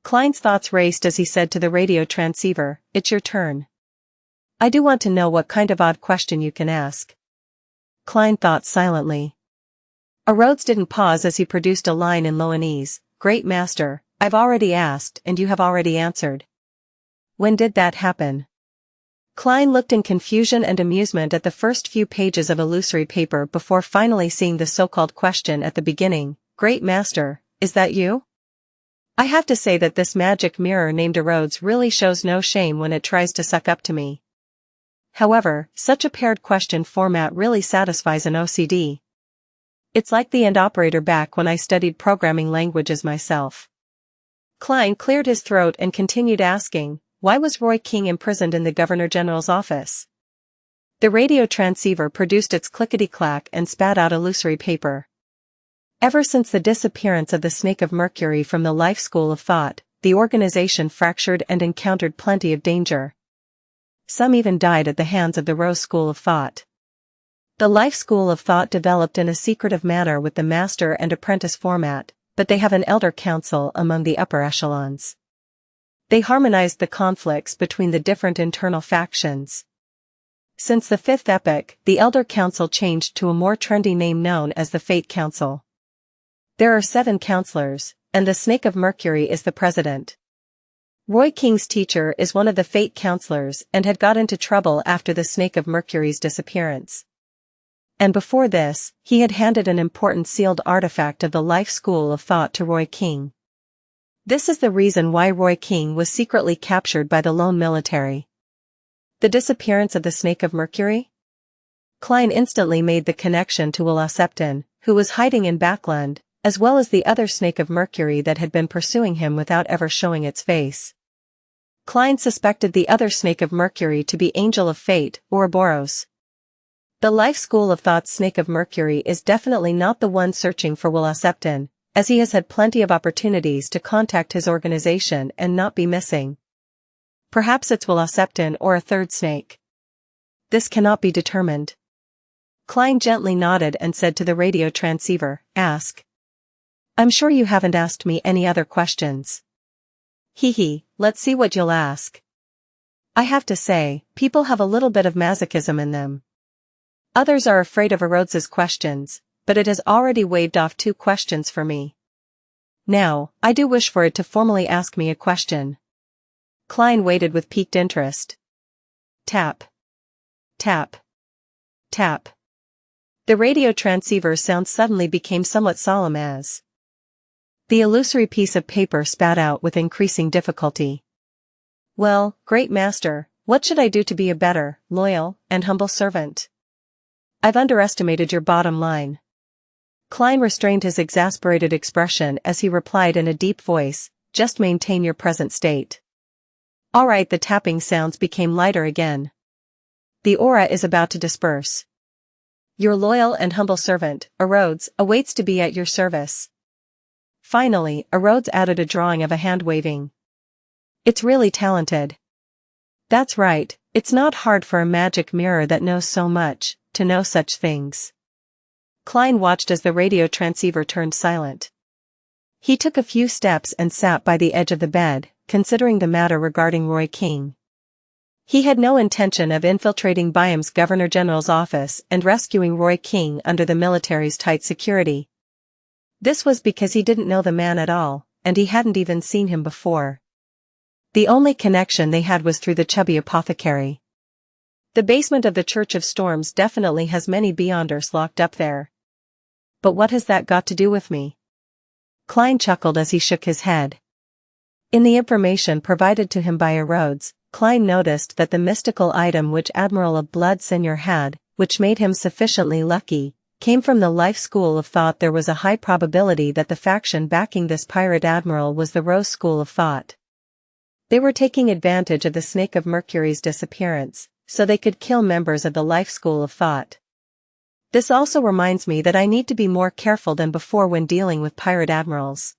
Klein's thoughts raced as he said to the radio transceiver, it's your turn. I do want to know what kind of odd question you can ask. Klein thought silently. Arrodes didn't pause as he produced a line in Loanese, Great Master, I've already asked and you have already answered. When did that happen? Klein looked in confusion and amusement at the first few pages of illusory paper before finally seeing the so-called question at the beginning, Great Master, is that you? I have to say that this magic mirror named Arrodes really shows no shame when it tries to suck up to me. However, such a paired question format really satisfies an OCD. It's like the end operator back when I studied programming languages myself. Klein cleared his throat and continued asking, why was Roy King imprisoned in the Governor-General's office? The radio transceiver produced its clickety-clack and spat out illusory paper. Ever since the disappearance of the Snake of Mercury from the Life School of Thought, the organization fractured and encountered plenty of danger. Some even died at the hands of the Rose School of Thought. The Life School of Thought developed in a secretive manner with the master and apprentice format, but they have an elder council among the upper echelons. They harmonized the conflicts between the different internal factions. Since the 5th epoch, the Elder Council changed to a more trendy name known as the Fate Council. There are 7 counselors, and the Snake of Mercury is the president. Roy King's teacher is one of the Fate counselors and had got into trouble after the Snake of Mercury's disappearance. And before this, he had handed an important sealed artifact of the life school of thought to Roy King. This is the reason why Roy King was secretly captured by the lone military. The disappearance of the Snake of Mercury? Klein instantly made the connection to Will Septon, who was hiding in Backland, as well as the other Snake of Mercury that had been pursuing him without ever showing its face. Klein suspected the other Snake of Mercury to be Angel of Fate, Ouroboros. The life school of thought's Snake of Mercury is definitely not the one searching for Will Septon, as he has had plenty of opportunities to contact his organization and not be missing. Perhaps it's Will Septon or a third snake. This cannot be determined. Klein gently nodded and said to the radio transceiver, "Ask." "I'm sure you haven't asked me any other questions." Let's see what you'll ask." "I have to say, people have a little bit of masochism in them. Others are afraid of Arrodes' questions, but it has already waved off 2 questions for me. Now, I do wish for it to formally ask me a question." Klein waited with piqued interest. Tap. Tap. Tap. The radio transceiver's sound suddenly became somewhat solemn as the illusory piece of paper spat out with increasing difficulty. "Well, great master, what should I do to be a better, loyal, and humble servant? I've underestimated your bottom line." Klein restrained his exasperated expression as he replied in a deep voice, "Just maintain your present state." All right, the tapping sounds became lighter again. "The aura is about to disperse. Your loyal and humble servant, Arrodes, awaits to be at your service." Finally, Arrodes added a drawing of a hand waving. "It's really talented." "That's right, it's not hard for a magic mirror that knows so much, to know such things." Klein watched as the radio transceiver turned silent. He took a few steps and sat by the edge of the bed, considering the matter regarding Roy King. He had no intention of infiltrating Byam's Governor-General's office and rescuing Roy King under the military's tight security. This was because he didn't know the man at all, and he hadn't even seen him before. The only connection they had was through the chubby apothecary. The basement of the Church of Storms definitely has many Beyonders locked up there. But what has that got to do with me? Klein chuckled as he shook his head. In the information provided to him by Arrodes, Klein noticed that the mystical item which Admiral of Blood Senior had, which made him sufficiently lucky, came from the life school of thought. There was a high probability that the faction backing this pirate admiral was the Rose School of Thought. They were taking advantage of the Snake of Mercury's disappearance, so they could kill members of the life school of thought. This also reminds me that I need to be more careful than before when dealing with pirate admirals.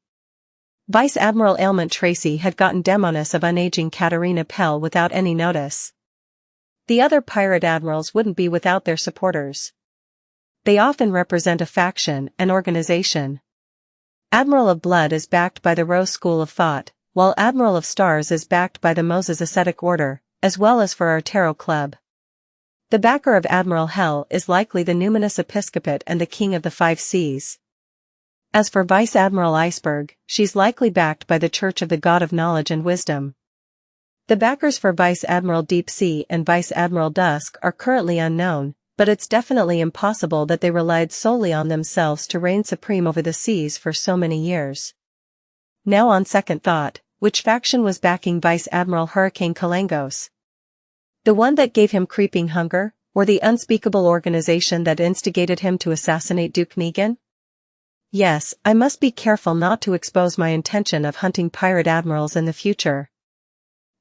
Vice Admiral Ailment Tracy had gotten Demoness of unaging Katerina Pell without any notice. The other pirate admirals wouldn't be without their supporters. They often represent a faction, an organization. Admiral of Blood is backed by the Rose School of Thought, while Admiral of Stars is backed by the Moses Ascetic Order, as well as for our Tarot Club. The backer of Admiral Hell is likely the Numinous Episcopate and the King of the Five Seas. As for Vice Admiral Iceberg, she's likely backed by the Church of the God of Knowledge and Wisdom. The backers for Vice Admiral Deep Sea and Vice Admiral Dusk are currently unknown, but it's definitely impossible that they relied solely on themselves to reign supreme over the seas for so many years. Now on second thought, which faction was backing Vice Admiral Hurricane Kalangos? The one that gave him creeping hunger, or the unspeakable organization that instigated him to assassinate Duke Negan? Yes, I must be careful not to expose my intention of hunting pirate admirals in the future.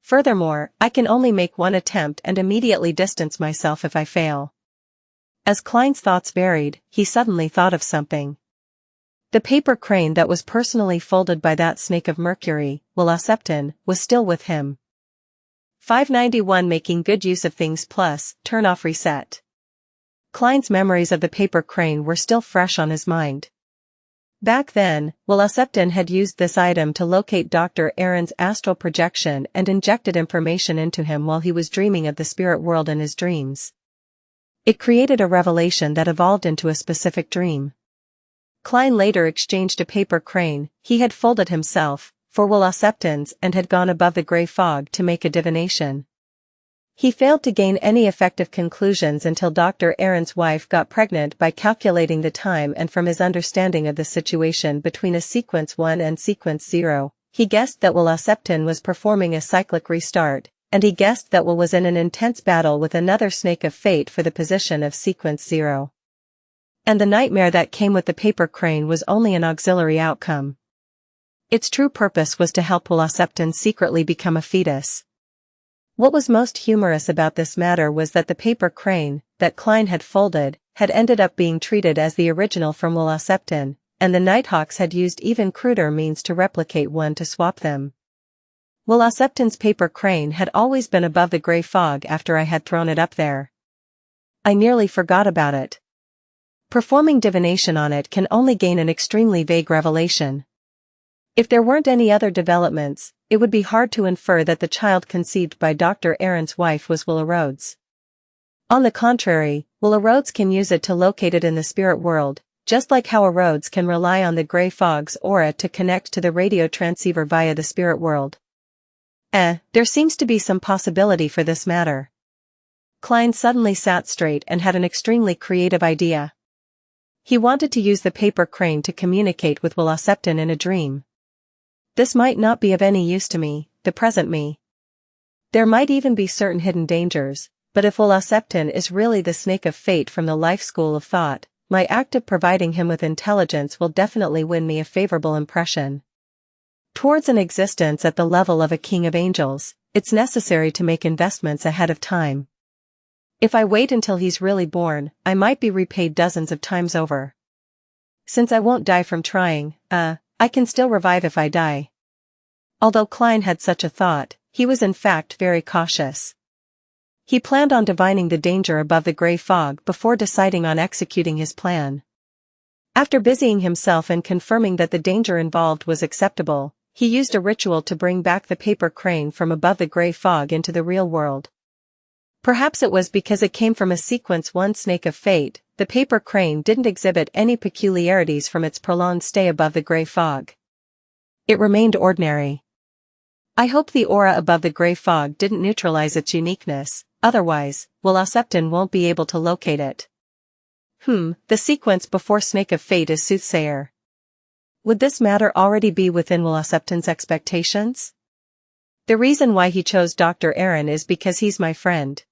Furthermore, I can only make one attempt and immediately distance myself if I fail. As Klein's thoughts varied, he suddenly thought of something. The paper crane that was personally folded by that Snake of Mercury, Will Septon, was still with him. 591 Making good use of things plus, turn off reset. Klein's memories of the paper crane were still fresh on his mind. Back then, Will Septon had used this item to locate Dr. Aaron's astral projection and injected information into him while he was dreaming of the spirit world in his dreams. It created a revelation that evolved into a specific dream. Klein later exchanged a paper crane he had folded himself for Will Acceptance and had gone above the grey fog to make a divination. He failed to gain any effective conclusions until Dr. Aaron's wife got pregnant by calculating the time, and from his understanding of the situation between a sequence 1 and sequence 0, he guessed that Will Acceptance was performing a cyclic restart, and he guessed that Will was in an intense battle with another snake of fate for the position of sequence 0. And the nightmare that came with the paper crane was only an auxiliary outcome. Its true purpose was to help Will Acceptance secretly become a fetus. What was most humorous about this matter was that the paper crane that Klein had folded had ended up being treated as the original from Will Acceptance, and the Nighthawks had used even cruder means to replicate one to swap them. Will Acceptance's paper crane had always been above the grey fog after I had thrown it up there. I nearly forgot about it. Performing divination on it can only gain an extremely vague revelation. If there weren't any other developments, it would be hard to infer that the child conceived by Dr. Aaron's wife was Will Arrodes. On the contrary, Will Arrodes can use it to locate it in the spirit world, just like how Arrodes can rely on the grey fog's aura to connect to the radio transceiver via the spirit world. There seems to be some possibility for this matter. Klein suddenly sat straight and had an extremely creative idea. He wanted to use the paper crane to communicate with Will Acceptance in a dream. This might not be of any use to me, the present me. There might even be certain hidden dangers, but if Will Acceptance is really the snake of fate from the life school of thought, my act of providing him with intelligence will definitely win me a favorable impression. Towards an existence at the level of a king of angels, it's necessary to make investments ahead of time. If I wait until he's really born, I might be repaid dozens of times over. Since I won't die from trying, I can still revive if I die. Although Klein had such a thought, he was in fact very cautious. He planned on divining the danger above the grey fog before deciding on executing his plan. After busying himself and confirming that the danger involved was acceptable, he used a ritual to bring back the paper crane from above the grey fog into the real world. Perhaps it was because it came from a sequence 1 snake of fate, the paper crane didn't exhibit any peculiarities from its prolonged stay above the grey fog. It remained ordinary. I hope the aura above the grey fog didn't neutralize its uniqueness, otherwise, Will Acceptance won't be able to locate it. The sequence before snake of fate is soothsayer. Would this matter already be within Will Acceptance's expectations? The reason why he chose Dr. Aaron is because he's my friend.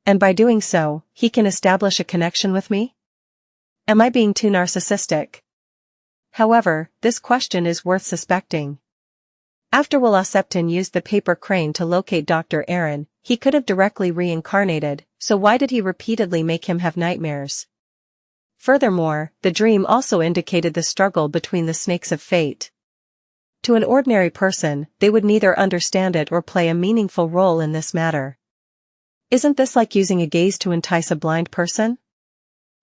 And by doing so, he can establish a connection with me? Am I being too narcissistic? However, this question is worth suspecting. After Will Acceptance used the paper crane to locate Dr. Aaron, he could have directly reincarnated, so why did he repeatedly make him have nightmares? Furthermore, the dream also indicated the struggle between the snakes of fate. To an ordinary person, they would neither understand it or play a meaningful role in this matter. Isn't this like using a gaze to entice a blind person?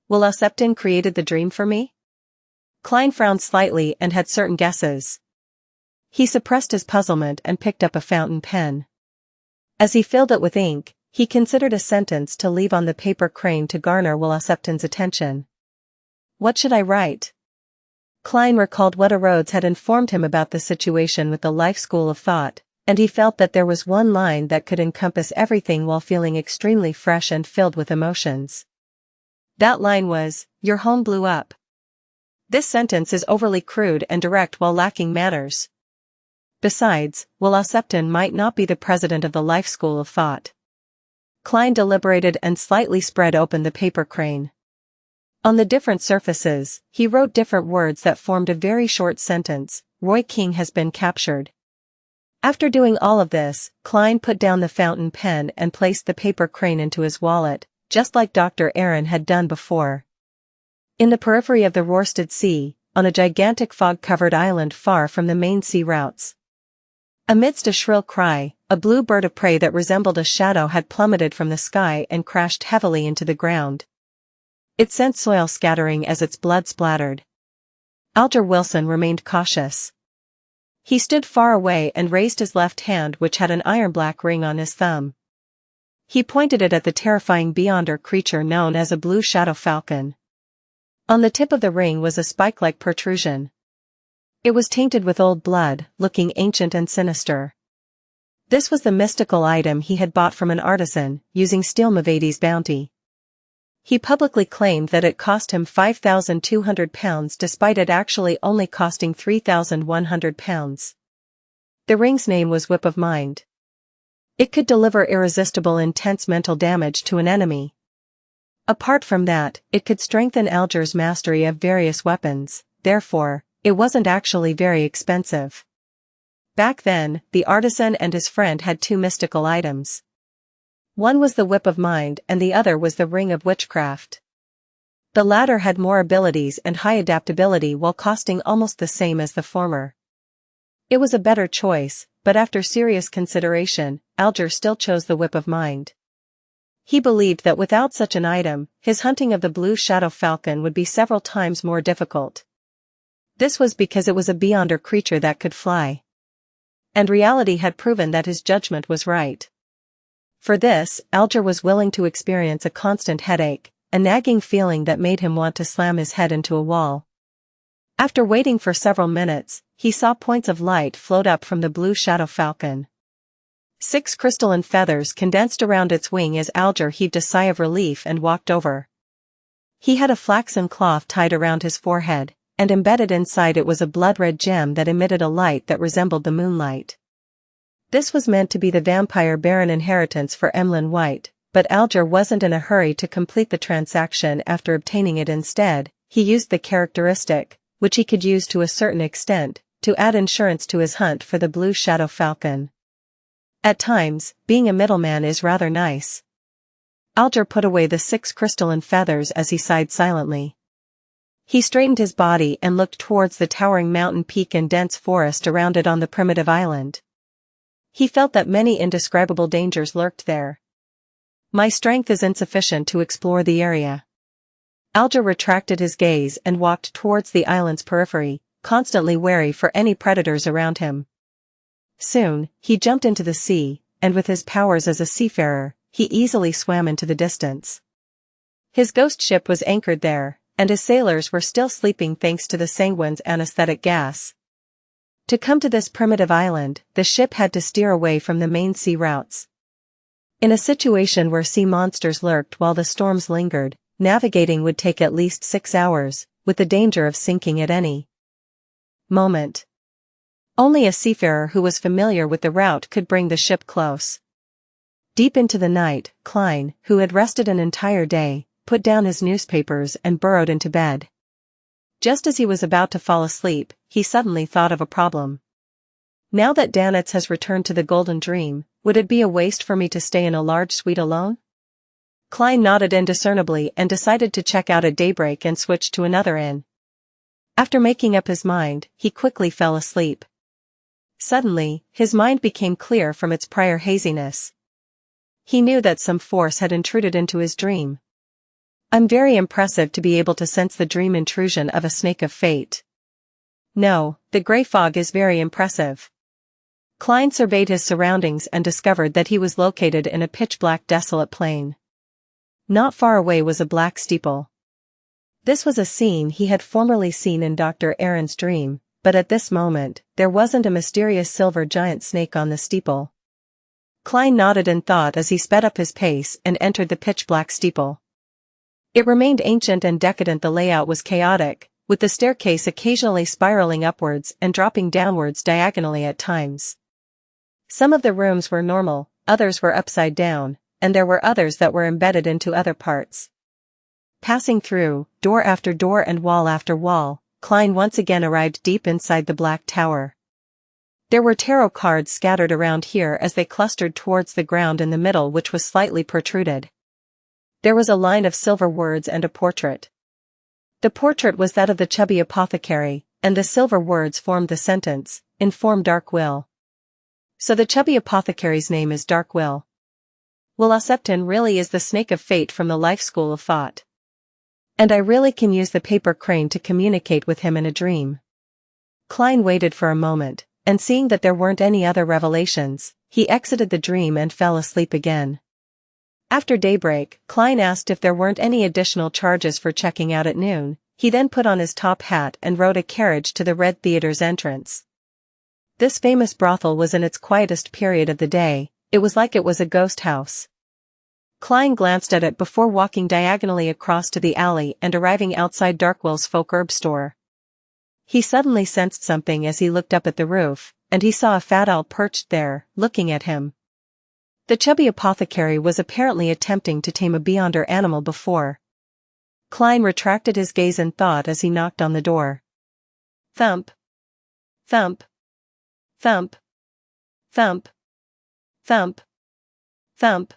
Will Acceptance created the dream for me? Klein frowned slightly and had certain guesses. He suppressed his puzzlement and picked up a fountain pen. As he filled it with ink, he considered a sentence to leave on the paper crane to garner Will Acceptance's attention. What should I write? Klein recalled what Arrodes had informed him about the situation with the life school of thought, and he felt that there was one line that could encompass everything while feeling extremely fresh and filled with emotions. That line was, "Your home blew up." This sentence is overly crude and direct while lacking manners. Besides, Will Acceptance might not be the president of the life school of thought. Klein deliberated and slightly spread open the paper crane. On the different surfaces, he wrote different words that formed a very short sentence: Roy King has been captured. After doing all of this, Klein put down the fountain pen and placed the paper crane into his wallet, just like Dr. Aaron had done before. In the periphery of the Roarsted Sea, on a gigantic fog-covered island far from the main sea routes. Amidst a shrill cry, a blue bird of prey that resembled a shadow had plummeted from the sky and crashed heavily into the ground. It sent soil scattering as its blood splattered. Alger Wilson remained cautious. He stood far away and raised his left hand, which had an iron-black ring on his thumb. He pointed it at the terrifying beyonder creature known as a blue shadow falcon. On the tip of the ring was a spike-like protrusion. It was tainted with old blood, looking ancient and sinister. This was the mystical item he had bought from an artisan, using Steelmavadi's bounty. He publicly claimed that it cost him £5,200 despite it actually only costing £3,100. The ring's name was Whip of Mind. It could deliver irresistible intense mental damage to an enemy. Apart from that, it could strengthen Alger's mastery of various weapons, therefore, it wasn't actually very expensive. Back then, the artisan and his friend had two mystical items. One was the Whip of Mind and the other was the Ring of Witchcraft. The latter had more abilities and high adaptability while costing almost the same as the former. It was a better choice, but after serious consideration, Alger still chose the Whip of Mind. He believed that without such an item, his hunting of the blue shadow falcon would be several times more difficult. This was because it was a beyonder creature that could fly. And reality had proven that his judgment was right. For this, Alger was willing to experience a constant headache, a nagging feeling that made him want to slam his head into a wall. After waiting for several minutes, he saw points of light float up from the blue shadow falcon. 6 crystalline feathers condensed around its wing as Alger heaved a sigh of relief and walked over. He had a flaxen cloth tied around his forehead, and embedded inside it was a blood-red gem that emitted a light that resembled the moonlight. This was meant to be the vampire baron inheritance for Emlyn White, but Alger wasn't in a hurry to complete the transaction after obtaining it. Instead, he used the characteristic, which he could use to a certain extent, to add insurance to his hunt for the blue shadow falcon. At times, being a middleman is rather nice. Alger put away the 6 crystalline feathers as he sighed silently. He straightened his body and looked towards the towering mountain peak and dense forest around it on the primitive island. He felt that many indescribable dangers lurked there. My strength is insufficient to explore the area. Alger retracted his gaze and walked towards the island's periphery, constantly wary for any predators around him. Soon, he jumped into the sea, and with his powers as a seafarer, he easily swam into the distance. His ghost ship was anchored there, and his sailors were still sleeping thanks to the sanguine's anesthetic gas. To come to this primitive island, the ship had to steer away from the main sea routes. In a situation where sea monsters lurked while the storms lingered, navigating would take at least 6 hours, with the danger of sinking at any moment. Only a seafarer who was familiar with the route could bring the ship close. Deep into the night, Klein, who had rested an entire day, put down his newspapers and burrowed into bed. Just as he was about to fall asleep, he suddenly thought of a problem. Now that Danitz has returned to the Golden Dream, would it be a waste for me to stay in a large suite alone? Klein nodded indiscernibly and decided to check out at daybreak and switch to another inn. After making up his mind, he quickly fell asleep. Suddenly, his mind became clear from its prior haziness. He knew that some force had intruded into his dream. I'm very impressive to be able to sense the dream intrusion of a snake of fate. No, the grey fog is very impressive. Klein surveyed his surroundings and discovered that he was located in a pitch-black desolate plain. Not far away was a black steeple. This was a scene he had formerly seen in Dr. Aaron's dream, but at this moment, there wasn't a mysterious silver giant snake on the steeple. Klein nodded in thought as he sped up his pace and entered the pitch-black steeple. It remained ancient and decadent. The layout was chaotic, with the staircase occasionally spiraling upwards and dropping downwards diagonally at times. Some of the rooms were normal, others were upside down, and there were others that were embedded into other parts. Passing through, door after door and wall after wall, Klein once again arrived deep inside the black tower. There were tarot cards scattered around here as they clustered towards the ground in the middle, which was slightly protruded. There was a line of silver words and a portrait. The portrait was that of the chubby apothecary, and the silver words formed the sentence, "Inform Dark Will." So the chubby apothecary's name is Dark Will. Will Septon really is the snake of fate from the life school of thought. And I really can use the paper crane to communicate with him in a dream. Klein waited for a moment, and seeing that there weren't any other revelations, he exited the dream and fell asleep again. After daybreak, Klein asked if there weren't any additional charges for checking out at noon. He then put on his top hat and rode a carriage to the Red Theater's entrance. This famous brothel was in its quietest period of the day. It was like it was a ghost house. Klein glanced at it before walking diagonally across to the alley and arriving outside Darkwill's folk herb store. He suddenly sensed something as he looked up at the roof, and he saw a fat owl perched there, looking at him. The chubby apothecary was apparently attempting to tame a beyonder animal before. Klein retracted his gaze in thought as he knocked on the door. Thump. Thump. Thump. Thump. Thump. Thump.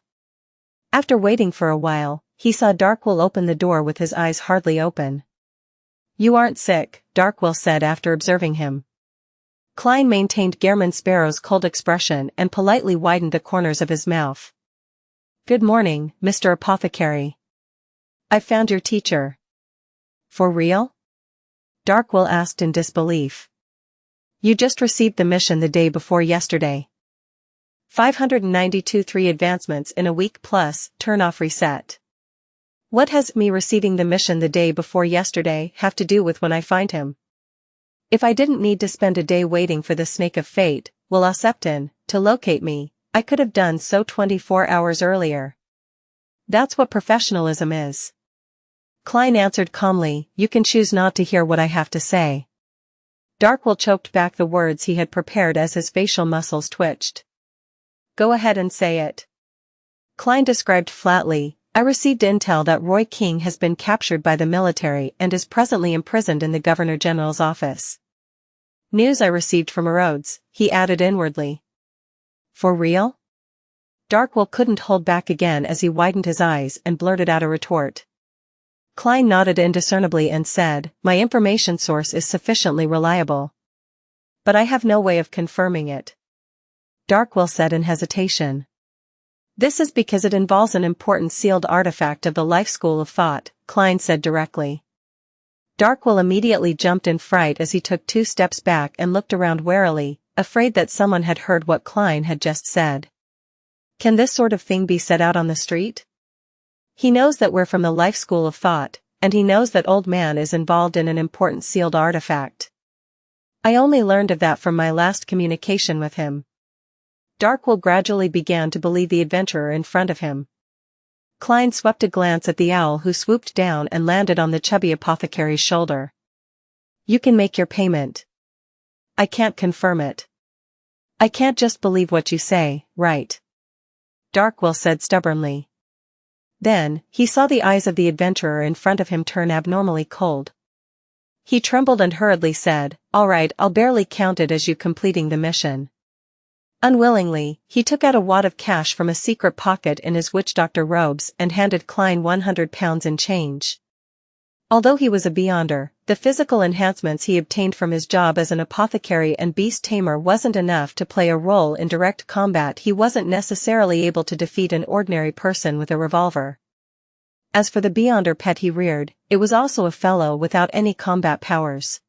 After waiting for a while, he saw Darkwill open the door with his eyes hardly open. "You aren't sick," Darkwill said after observing him. Klein maintained Gehrman Sparrow's cold expression and politely widened the corners of his mouth. "Good morning, Mr. Apothecary. I've found your teacher." "For real?" Darkwill asked in disbelief. "You just received the mission the day before yesterday. 592 3 advancements in a week plus, turn-off reset. What has me receiving the mission the day before yesterday have to do with when I find him? If I didn't need to spend a day waiting for the snake of fate, Will Septon, to locate me, I could have done so 24 hours earlier. That's what professionalism is." Klein answered calmly, "You can choose not to hear what I have to say." Darkwill choked back the words he had prepared as his facial muscles twitched. "Go ahead and say it." Klein described flatly, "I received intel that Roy King has been captured by the military and is presently imprisoned in the Governor General's office. News I received from Arrodes," he added inwardly. "For real?" Darkwill couldn't hold back again as he widened his eyes and blurted out a retort. Klein nodded indiscernibly and said, "My information source is sufficiently reliable. But I have no way of confirming it." Darkwill said in hesitation. "This is because it involves an important sealed artifact of the life school of thought," Klein said directly. Darkwill immediately jumped in fright as he took 2 steps back and looked around warily, afraid that someone had heard what Klein had just said. Can this sort of thing be said out on the street? He knows that we're from the life school of thought, and he knows that Old Man is involved in an important sealed artifact. I only learned of that from my last communication with him. Darkwill gradually began to believe the adventurer in front of him. Klein swept a glance at the owl who swooped down and landed on the chubby apothecary's shoulder. "You can make your payment. I can't confirm it. I can't just believe what you say, right?" Darkwill said stubbornly. Then, he saw the eyes of the adventurer in front of him turn abnormally cold. He trembled and hurriedly said, "All right, I'll barely count it as you completing the mission." Unwillingly, he took out a wad of cash from a secret pocket in his witch doctor robes and handed Klein 100 pounds in change. Although he was a beyonder, the physical enhancements he obtained from his job as an apothecary and beast tamer wasn't enough to play a role in direct combat. He wasn't necessarily able to defeat an ordinary person with a revolver. As for the beyonder pet he reared, it was also a fellow without any combat powers.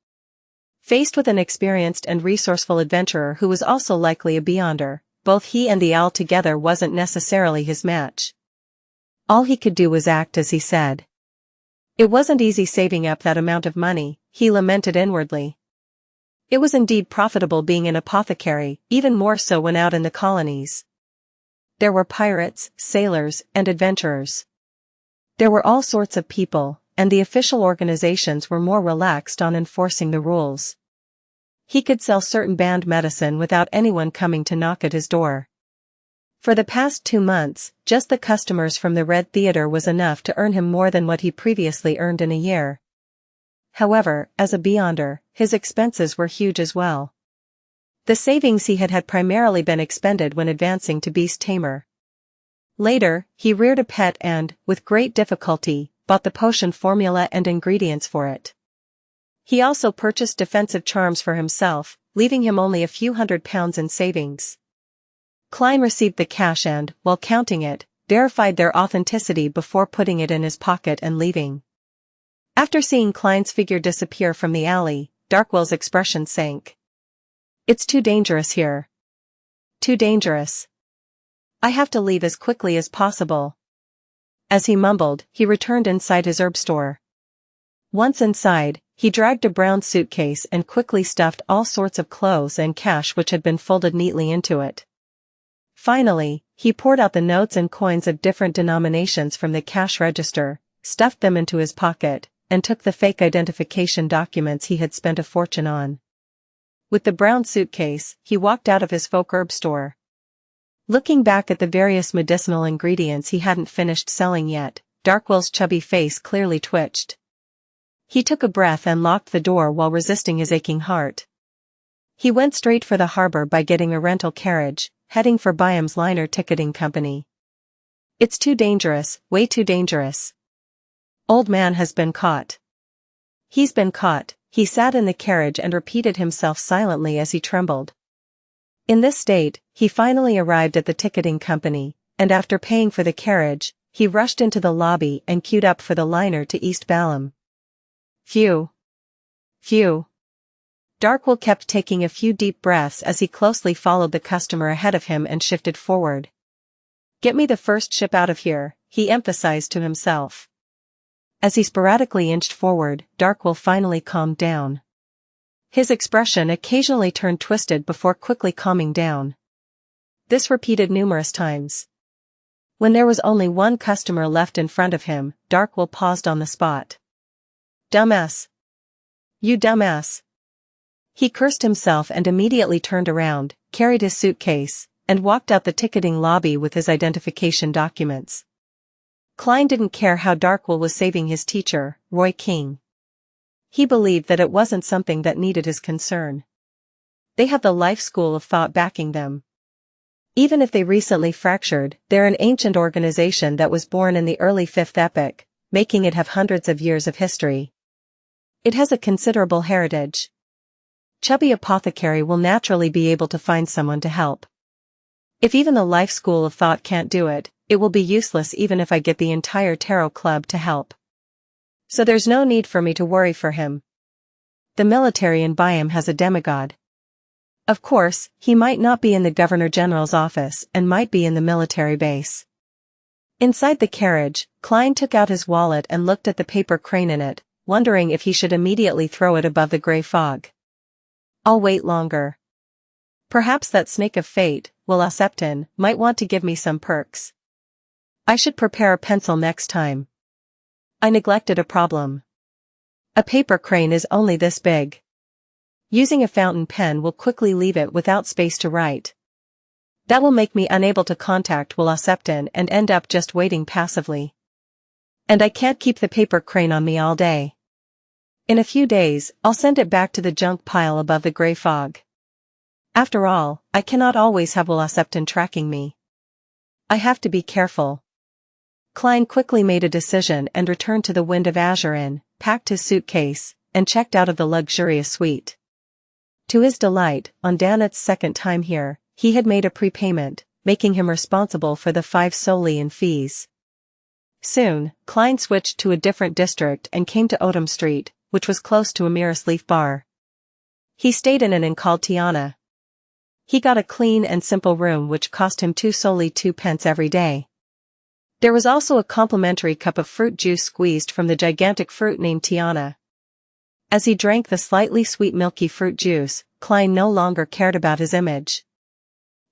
Faced with an experienced and resourceful adventurer who was also likely a beyonder, both he and the owl together wasn't necessarily his match. All he could do was act as he said. It wasn't easy saving up that amount of money, he lamented inwardly. It was indeed profitable being an apothecary, even more so when out in the colonies. There were pirates, sailors, and adventurers. There were all sorts of people, and the official organizations were more relaxed on enforcing the rules. He could sell certain banned medicine without anyone coming to knock at his door. For the past 2 months, just the customers from the Red Theater was enough to earn him more than what he previously earned in a year. However, as a beyonder, his expenses were huge as well. The savings he had primarily been expended when advancing to beast tamer. Later, he reared a pet and, with great difficulty, bought the potion formula and ingredients for it. He also purchased defensive charms for himself, leaving him only a few £100 in savings. Klein received the cash and, while counting it, verified their authenticity before putting it in his pocket and leaving. After seeing Klein's figure disappear from the alley, Darkwill's expression sank. "It's too dangerous here. Too dangerous. I have to leave as quickly as possible." As he mumbled, he returned inside his herb store. Once inside, he dragged a brown suitcase and quickly stuffed all sorts of clothes and cash which had been folded neatly into it. Finally, he poured out the notes and coins of different denominations from the cash register, stuffed them into his pocket, and took the fake identification documents he had spent a fortune on. With the brown suitcase, he walked out of his folk herb store. Looking back at the various medicinal ingredients he hadn't finished selling yet, Darkwill's chubby face clearly twitched. He took a breath and locked the door while resisting his aching heart. He went straight for the harbor by getting a rental carriage, heading for Byam's liner ticketing company. It's too dangerous, way too dangerous. Old man has been caught. He's been caught. He sat in the carriage and repeated himself silently as he trembled. In this state, he finally arrived at the ticketing company, and after paying for the carriage, he rushed into the lobby and queued up for the liner to East Balam. Phew. Phew. Darkwill kept taking a few deep breaths as he closely followed the customer ahead of him and shifted forward. Get me the first ship out of here, he emphasized to himself. As he sporadically inched forward, Darkwill finally calmed down. His expression occasionally turned twisted before quickly calming down. This repeated numerous times. When there was only one customer left in front of him, Darkwill paused on the spot. Dumbass. You dumbass. He cursed himself and immediately turned around, carried his suitcase, and walked out the ticketing lobby with his identification documents. Klein didn't care how Darkwill was saving his teacher, Roy King. He believed that it wasn't something that needed his concern. They have the life school of thought backing them. Even if they recently fractured, they're an ancient organization that was born in the early 5th epoch, making it have hundreds of years of history. It has a considerable heritage. Chubby Apothecary will naturally be able to find someone to help. If even the life school of thought can't do it, it will be useless even if I get the entire tarot club to help. So there's no need for me to worry for him. The military in Byam has a demigod. Of course, he might not be in the Governor General's office and might be in the military base. Inside the carriage, Klein took out his wallet and looked at the paper crane in it, wondering if he should immediately throw it above the gray fog. I'll wait longer. Perhaps that snake of fate, Wuxia, might want to give me some perks. I should prepare a pencil next time. I neglected a problem. A paper crane is only this big. Using a fountain pen will quickly leave it without space to write. That will make me unable to contact Wuxia and end up just waiting passively. And I can't keep the paper crane on me all day. In a few days, I'll send it back to the junk pile above the gray fog. After all, I cannot always have Wuxia tracking me. I have to be careful. Klein quickly made a decision and returned to the Wind of Azure Inn, packed his suitcase, and checked out of the luxurious suite. To his delight, on Danet's second time here, he had made a prepayment, making him responsible for the 5 solely in fees. Soon, Klein switched to a different district and came to Odom Street, which was close to a Mirror's Leaf bar. He stayed in an inn called Tiana. He got a clean and simple room which cost him 2 solely 2 pence every day. There was also a complimentary cup of fruit juice squeezed from the gigantic fruit named Tiana. As he drank the slightly sweet milky fruit juice, Klein no longer cared about his image.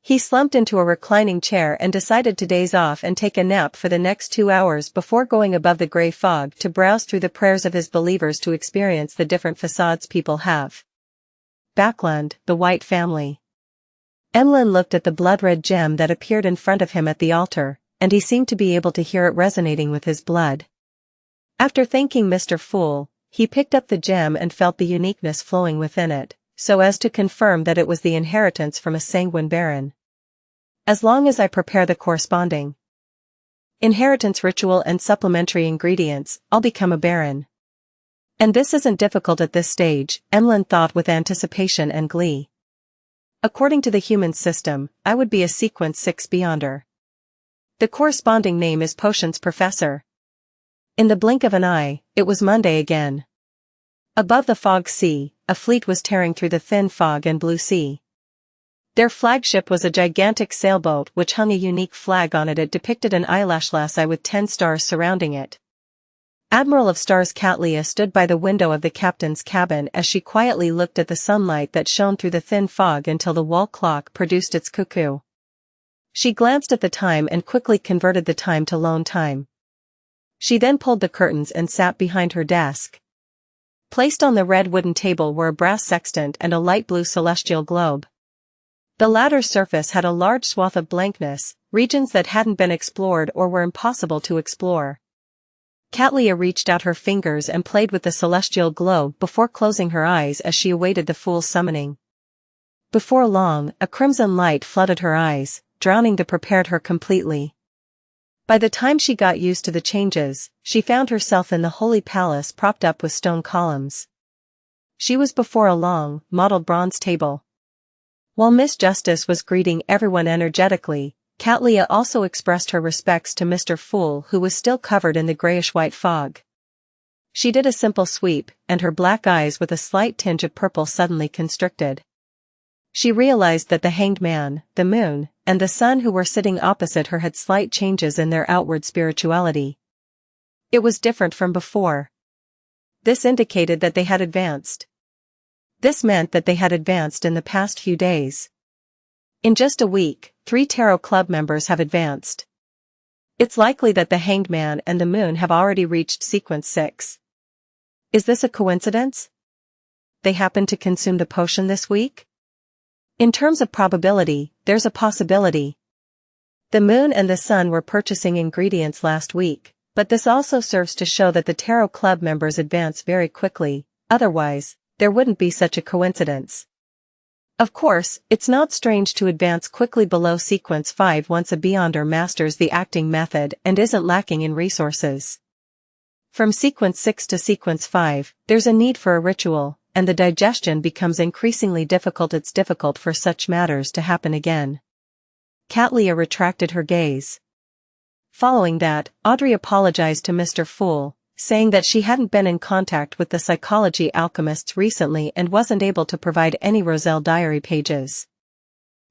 He slumped into a reclining chair and decided to daze off and take a nap for the next 2 hours before going above the gray fog to browse through the prayers of his believers to experience the different facades people have. Backland, the White Family. Emlyn looked at the blood-red gem that appeared in front of him at the altar, and he seemed to be able to hear it resonating with his blood. After thanking Mr. Fool, he picked up the gem and felt the uniqueness flowing within it, so as to confirm that it was the inheritance from a sanguine baron. As long as I prepare the corresponding inheritance ritual and supplementary ingredients, I'll become a baron. And this isn't difficult at this stage, Emlyn thought with anticipation and glee. According to the human system, I would be a sequence 6 beyonder. The corresponding name is Potions Professor. In the blink of an eye, it was Monday again. Above the fog sea, a fleet was tearing through the thin fog and blue sea. Their flagship was a gigantic sailboat which hung a unique flag on it. It depicted an eyelash lassie with 10 stars surrounding it. Admiral of Stars Xianxia stood by the window of the captain's cabin as she quietly looked at the sunlight that shone through the thin fog until the wall clock produced its cuckoo. She glanced at the time and quickly converted the time to lone time. She then pulled the curtains and sat behind her desk. Placed on the red wooden table were a brass sextant and a light blue celestial globe. The latter's surface had a large swath of blankness, regions that hadn't been explored or were impossible to explore. Xianxia reached out her fingers and played with the celestial globe before closing her eyes as she awaited the fool's summoning. Before long, a crimson light flooded her eyes, drowning the prepared her completely. By the time she got used to the changes, she found herself in the holy palace propped up with stone columns. She was before a long, mottled bronze table. While Miss Justice was greeting everyone energetically, Xianxia also expressed her respects to Mr. Fool, who was still covered in the grayish-white fog. She did a simple sweep, and her black eyes with a slight tinge of purple suddenly constricted. She realized that the hanged man, the moon, and the sun who were sitting opposite her had slight changes in their outward spirituality. It was different from before. This indicated that they had advanced. This meant that they had advanced in the past few days. In just a week, 3 Tarot Club members have advanced. It's likely that the Hanged Man and the Moon have already reached sequence 6. Is this a coincidence? They happened to consume the potion this week? In terms of probability, there's a possibility. The Moon and the Sun were purchasing ingredients last week, but this also serves to show that the Tarot Club members advance very quickly, otherwise, there wouldn't be such a coincidence. Of course, it's not strange to advance quickly below sequence 5 once a Beyonder masters the acting method and isn't lacking in resources. From sequence 6 to sequence 5, there's a need for a ritual, and the digestion becomes increasingly difficult. It's difficult for such matters to happen again. Xianxia retracted her gaze. Following that, Audrey apologized to Mr. Fool, saying that she hadn't been in contact with the psychology alchemists recently and wasn't able to provide any Roselle diary pages.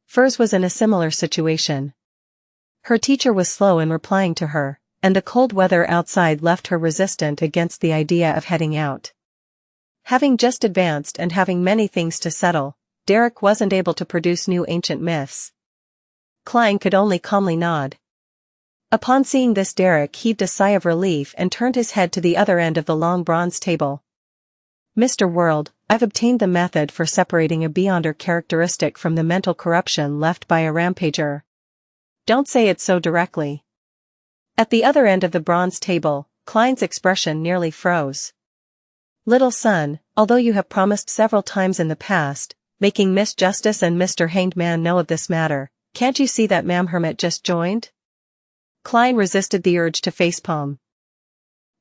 Furs was in a similar situation. Her teacher was slow in replying to her, and the cold weather outside left her resistant against the idea of heading out. Having just advanced and having many things to settle, Derek wasn't able to produce new ancient myths. Klein could only calmly nod. Upon seeing this, Derek heaved a sigh of relief and turned his head to the other end of the long bronze table. Mr. World, I've obtained the method for separating a Beyonder characteristic from the mental corruption left by a rampager. Don't say it so directly. At the other end of the bronze table, Klein's expression nearly froze. Little son, although you have promised several times in the past, making Miss Justice and Mr. Hanged Man know of this matter, can't you see that Ma'am Hermit just joined? Klein resisted the urge to facepalm.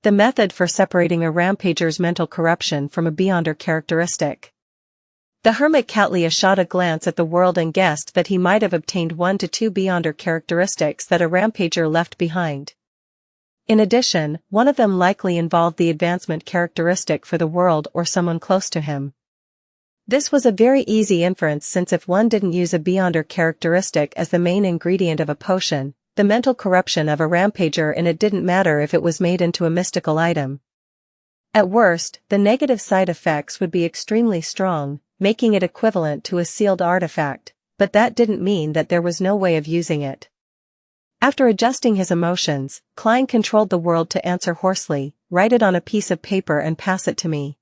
The method for separating a rampager's mental corruption from a Beyonder characteristic. The hermit Xianxia shot a glance at the world and guessed that he might have obtained 1 to 2 Beyonder characteristics that a rampager left behind. In addition, one of them likely involved the advancement characteristic for the world or someone close to him. This was a very easy inference, since if one didn't use a Beyonder characteristic as the main ingredient of a potion, the mental corruption of a rampager in it didn't matter if it was made into a mystical item. At worst, the negative side effects would be extremely strong, making it equivalent to a sealed artifact, but that didn't mean that there was no way of using it. After adjusting his emotions, Klein controlled the world to answer hoarsely, "Write it on a piece of paper and pass it to me."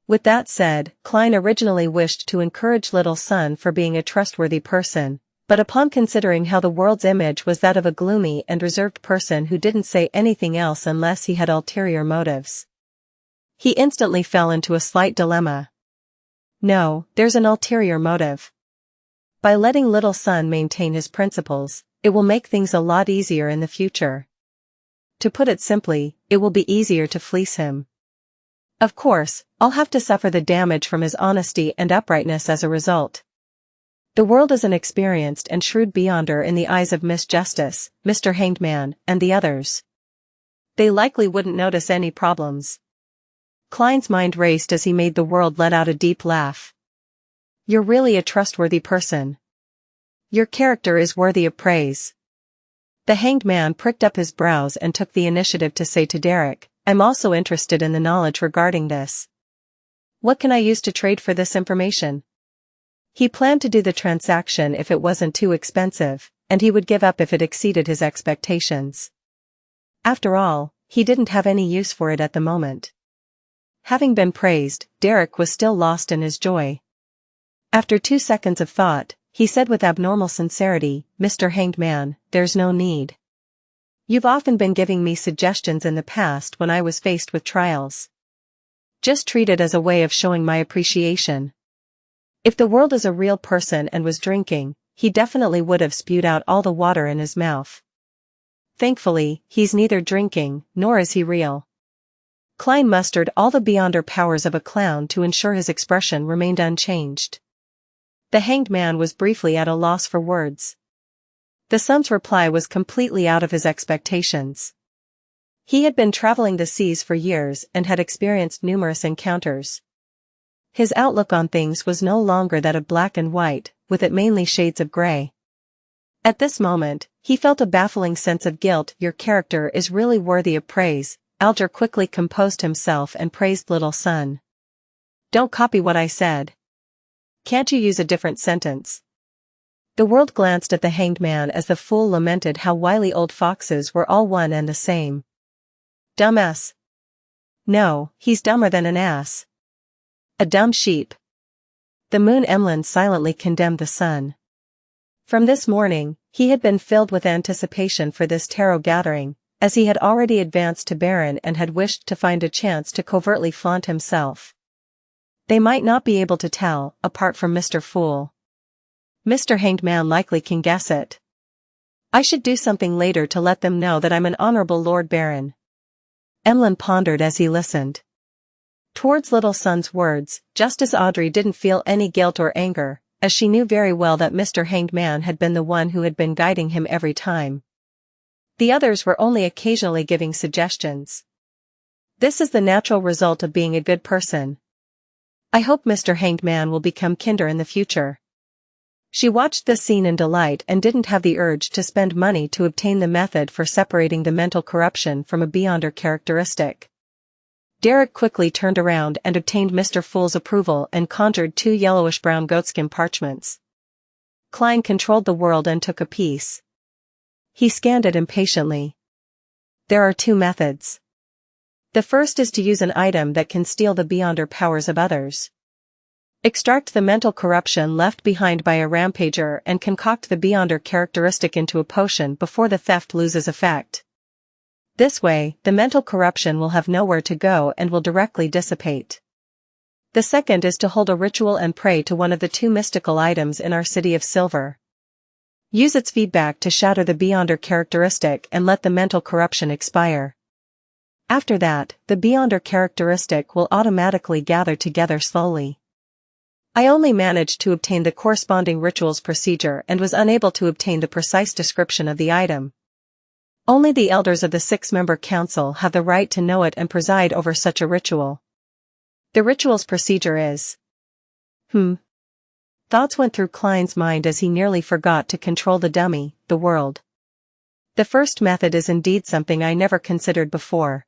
With that said, Klein originally wished to encourage Little Son for being a trustworthy person, but upon considering how the world's image was that of a gloomy and reserved person who didn't say anything else unless he had ulterior motives, he instantly fell into a slight dilemma. No, there's an ulterior motive. By letting Little Son maintain his principles, it will make things a lot easier in the future. To put it simply, it will be easier to fleece him. Of course, I'll have to suffer the damage from his honesty and uprightness as a result. The world is an experienced and shrewd Beyonder in the eyes of Miss Justice, Mr. Hanged Man, and the others. They likely wouldn't notice any problems. Klein's mind raced as he made the world let out a deep laugh. You're really a trustworthy person, Your character is worthy of praise. The hanged man pricked up his brows and took the initiative to say to Derek, I'm also interested in the knowledge regarding this. What can I use to trade for this information? He planned to do the transaction if it wasn't too expensive, and he would give up if it exceeded his expectations. After all, he didn't have any use for it at the moment. Having been praised, Derek was still lost in his joy. After 2 seconds of thought, he said with abnormal sincerity, Mr. Hanged Man, there's no need. You've often been giving me suggestions in the past when I was faced with trials. Just treat it as a way of showing my appreciation. If the world is a real person and was drinking, he definitely would have spewed out all the water in his mouth. Thankfully, he's neither drinking, nor is he real. Klein mustered all the beyonder powers of a clown to ensure his expression remained unchanged. The hanged man was briefly at a loss for words. The son's reply was completely out of his expectations. He had been traveling the seas for years and had experienced numerous encounters. His outlook on things was no longer that of black and white, with it mainly shades of gray. At this moment, he felt a baffling sense of guilt. Your character is really worthy of praise. Alger quickly composed himself and praised little son. Don't copy what I said. Can't you use a different sentence? The world glanced at the hanged man as the fool lamented how wily old foxes were all one and the same. Dumbass. No, he's dumber than an ass. A dumb sheep. The moon Emlyn silently condemned the sun. From this morning, he had been filled with anticipation for this tarot gathering, as he had already advanced to Baron and had wished to find a chance to covertly flaunt himself. They might not be able to tell, apart from Mr. Fool. Mr. Hanged Man likely can guess it. I should do something later to let them know that I'm an honorable Lord Baron. Emlyn pondered as he listened. Towards little son's words, Justice Audrey didn't feel any guilt or anger, as she knew very well that Mr. Hanged Man had been the one who had been guiding him every time. The others were only occasionally giving suggestions. This is the natural result of being a good person. I hope Mr. Hanged Man will become kinder in the future. She watched this scene in delight and didn't have the urge to spend money to obtain the method for separating the mental corruption from a beyonder characteristic. Derek quickly turned around and obtained Mr. Fool's approval and conjured 2 yellowish-brown goatskin parchments. Klein controlled the world and took a piece. He scanned it impatiently. There are 2 methods. The first is to use an item that can steal the beyonder powers of others. Extract the mental corruption left behind by a rampager and concoct the beyonder characteristic into a potion before the theft loses effect. This way, the mental corruption will have nowhere to go and will directly dissipate. The second is to hold a ritual and pray to one of the 2 mystical items in our City of Silver. Use its feedback to shatter the beyonder characteristic and let the mental corruption expire. After that, the beyonder characteristic will automatically gather together slowly. I only managed to obtain the corresponding rituals procedure and was unable to obtain the precise description of the item. Only the elders of the 6-member council have the right to know it and preside over such a ritual. The ritual's procedure is... Thoughts went through Klein's mind as he nearly forgot to control the dummy, the world. The first method is indeed something I never considered before.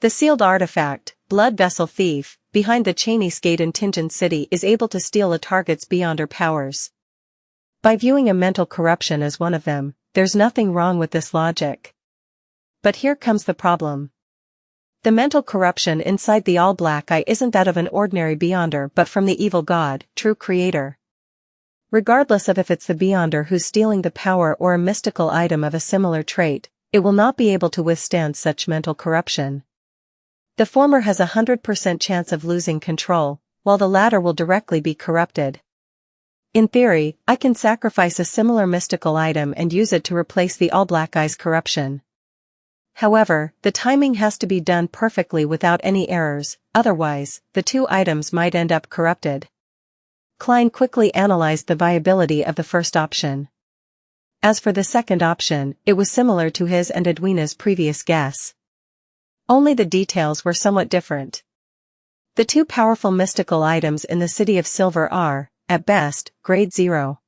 The sealed artifact, Blood Vessel Thief, behind the Chinese gate in Tingen City is able to steal a target's beyonder powers. By viewing a mental corruption as one of them, there's nothing wrong with this logic. But here comes the problem. The mental corruption inside the all-black eye isn't that of an ordinary beyonder but from the evil god, true creator. Regardless of if it's the beyonder who's stealing the power or a mystical item of a similar trait, it will not be able to withstand such mental corruption. The former has a 100% chance of losing control, while the latter will directly be corrupted. In theory, I can sacrifice a similar mystical item and use it to replace the all-black eye's corruption. However, the timing has to be done perfectly without any errors, otherwise, the 2 items might end up corrupted. Klein quickly analyzed the viability of the first option. As for the second option, it was similar to his and Edwina's previous guess. Only the details were somewhat different. The 2 powerful mystical items in the City of Silver are, at best, grade 0.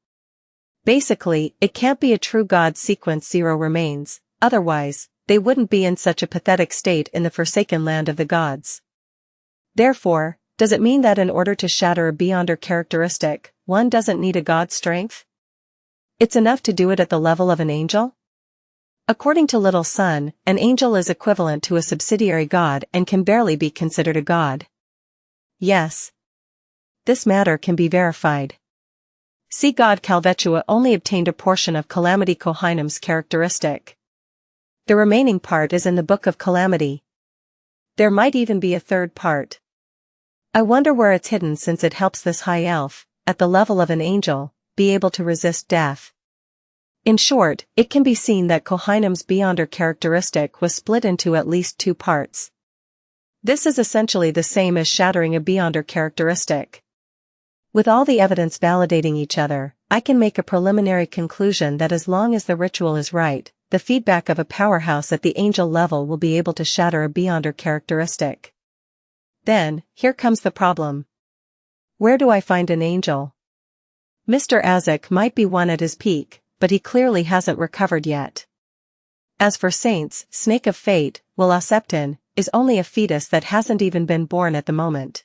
Basically, it can't be a true god sequence 0 remains, otherwise, they wouldn't be in such a pathetic state in the forsaken land of the gods. Therefore, does it mean that in order to shatter a beyonder characteristic, one doesn't need a god's strength? It's enough to do it at the level of an angel? According to Little Sun, an angel is equivalent to a subsidiary god and can barely be considered a god. Yes. This matter can be verified. See, God Calvetua only obtained a portion of Calamity Kohinum's characteristic. The remaining part is in the Book of Calamity. There might even be a third part. I wonder where it's hidden, since it helps this high elf, at the level of an angel, be able to resist death. In short, it can be seen that Kohinum's beyonder characteristic was split into at least 2 parts. This is essentially the same as shattering a beyonder characteristic. With all the evidence validating each other, I can make a preliminary conclusion that as long as the ritual is right, the feedback of a powerhouse at the angel level will be able to shatter a beyonder characteristic. Then, here comes the problem. Where do I find an angel? Mr. Azek might be one at his peak, but he clearly hasn't recovered yet. As for saints, Snake of Fate, Septon, is only a fetus that hasn't even been born at the moment.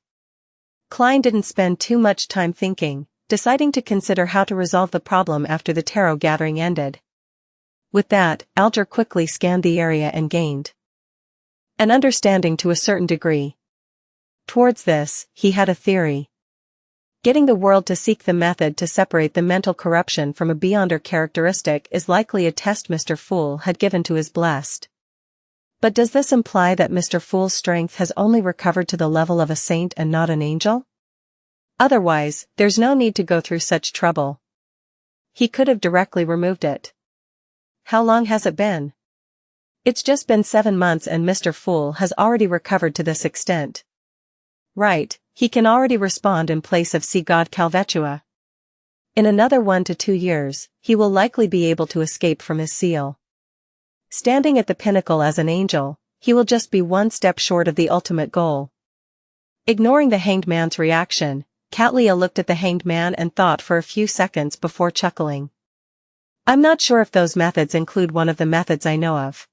Klein didn't spend too much time thinking, deciding to consider how to resolve the problem after the tarot gathering ended. With that, Alger quickly scanned the area and gained an understanding to a certain degree. Towards this, he had a theory. Getting the world to seek the method to separate the mental corruption from a beyonder characteristic is likely a test Mr. Fool had given to his blessed. But does this imply that Mr. Fool's strength has only recovered to the level of a saint and not an angel? Otherwise, there's no need to go through such trouble. He could have directly removed it. How long has it been? It's just been 7 months and Mr. Fool has already recovered to this extent. Right, he can already respond in place of Sea God Calvetua. In another 1 to 2 years, he will likely be able to escape from his seal. Standing at the pinnacle as an angel, he will just be 1 step short of the ultimate goal. Ignoring the hanged man's reaction, Catlia looked at the hanged man and thought for a few seconds before chuckling. I'm not sure if those methods include one of the methods I know of.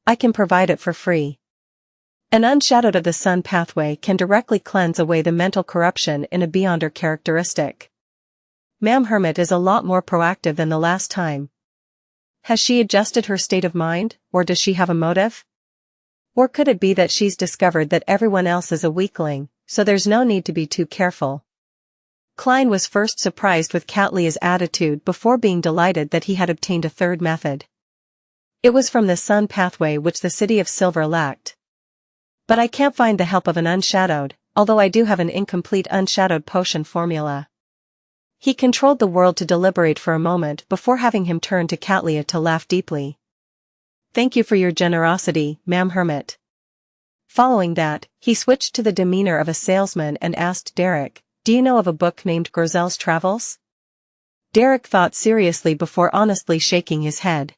I can provide it for free. An unshadowed of the sun pathway can directly cleanse away the mental corruption in a beyonder characteristic. Ma'am Hermit is a lot more proactive than the last time. Has she adjusted her state of mind, or does she have a motive? Or could it be that she's discovered that everyone else is a weakling, so there's no need to be too careful? Klein was first surprised with Catlia's attitude before being delighted that he had obtained a third method. It was from the sun pathway which the City of Silver lacked. But I can't find the help of an unshadowed, although I do have an incomplete unshadowed potion formula. He controlled the world to deliberate for a moment before having him turn to Catlia to laugh deeply. Thank you for your generosity, Ma'am Hermit. Following that, he switched to the demeanor of a salesman and asked Derek, do you know of a book named Grozel's Travels? Derek thought seriously before honestly shaking his head.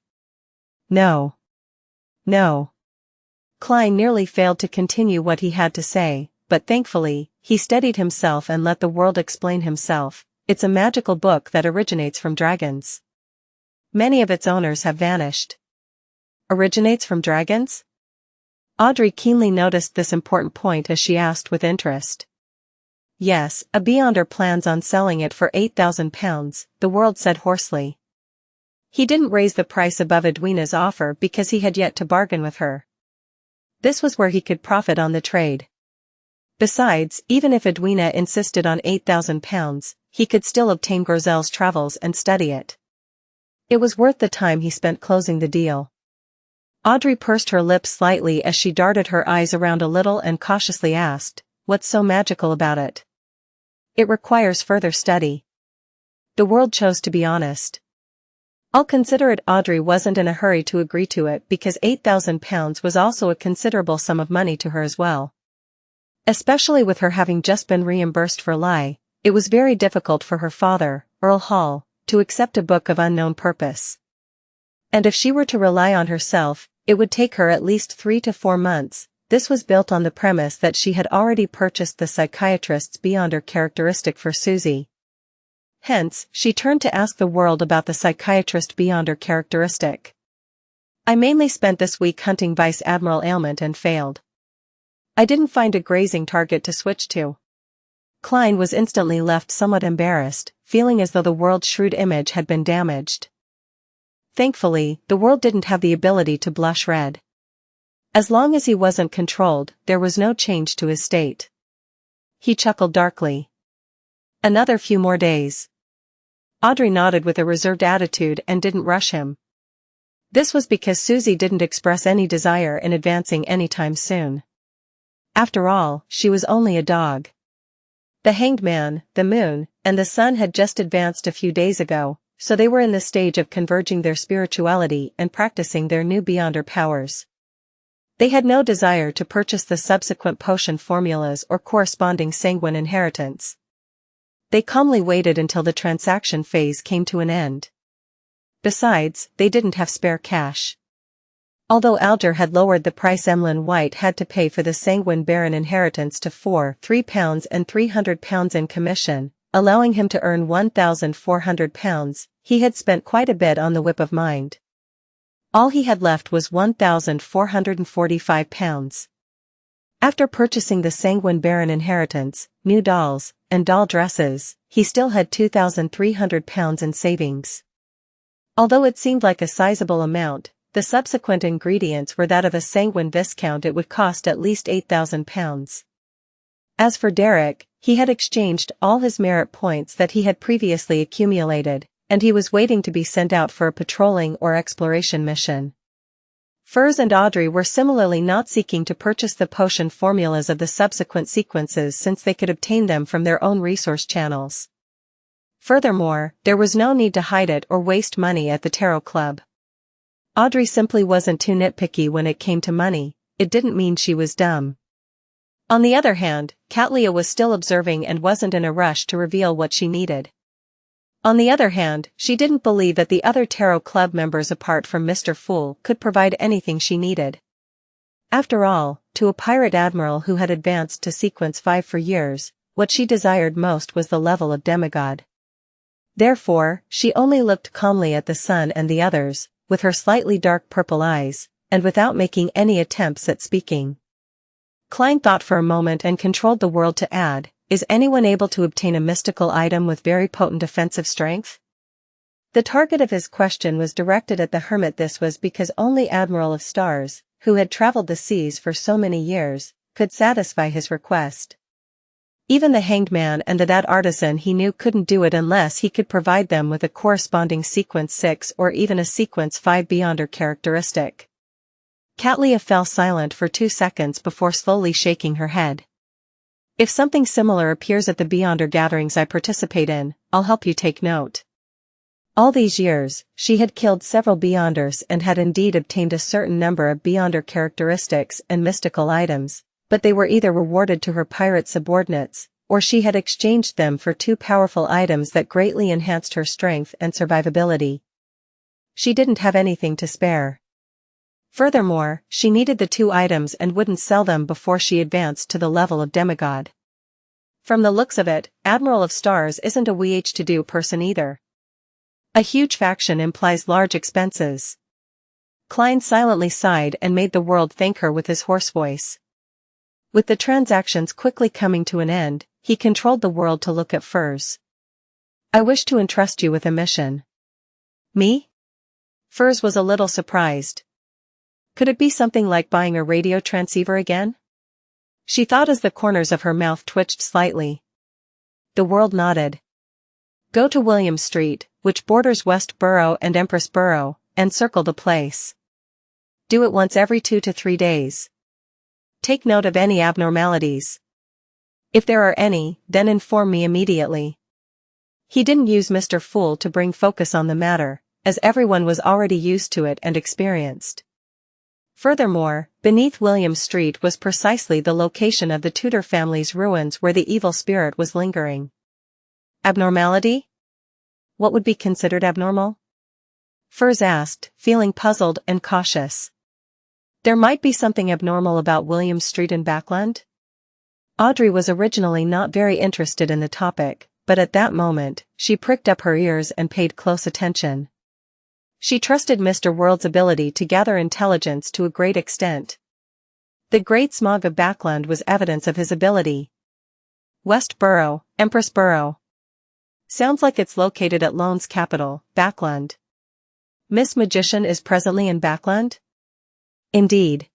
No. No. Klein nearly failed to continue what he had to say, but thankfully, he steadied himself and let the world explain himself. It's a magical book that originates from dragons. Many of its owners have vanished. Originates from dragons? Audrey keenly noticed this important point as she asked with interest. Yes, a beyonder plans on selling it for £8,000, the world said hoarsely. He didn't raise the price above Edwina's offer because he had yet to bargain with her. This was where he could profit on the trade. Besides, even if Edwina insisted on £8,000, he could still obtain Grozel's Travels and study it. It was worth the time he spent closing the deal. Audrey pursed her lips slightly as she darted her eyes around a little and cautiously asked, what's so magical about it? It requires further study. The world chose to be honest. I'll consider it. Audrey wasn't in a hurry to agree to it because £8,000 was also a considerable sum of money to her as well. Especially with her having just been reimbursed for lie, it was very difficult for her father, Earl Hall, to accept a book of unknown purpose. And if she were to rely on herself, it would take her at least 3 to 4 months. This was built on the premise that she had already purchased the psychiatrist's beyonder characteristic for Susie. Hence, she turned to ask the world about the psychiatrist beyonder characteristic. I mainly spent this week hunting Vice Admiral ailment and failed. I didn't find a grazing target to switch to. Klein was instantly left somewhat embarrassed, feeling as though the world's shrewd image had been damaged. Thankfully, the world didn't have the ability to blush red. As long as he wasn't controlled, there was no change to his state. He chuckled darkly. Another few more days. Audrey nodded with a reserved attitude and didn't rush him. This was because Susie didn't express any desire in advancing anytime soon. After all, she was only a dog. The Hanged Man, the Moon, and the Sun had just advanced a few days ago, so they were in the stage of converging their spirituality and practicing their new beyonder powers. They had no desire to purchase the subsequent potion formulas or corresponding sanguine inheritance. They calmly waited until the transaction phase came to an end. Besides, they didn't have spare cash. Although Alger had lowered the price Emlyn White had to pay for the Sanguine Baron inheritance to £3 and £300 in commission, allowing him to earn £1,400, he had spent quite a bit on the Whip of Mind. All he had left was £1,445. After purchasing the Sanguine Baron inheritance, new dolls, and doll dresses, he still had £2,300 in savings. Although it seemed like a sizable amount, the subsequent ingredients were that of a Sanguine Viscount. It would cost at least £8,000. As for Derek, he had exchanged all his merit points that he had previously accumulated, and he was waiting to be sent out for a patrolling or exploration mission. Furs and Audrey were similarly not seeking to purchase the potion formulas of the subsequent sequences since they could obtain them from their own resource channels. Furthermore, there was no need to hide it or waste money at the Tarot Club. Audrey simply wasn't too nitpicky when it came to money. It didn't mean she was dumb. On the other hand, Catlia was still observing and wasn't in a rush to reveal what she needed. On the other hand, she didn't believe that the other Tarot Club members apart from Mr. Fool could provide anything she needed. After all, to a pirate admiral who had advanced to Sequence 5 for years, what she desired most was the level of demigod. Therefore, she only looked calmly at the sun and the others, with her slightly dark purple eyes, and without making any attempts at speaking. Klein thought for a moment and controlled the world to add, "Is anyone able to obtain a mystical item with very potent defensive strength?" The target of his question was directed at the hermit. This was because only Admiral of Stars, who had traveled the seas for so many years, could satisfy his request. Even the Hanged Man and that artisan he knew couldn't do it unless he could provide them with a corresponding Sequence 6 or even a Sequence 5 beyonder characteristic. Catlia fell silent for 2 seconds before slowly shaking her head. "If something similar appears at the beyonder gatherings I participate in, I'll help you take note." All these years, she had killed several beyonders and had indeed obtained a certain number of beyonder characteristics and mystical items, but they were either rewarded to her pirate subordinates, or she had exchanged them for 2 powerful items that greatly enhanced her strength and survivability. She didn't have anything to spare. Furthermore, she needed the 2 items and wouldn't sell them before she advanced to the level of demigod. From the looks of it, Admiral of Stars isn't a to-do person either. A huge faction implies large expenses. Klein silently sighed and made the world thank her with his hoarse voice. With the transactions quickly coming to an end, he controlled the world to look at Furs. "I wish to entrust you with a mission." "Me?" Furs was a little surprised. Could it be something like buying a radio transceiver again? She thought as the corners of her mouth twitched slightly. The world nodded. "Go to William Street, which borders West Borough and Empress Borough, and circle the place. Do it once every 2 to 3 days. Take note of any abnormalities. If there are any, then inform me immediately." He didn't use Mr. Fool to bring focus on the matter, as everyone was already used to it and experienced. Furthermore, beneath William Street was precisely the location of the Tudor family's ruins where the evil spirit was lingering. Abnormality? What would be considered abnormal? Furs asked, feeling puzzled and cautious. There might be something abnormal about William Street and Backland? Audrey was originally not very interested in the topic, but at that moment, she pricked up her ears and paid close attention. She trusted Mr. World's ability to gather intelligence to a great extent. The great smog of Backland was evidence of his ability. West Borough, Empress Borough. Sounds like it's located at Lone's capital, Backland. Miss Magician is presently in Backland? Indeed.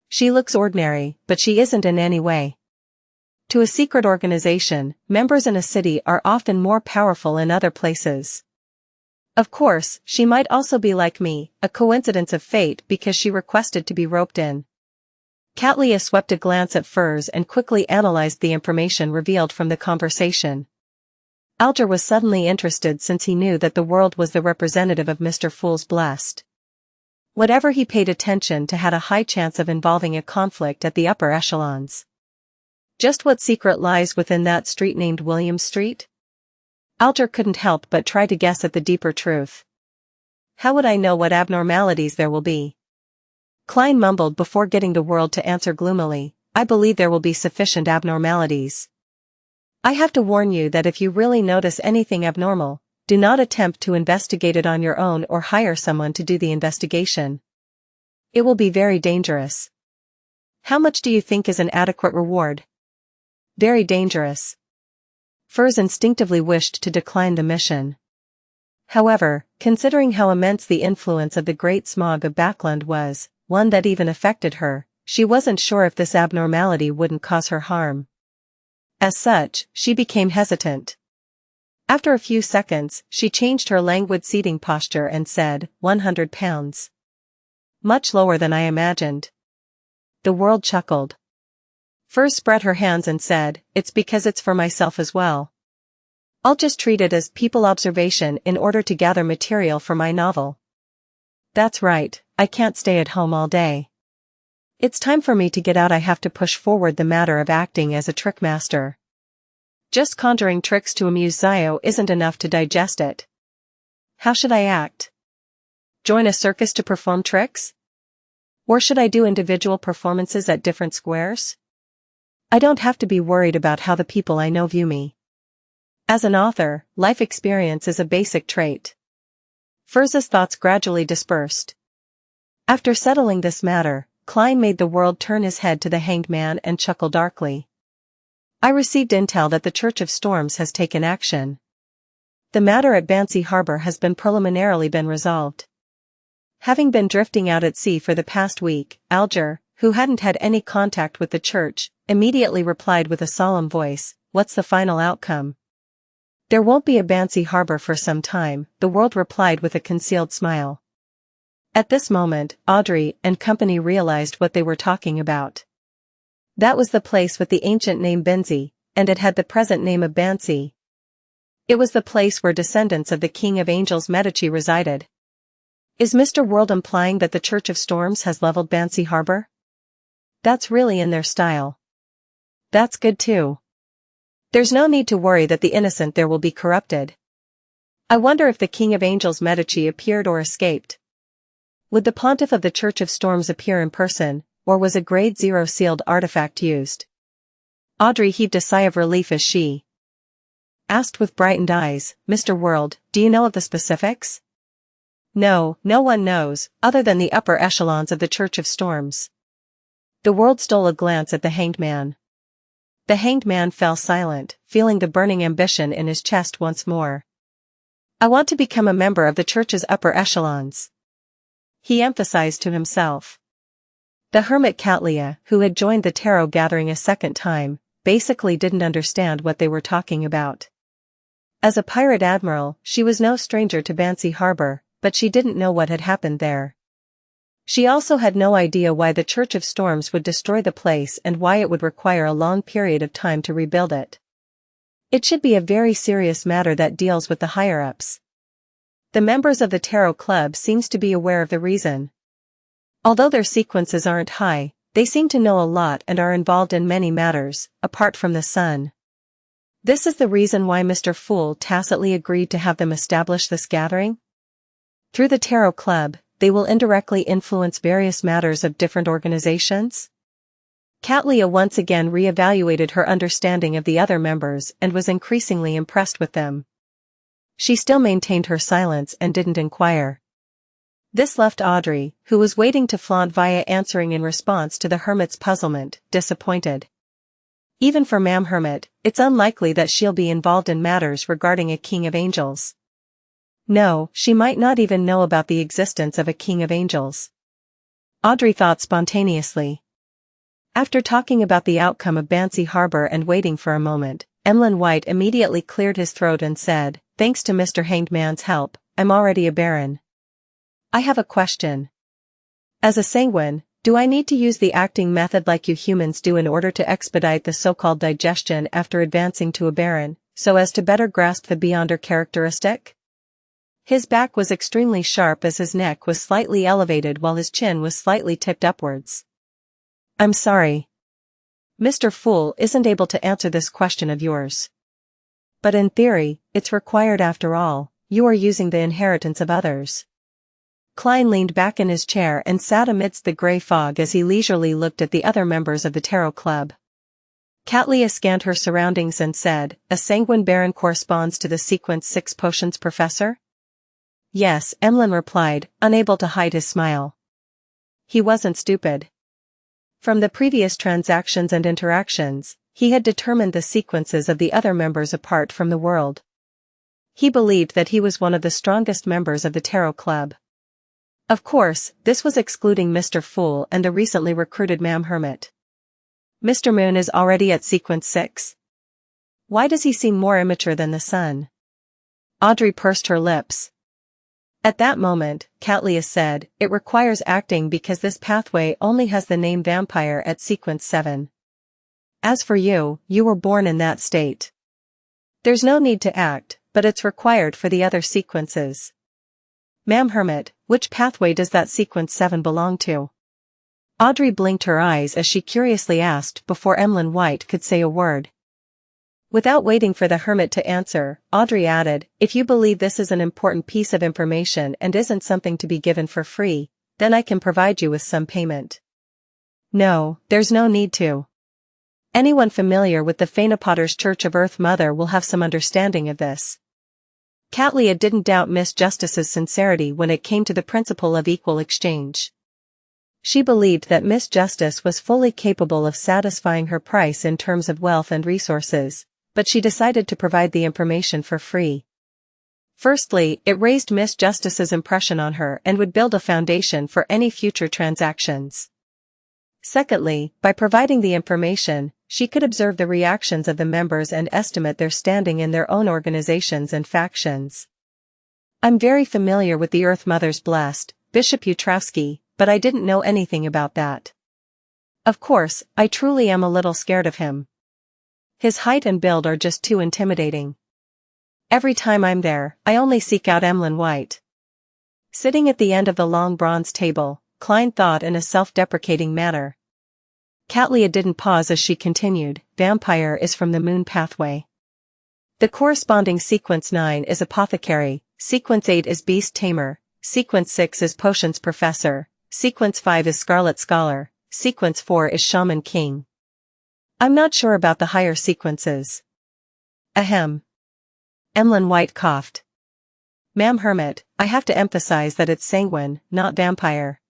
She looks ordinary, but she isn't in any way. To a secret organization, members in a city are often more powerful in other places. Of course, she might also be like me, a coincidence of fate because she requested to be roped in. Catlia swept a glance at Furs and quickly analyzed the information revealed from the conversation. Alger was suddenly interested since he knew that the world was the representative of Mr. Fool's Blessed. Whatever he paid attention to had a high chance of involving a conflict at the upper echelons. Just what secret lies within that street named William Street? Alger couldn't help but try to guess at the deeper truth. How would I know what abnormalities there will be? Klein mumbled before getting the world to answer gloomily, I believe there will be sufficient abnormalities. I have to warn you that if you really notice anything abnormal, do not attempt to investigate it on your own or hire someone to do the investigation. It will be very dangerous. How much do you think is an adequate reward? Very dangerous. Furs instinctively wished to decline the mission. However, considering how immense the influence of the great smog of Backland was, one that even affected her, she wasn't sure if this abnormality wouldn't cause her harm. As such, she became hesitant. After a few seconds, she changed her languid seating posture and said, 100 pounds. Much lower than I imagined. The world chuckled. Furs spread her hands and said, it's because it's for myself as well. I'll just treat it as people observation in order to gather material for my novel. That's right, I can't stay at home all day. It's time for me to get out. I have to push forward the matter of acting as a trickmaster. Just conjuring tricks to amuse Zio isn't enough to digest it. How should I act? Join a circus to perform tricks? Or should I do individual performances at different squares? I don't have to be worried about how the people I know view me. As an author, life experience is a basic trait. Furs's thoughts gradually dispersed. After settling this matter, Klein made the world turn his head to the hanged man and chuckle darkly. I received intel that the Church of Storms has taken action. The matter at Bancy Harbor has been preliminarily resolved. Having been drifting out at sea for the past week, Alger, who hadn't had any contact with the church, immediately replied with a solemn voice, what's the final outcome? There won't be a Bancy Harbor for some time, the world replied with a concealed smile. At this moment, Audrey and company realized what they were talking about. That was the place with the ancient name Benzie, and it had the present name of Bancy. It was the place where descendants of the King of Angels Medici resided. Is Mr. World implying that the Church of Storms has leveled Bancy Harbor? That's really in their style. That's good too. There's no need to worry that the innocent there will be corrupted. I wonder if the King of Angels Medici appeared or escaped. Would the Pontiff of the Church of Storms appear in person, or was a Grade 0 sealed artifact used? Audrey heaved a sigh of relief as she asked with brightened eyes, Mr. World, do you know of the specifics? No, no one knows, other than the upper echelons of the Church of Storms. The world stole a glance at the hanged man. The hanged man fell silent, feeling the burning ambition in his chest once more. I want to become a member of the church's upper echelons. He emphasized to himself. The hermit Catlia, who had joined the tarot gathering a second time, basically didn't understand what they were talking about. As a pirate admiral, she was no stranger to Bancy Harbor, but she didn't know what had happened there. She also had no idea why the Church of Storms would destroy the place and why it would require a long period of time to rebuild it. It should be a very serious matter that deals with the higher-ups. The members of the Tarot Club seems to be aware of the reason. Although their sequences aren't high, they seem to know a lot and are involved in many matters, apart from the sun. This is the reason why Mr. Fool tacitly agreed to have them establish this gathering. Through the Tarot Club, they will indirectly influence various matters of different organizations? Katlia once again re-evaluated her understanding of the other members and was increasingly impressed with them. She still maintained her silence and didn't inquire. This left Audrey, who was waiting to flaunt via answering in response to the hermit's puzzlement, disappointed. Even for Ma'am Hermit, it's unlikely that she'll be involved in matters regarding a king of angels. No, she might not even know about the existence of a king of angels. Audrey thought spontaneously. After talking about the outcome of Bancy Harbor and waiting for a moment, Emlyn White immediately cleared his throat and said, "Thanks to Mr. Hanged Man's help, I'm already a baron. I have a question. As a sanguine, do I need to use the acting method like you humans do in order to expedite the so-called digestion after advancing to a baron, so as to better grasp the beyonder characteristic?" His back was extremely sharp as his neck was slightly elevated while his chin was slightly tipped upwards. "I'm sorry. Mr. Fool isn't able to answer this question of yours. But in theory, it's required after all, you are using the inheritance of others." Klein leaned back in his chair and sat amidst the grey fog as he leisurely looked at the other members of the Tarot Club. Katlia scanned her surroundings and said, "A sanguine baron corresponds to the sequence 6 potions professor?" "Yes," Emlyn replied, unable to hide his smile. He wasn't stupid. From the previous transactions and interactions, he had determined the sequences of the other members apart from the world. He believed that he was one of the strongest members of the Tarot Club. Of course, this was excluding Mr. Fool and the recently recruited Ma'am Hermit. Mr. Moon is already at sequence 6? Why does he seem more immature than the sun? Audrey pursed her lips. At that moment, Katlia said, "It requires acting because this pathway only has the name vampire at sequence 7. As for you, you were born in that state. There's no need to act, but it's required for the other sequences. Ma'am Hermit, which pathway does that sequence 7 belong to?" Audrey blinked her eyes as she curiously asked before Emlyn White could say a word. Without waiting for the hermit to answer, Audrey added, "If you believe this is an important piece of information and isn't something to be given for free, then I can provide you with some payment." "No, there's no need to. Anyone familiar with the Fainapotter's Church of Earth Mother will have some understanding of this." Katlia didn't doubt Miss Justice's sincerity when it came to the principle of equal exchange. She believed that Miss Justice was fully capable of satisfying her price in terms of wealth and resources, but she decided to provide the information for free. Firstly, it raised Miss Justice's impression on her and would build a foundation for any future transactions. Secondly, by providing the information, she could observe the reactions of the members and estimate their standing in their own organizations and factions. "I'm very familiar with the Earth Mother's blessed, Bishop Utrovsky, but I didn't know anything about that. Of course, I truly am a little scared of him. His height and build are just too intimidating. Every time I'm there, I only seek out Emlyn White." Sitting at the end of the long bronze table, Klein thought in a self-deprecating manner. Katlia didn't pause as she continued, "Vampire is from the moon pathway. The corresponding sequence 9 is apothecary, sequence 8 is beast tamer, sequence 6 is potions professor, sequence 5 is scarlet scholar, sequence 4 is shaman king. I'm not sure about the higher sequences." "Ahem." Emlyn White coughed. "Ma'am Hermit, I have to emphasize that it's sanguine, not vampire."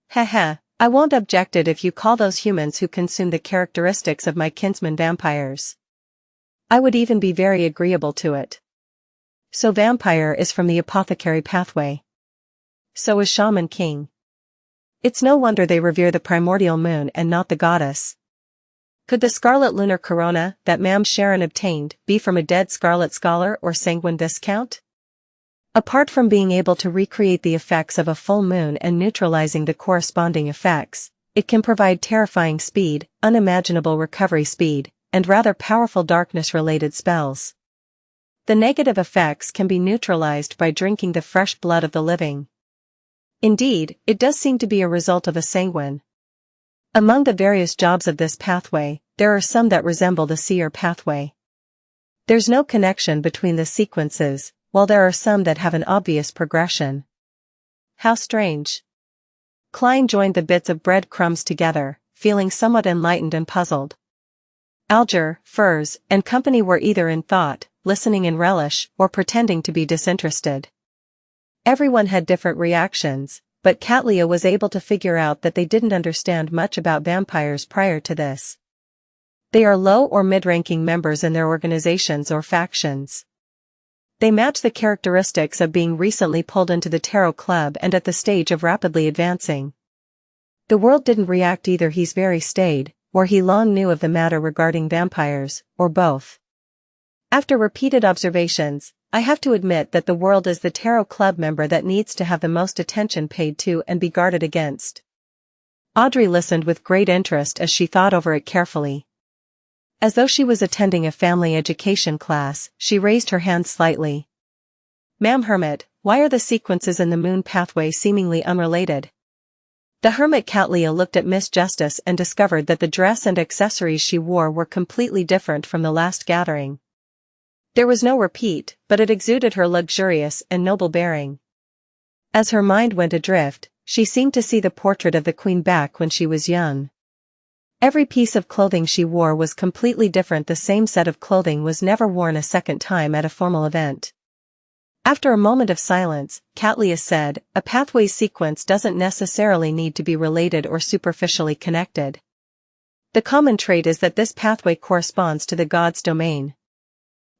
"Heh. I won't object it if you call those humans who consume the characteristics of my kinsmen vampires. I would even be very agreeable to it." "So vampire is from the apothecary pathway. So is shaman king. It's no wonder they revere the primordial moon and not the goddess. Could the scarlet lunar corona that Ma'am Sharon obtained be from a dead scarlet scholar or sanguine viscount? Apart from being able to recreate the effects of a full moon and neutralizing the corresponding effects, it can provide terrifying speed, unimaginable recovery speed, and rather powerful darkness-related spells. The negative effects can be neutralized by drinking the fresh blood of the living. Indeed, it does seem to be a result of a sanguine. Among the various jobs of this pathway, there are some that resemble the seer pathway. There's no connection between the sequences, while there are some that have an obvious progression." "How strange." Klein joined the bits of bread crumbs together, feeling somewhat enlightened and puzzled. Alger, Furs, and company were either in thought, listening in relish, or pretending to be disinterested. Everyone had different reactions, but Catlia was able to figure out that they didn't understand much about vampires prior to this. They are low or mid-ranking members in their organizations or factions. They match the characteristics of being recently pulled into the Tarot Club and at the stage of rapidly advancing. The world didn't react either. He's very staid, or he long knew of the matter regarding vampires, or both. After repeated observations, I have to admit that the world is the Tarot Club member that needs to have the most attention paid to and be guarded against. Audrey listened with great interest as she thought over it carefully. As though she was attending a family education class, she raised her hand slightly. "Ma'am Hermit, why are the sequences in the moon pathway seemingly unrelated?" The hermit Catlia looked at Miss Justice and discovered that the dress and accessories she wore were completely different from the last gathering. There was no repeat, but it exuded her luxurious and noble bearing. As her mind went adrift, she seemed to see the portrait of the queen back when she was young. Every piece of clothing she wore was completely different. The same set of clothing was never worn a second time at a formal event. After a moment of silence, Catlia said, "A pathway sequence doesn't necessarily need to be related or superficially connected. The common trait is that this pathway corresponds to the god's domain.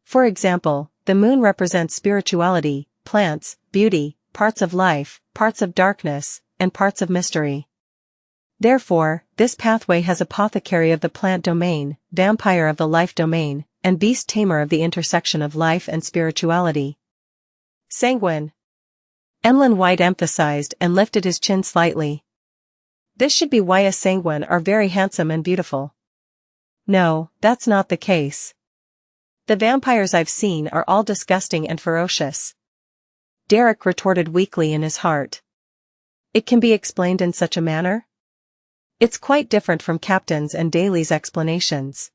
For example, the moon represents spirituality, plants, beauty, parts of life, parts of darkness, and parts of mystery. Therefore, this pathway has apothecary of the plant domain, vampire of the life domain, and beast tamer of the intersection of life and spirituality." Sanguine. Emlyn White emphasized and lifted his chin slightly. "This should be why a sanguine are very handsome and beautiful." "No, that's not the case. The vampires I've seen are all disgusting and ferocious." Derek retorted weakly in his heart. "It can be explained in such a manner?" "It's quite different from Captain's and Daly's explanations.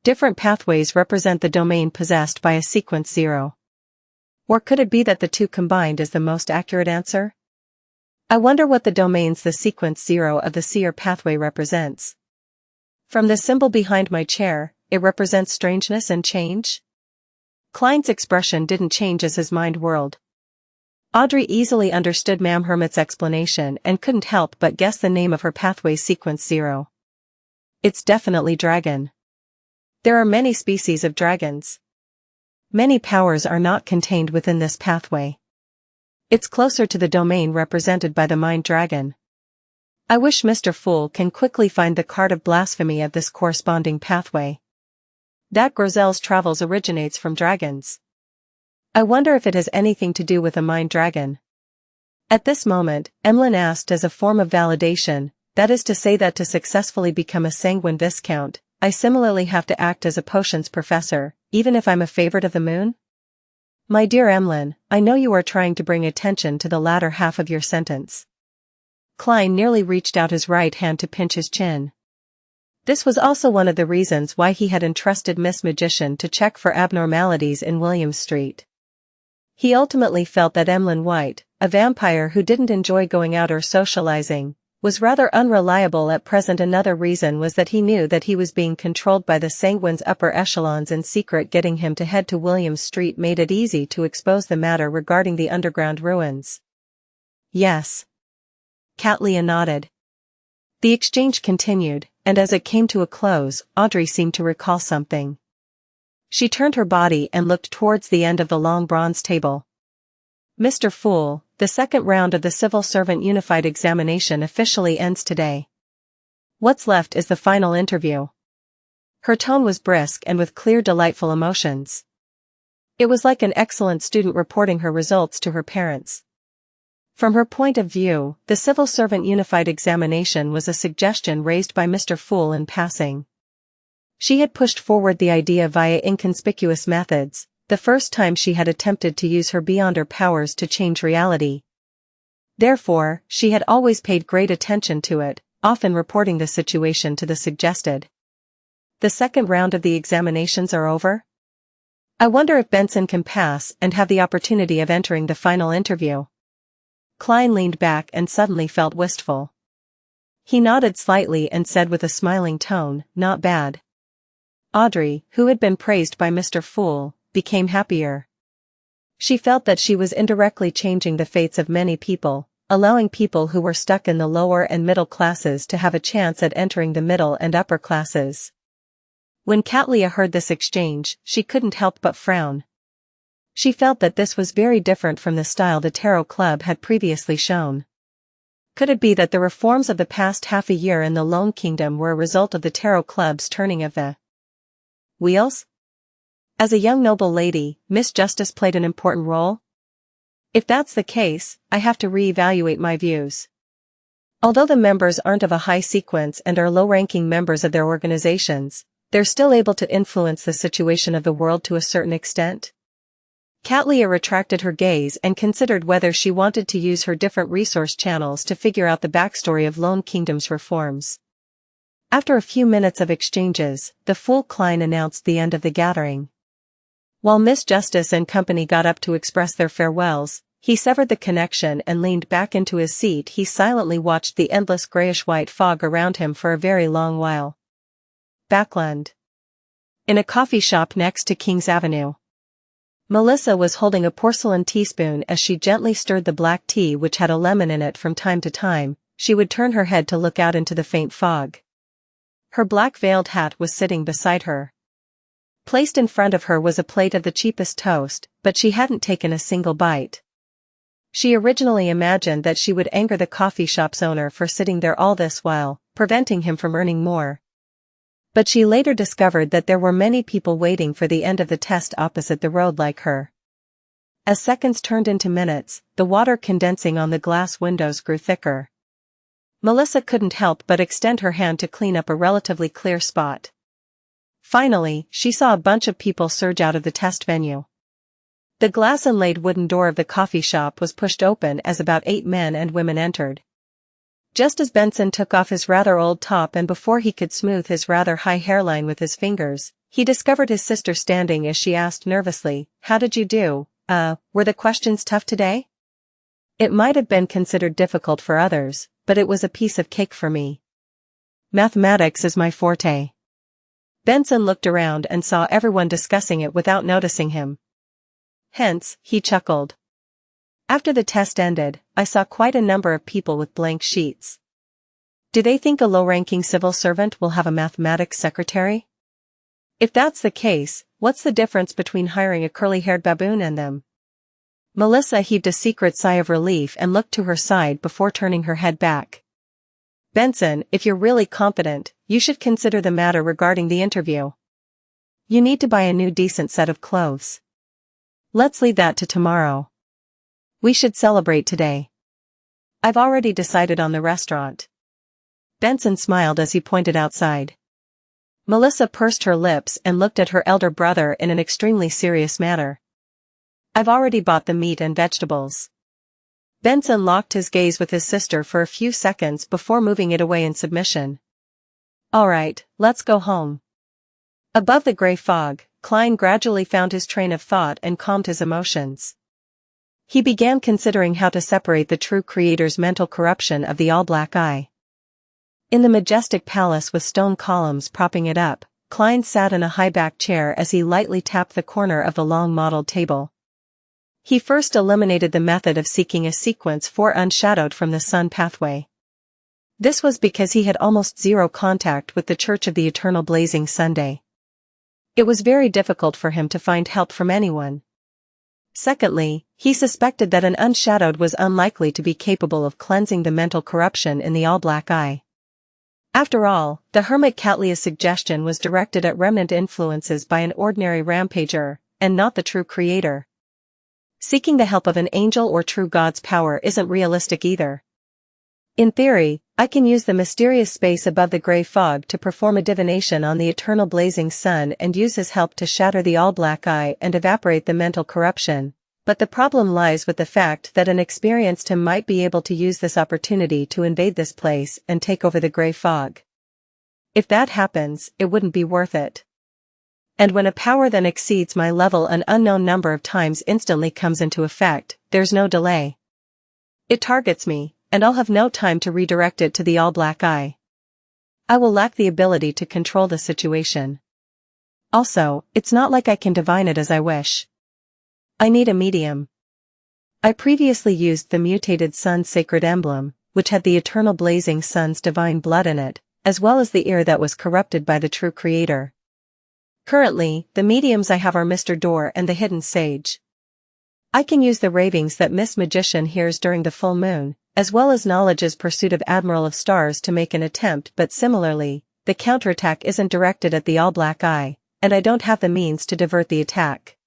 Different pathways represent the domain possessed by a sequence 0. Or could it be that the two combined is the most accurate answer? I wonder what the domains the sequence 0 of the seer pathway represents. From the symbol behind my chair, it represents strangeness and change?" Klein's expression didn't change as his mind whirled. Audrey easily understood Ma'am Hermit's explanation and couldn't help but guess the name of her pathway sequence 0. "It's definitely dragon. There are many species of dragons. Many powers are not contained within this pathway. It's closer to the domain represented by the mind dragon. I wish Mr. Fool can quickly find the card of blasphemy of this corresponding pathway. That Grozel's travels originates from dragons. I wonder if it has anything to do with a mind dragon." At this moment, Emlyn asked as a form of validation, "That is to say that to successfully become a sanguine viscount, I similarly have to act as a potions professor, even if I'm a favorite of the moon?" "My dear Emlyn, I know you are trying to bring attention to the latter half of your sentence." Klein nearly reached out his right hand to pinch his chin. This was also one of the reasons why he had entrusted Miss Magician to check for abnormalities in Williams Street. He ultimately felt that Emlyn White, a vampire who didn't enjoy going out or socializing, was rather unreliable at present. Another reason was that he knew that he was being controlled by the Sanguine's upper echelons in secret. Getting him to head to Williams Street made it easy to expose the matter regarding the underground ruins. "Yes." Catlia nodded. The exchange continued, and as it came to a close, Audrey seemed to recall something. She turned her body and looked towards the end of the long bronze table. "Mr. Fool, the second round of the Civil Servant Unified Examination officially ends today. What's left is the final interview." Her tone was brisk and with clear, delightful emotions. It was like an excellent student reporting her results to her parents. From her point of view, the Civil Servant Unified Examination was a suggestion raised by Mr. Fool in passing. She had pushed forward the idea via inconspicuous methods, the first time she had attempted to use her beyonder powers to change reality. Therefore, she had always paid great attention to it, often reporting the situation to the suggested. "The second round of the examinations are over? I wonder if Benson can pass and have the opportunity of entering the final interview." Klein leaned back and suddenly felt wistful. He nodded slightly and said with a smiling tone, "Not bad." Audrey, who had been praised by Mr. Fool, became happier. She felt that she was indirectly changing the fates of many people, allowing people who were stuck in the lower and middle classes to have a chance at entering the middle and upper classes. When Katlia heard this exchange, she couldn't help but frown. She felt that this was very different from the style the Tarot Club had previously shown. Could it be that the reforms of the past half a year in the Lone Kingdom were a result of the Tarot Club's turning of the wheels? As a young noble lady, Miss Justice played an important role? If that's the case, I have to re-evaluate my views. Although the members aren't of a high sequence and are low-ranking members of their organizations, they're still able to influence the situation of the world to a certain extent. Katlia retracted her gaze and considered whether she wanted to use her different resource channels to figure out the backstory of Lone Kingdom's reforms. After a few minutes of exchanges, the fool Klein announced the end of the gathering. While Miss Justice and company got up to express their farewells, he severed the connection and leaned back into his seat. He silently watched the endless grayish-white fog around him for a very long while. Backland. In a coffee shop next to King's Avenue. Melissa was holding a porcelain teaspoon as she gently stirred the black tea which had a lemon in it. From time to time, she would turn her head to look out into the faint fog. Her black veiled hat was sitting beside her. Placed in front of her was a plate of the cheapest toast, but she hadn't taken a single bite. She originally imagined that she would anger the coffee shop's owner for sitting there all this while, preventing him from earning more. But she later discovered that there were many people waiting for the end of the test opposite the road like her. As seconds turned into minutes, the water condensing on the glass windows grew thicker. Melissa couldn't help but extend her hand to clean up a relatively clear spot. Finally, she saw a bunch of people surge out of the test venue. The glass-inlaid wooden door of the coffee shop was pushed open as about 8 men and women entered. Just as Benson took off his rather old top and before he could smooth his rather high hairline with his fingers, he discovered his sister standing as she asked nervously, "How did you do? Were the questions tough today?" It might have been considered difficult for others, but it was a piece of cake for me. Mathematics is my forte. Benson looked around and saw everyone discussing it without noticing him. Hence, he chuckled. After the test ended, I saw quite a number of people with blank sheets. Do they think a low-ranking civil servant will have a mathematics secretary? If that's the case, what's the difference between hiring a curly-haired baboon and them? Melissa heaved a secret sigh of relief and looked to her side before turning her head back. Benson, if you're really competent, you should consider the matter regarding the interview. You need to buy a new decent set of clothes. Let's leave that to tomorrow. We should celebrate today. I've already decided on the restaurant. Benson smiled as he pointed outside. Melissa pursed her lips and looked at her elder brother in an extremely serious manner. I've already bought the meat and vegetables. Benson locked his gaze with his sister for a few seconds before moving it away in submission. All right, let's go home. Above the gray fog, Klein gradually found his train of thought and calmed his emotions. He began considering how to separate the true creator's mental corruption of the all-black eye. In the majestic palace with stone columns propping it up, Klein sat in a high-backed chair as he lightly tapped the corner of the long modeled table. He first eliminated the method of seeking a sequence 4 unshadowed from the sun pathway. This was because he had almost zero contact with the Church of the Eternal Blazing Sunday. It was very difficult for him to find help from anyone. Secondly, he suspected that an unshadowed was unlikely to be capable of cleansing the mental corruption in the all-black eye. After all, the hermit Katlia's suggestion was directed at remnant influences by an ordinary rampager, and not the true creator. Seeking the help of an angel or true God's power isn't realistic either. In theory, I can use the mysterious space above the gray fog to perform a divination on the eternal blazing sun and use his help to shatter the all-black eye and evaporate the mental corruption, but the problem lies with the fact that an experienced him might be able to use this opportunity to invade this place and take over the gray fog. If that happens, it wouldn't be worth it. And when a power that exceeds my level an unknown number of times instantly comes into effect, there's no delay. It targets me, and I'll have no time to redirect it to the all-black eye. I will lack the ability to control the situation. Also, it's not like I can divine it as I wish. I need a medium. I previously used the mutated sun's sacred emblem, which had the eternal blazing sun's divine blood in it, as well as the ear that was corrupted by the true creator. Currently, the mediums I have are Mr. Door and the Hidden Sage. I can use the ravings that Miss Magician hears during the full moon, as well as Knowledge's pursuit of Admiral of Stars to make an attempt, but similarly, the counterattack isn't directed at the all-black eye, and I don't have the means to divert the attack.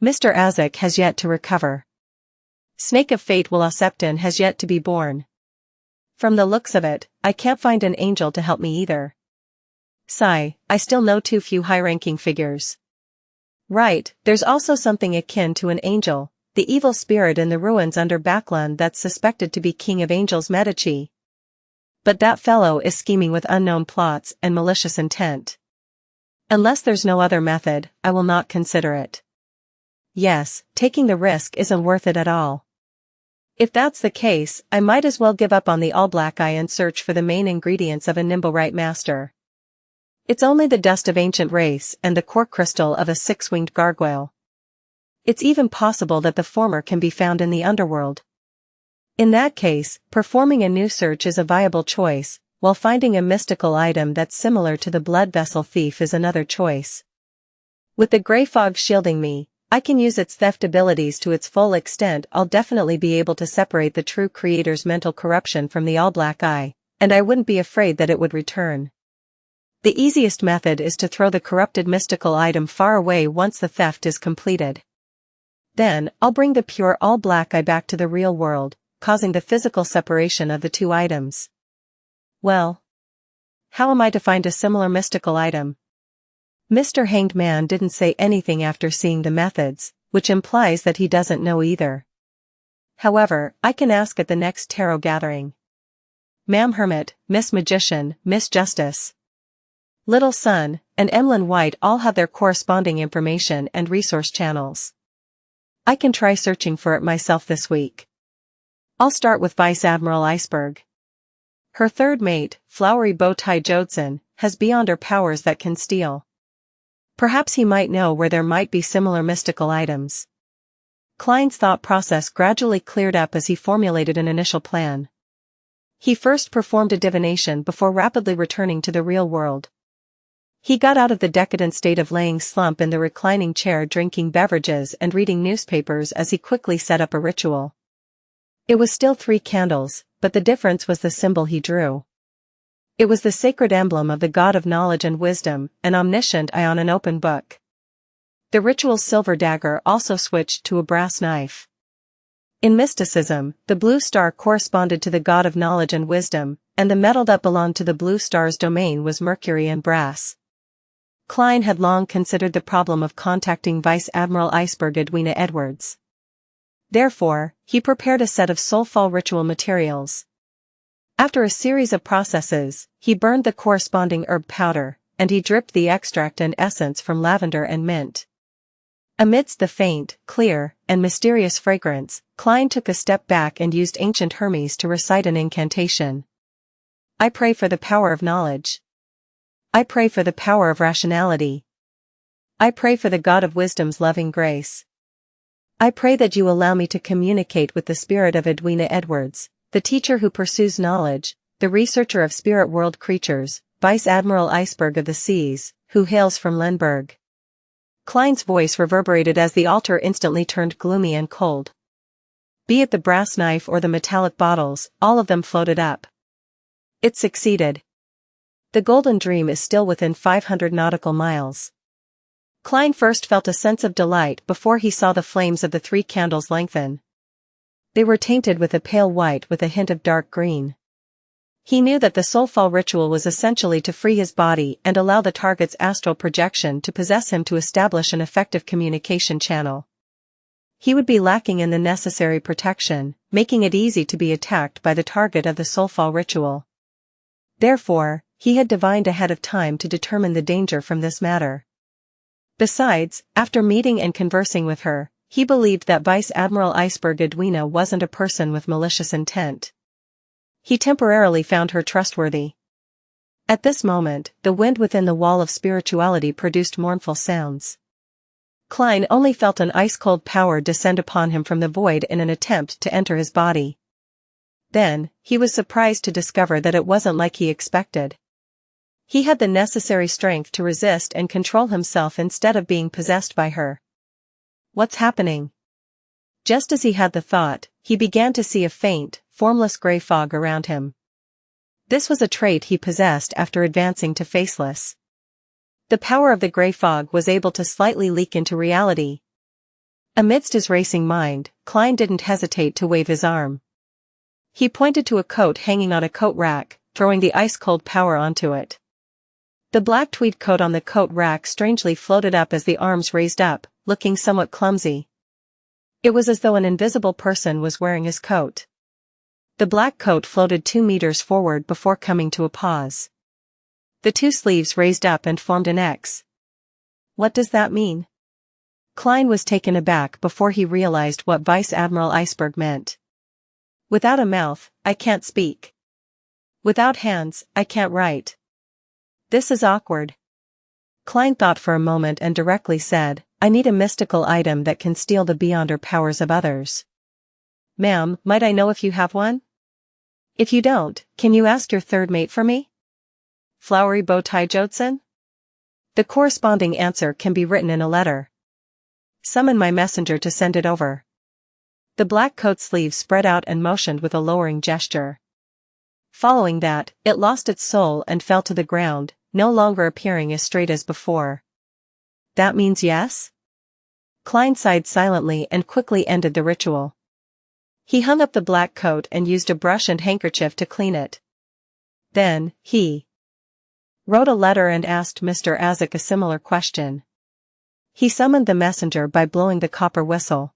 Mr. Azek has yet to recover. Snake of Fate Will-Septon has yet to be born. From the looks of it, I can't find an angel to help me either. Sigh, I still know too few high-ranking figures. Right, there's also something akin to an angel, the evil spirit in the ruins under Baklan that's suspected to be King of Angels Medici. But that fellow is scheming with unknown plots and malicious intent. Unless there's no other method, I will not consider it. Yes, taking the risk isn't worth it at all. If that's the case, I might as well give up on the all-black eye and search for the main ingredients of a Nimblewright master. It's only the dust of ancient race and the core crystal of a six-winged gargoyle. It's even possible that the former can be found in the underworld. In that case, performing a new search is a viable choice, while finding a mystical item that's similar to the blood vessel thief is another choice. With the gray fog shielding me, I can use its theft abilities to its full extent. I'll definitely be able to separate the true creator's mental corruption from the all-black eye, and I wouldn't be afraid that it would return. The easiest method is to throw the corrupted mystical item far away once the theft is completed. Then, I'll bring the pure all-black eye back to the real world, causing the physical separation of the two items. Well, how am I to find a similar mystical item? Mr. Hanged Man didn't say anything after seeing the methods, which implies that he doesn't know either. However, I can ask at the next tarot gathering. Ma'am Hermit, Miss Magician, Miss Justice, Little Sun, and Emlyn White all have their corresponding information and resource channels. I can try searching for it myself this week. I'll start with Vice Admiral Iceberg. Her third mate, Flowery Bowtie Jodson, has beyond her powers that can steal. Perhaps he might know where there might be similar mystical items. Klein's thought process gradually cleared up as he formulated an initial plan. He first performed a divination before rapidly returning to the real world. He got out of the decadent state of laying slump in the reclining chair drinking beverages and reading newspapers as he quickly set up a ritual. It was still 3 candles, but the difference was the symbol he drew. It was the sacred emblem of the god of knowledge and wisdom, an omniscient eye on an open book. The ritual's silver dagger also switched to a brass knife. In mysticism, the blue star corresponded to the god of knowledge and wisdom, and the metal that belonged to the blue star's domain was mercury and brass. Klein had long considered the problem of contacting Vice Admiral Iceberg Edwina Edwards. Therefore, he prepared a set of soulfall ritual materials. After a series of processes, he burned the corresponding herb powder, and he dripped the extract and essence from lavender and mint. Amidst the faint, clear, and mysterious fragrance, Klein took a step back and used ancient Hermes to recite an incantation. I pray for the power of knowledge. I pray for the power of rationality. I pray for the God of wisdom's loving grace. I pray that you allow me to communicate with the spirit of Edwina Edwards, the teacher who pursues knowledge, the researcher of spirit world creatures, Vice Admiral Iceberg of the Seas, who hails from Lenberg. Klein's voice reverberated as the altar instantly turned gloomy and cold. Be it the brass knife or the metallic bottles, all of them floated up. It succeeded. The golden dream is still within 500 nautical miles. Klein first felt a sense of delight before he saw the flames of the 3 candles lengthen. They were tainted with a pale white with a hint of dark green. He knew that the soulfall ritual was essentially to free his body and allow the target's astral projection to possess him to establish an effective communication channel. He would be lacking in the necessary protection, making it easy to be attacked by the target of the soulfall ritual. Therefore, he had divined ahead of time to determine the danger from this matter. Besides, after meeting and conversing with her, he believed that Vice Admiral Iceberg Edwina wasn't a person with malicious intent. He temporarily found her trustworthy. At this moment, the wind within the wall of spirituality produced mournful sounds. Klein only felt an ice-cold power descend upon him from the void in an attempt to enter his body. Then, he was surprised to discover that it wasn't like he expected. He had the necessary strength to resist and control himself instead of being possessed by her. What's happening? Just as he had the thought, he began to see a faint, formless gray fog around him. This was a trait he possessed after advancing to faceless. The power of the gray fog was able to slightly leak into reality. Amidst his racing mind, Klein didn't hesitate to wave his arm. He pointed to a coat hanging on a coat rack, throwing the ice-cold power onto it. The black tweed coat on the coat rack strangely floated up as the arms raised up, looking somewhat clumsy. It was as though an invisible person was wearing his coat. The black coat floated 2 meters forward before coming to a pause. The 2 sleeves raised up and formed an X. What does that mean? Klein was taken aback before he realized what Vice Admiral Iceberg meant. Without a mouth, I can't speak. Without hands, I can't write. This is awkward. Klein thought for a moment and directly said, I need a mystical item that can steal the beyonder powers of others. Ma'am, might I know if you have one? If you don't, can you ask your third mate for me? Flowery bow tie Jodson? The corresponding answer can be written in a letter. Summon my messenger to send it over. The black coat sleeve spread out and motioned with a lowering gesture. Following that, it lost its soul and fell to the ground, no longer appearing as straight as before. That means yes? Klein sighed silently and quickly ended the ritual. He hung up the black coat and used a brush and handkerchief to clean it. Then, he wrote a letter and asked Mr. Azek a similar question. He summoned the messenger by blowing the copper whistle.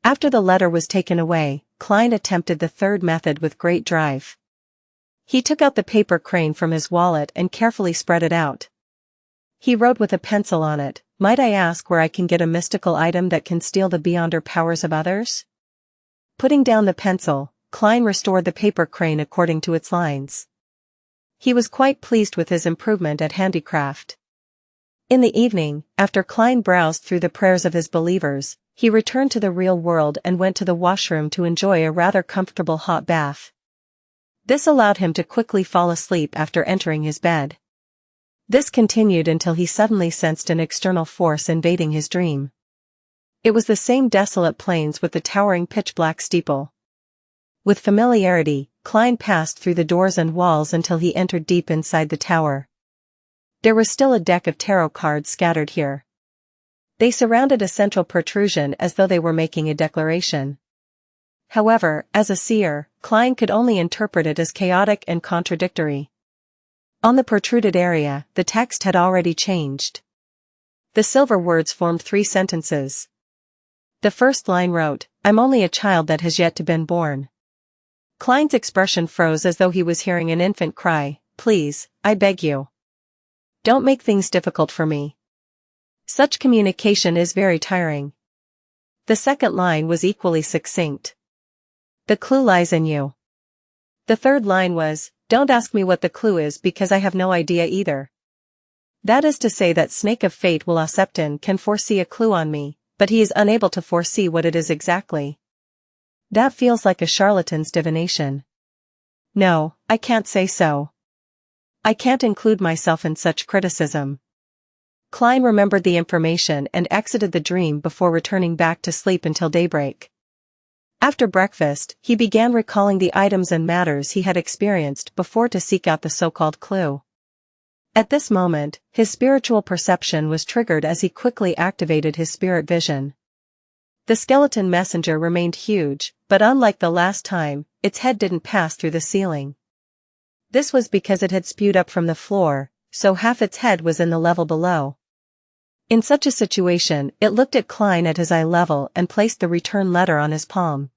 After the letter was taken away, Klein attempted the third method with great drive. He took out the paper crane from his wallet and carefully spread it out. He wrote with a pencil on it, might I ask where I can get a mystical item that can steal the beyonder powers of others? Putting down the pencil, Klein restored the paper crane according to its lines. He was quite pleased with his improvement at handicraft. In the evening, after Klein browsed through the prayers of his believers, he returned to the real world and went to the washroom to enjoy a rather comfortable hot bath. This allowed him to quickly fall asleep after entering his bed. This continued until he suddenly sensed an external force invading his dream. It was the same desolate plains with the towering pitch-black steeple. With familiarity, Klein passed through the doors and walls until he entered deep inside the tower. There was still a deck of tarot cards scattered here. They surrounded a central protrusion as though they were making a declaration. However, as a seer, Klein could only interpret it as chaotic and contradictory. On the protruded area, the text had already changed. The silver words formed 3 sentences. The first line wrote, I'm only a child that has yet to been born. Klein's expression froze as though he was hearing an infant cry, please, I beg you. Don't make things difficult for me. Such communication is very tiring. The second line was equally succinct. The clue lies in you. The third line was, don't ask me what the clue is because I have no idea either. That is to say that Snake of Fate Will Septon can foresee a clue on me, but he is unable to foresee what it is exactly. That feels like a charlatan's divination. No, I can't say so. I can't include myself in such criticism. Klein remembered the information and exited the dream before returning back to sleep until daybreak. After breakfast, he began recalling the items and matters he had experienced before to seek out the so-called clue. At this moment, his spiritual perception was triggered as he quickly activated his spirit vision. The skeleton messenger remained huge, but unlike the last time, its head didn't pass through the ceiling. This was because it had spewed up from the floor, so half its head was in the level below. In such a situation, it looked at Klein at his eye level and placed the return letter on his palm.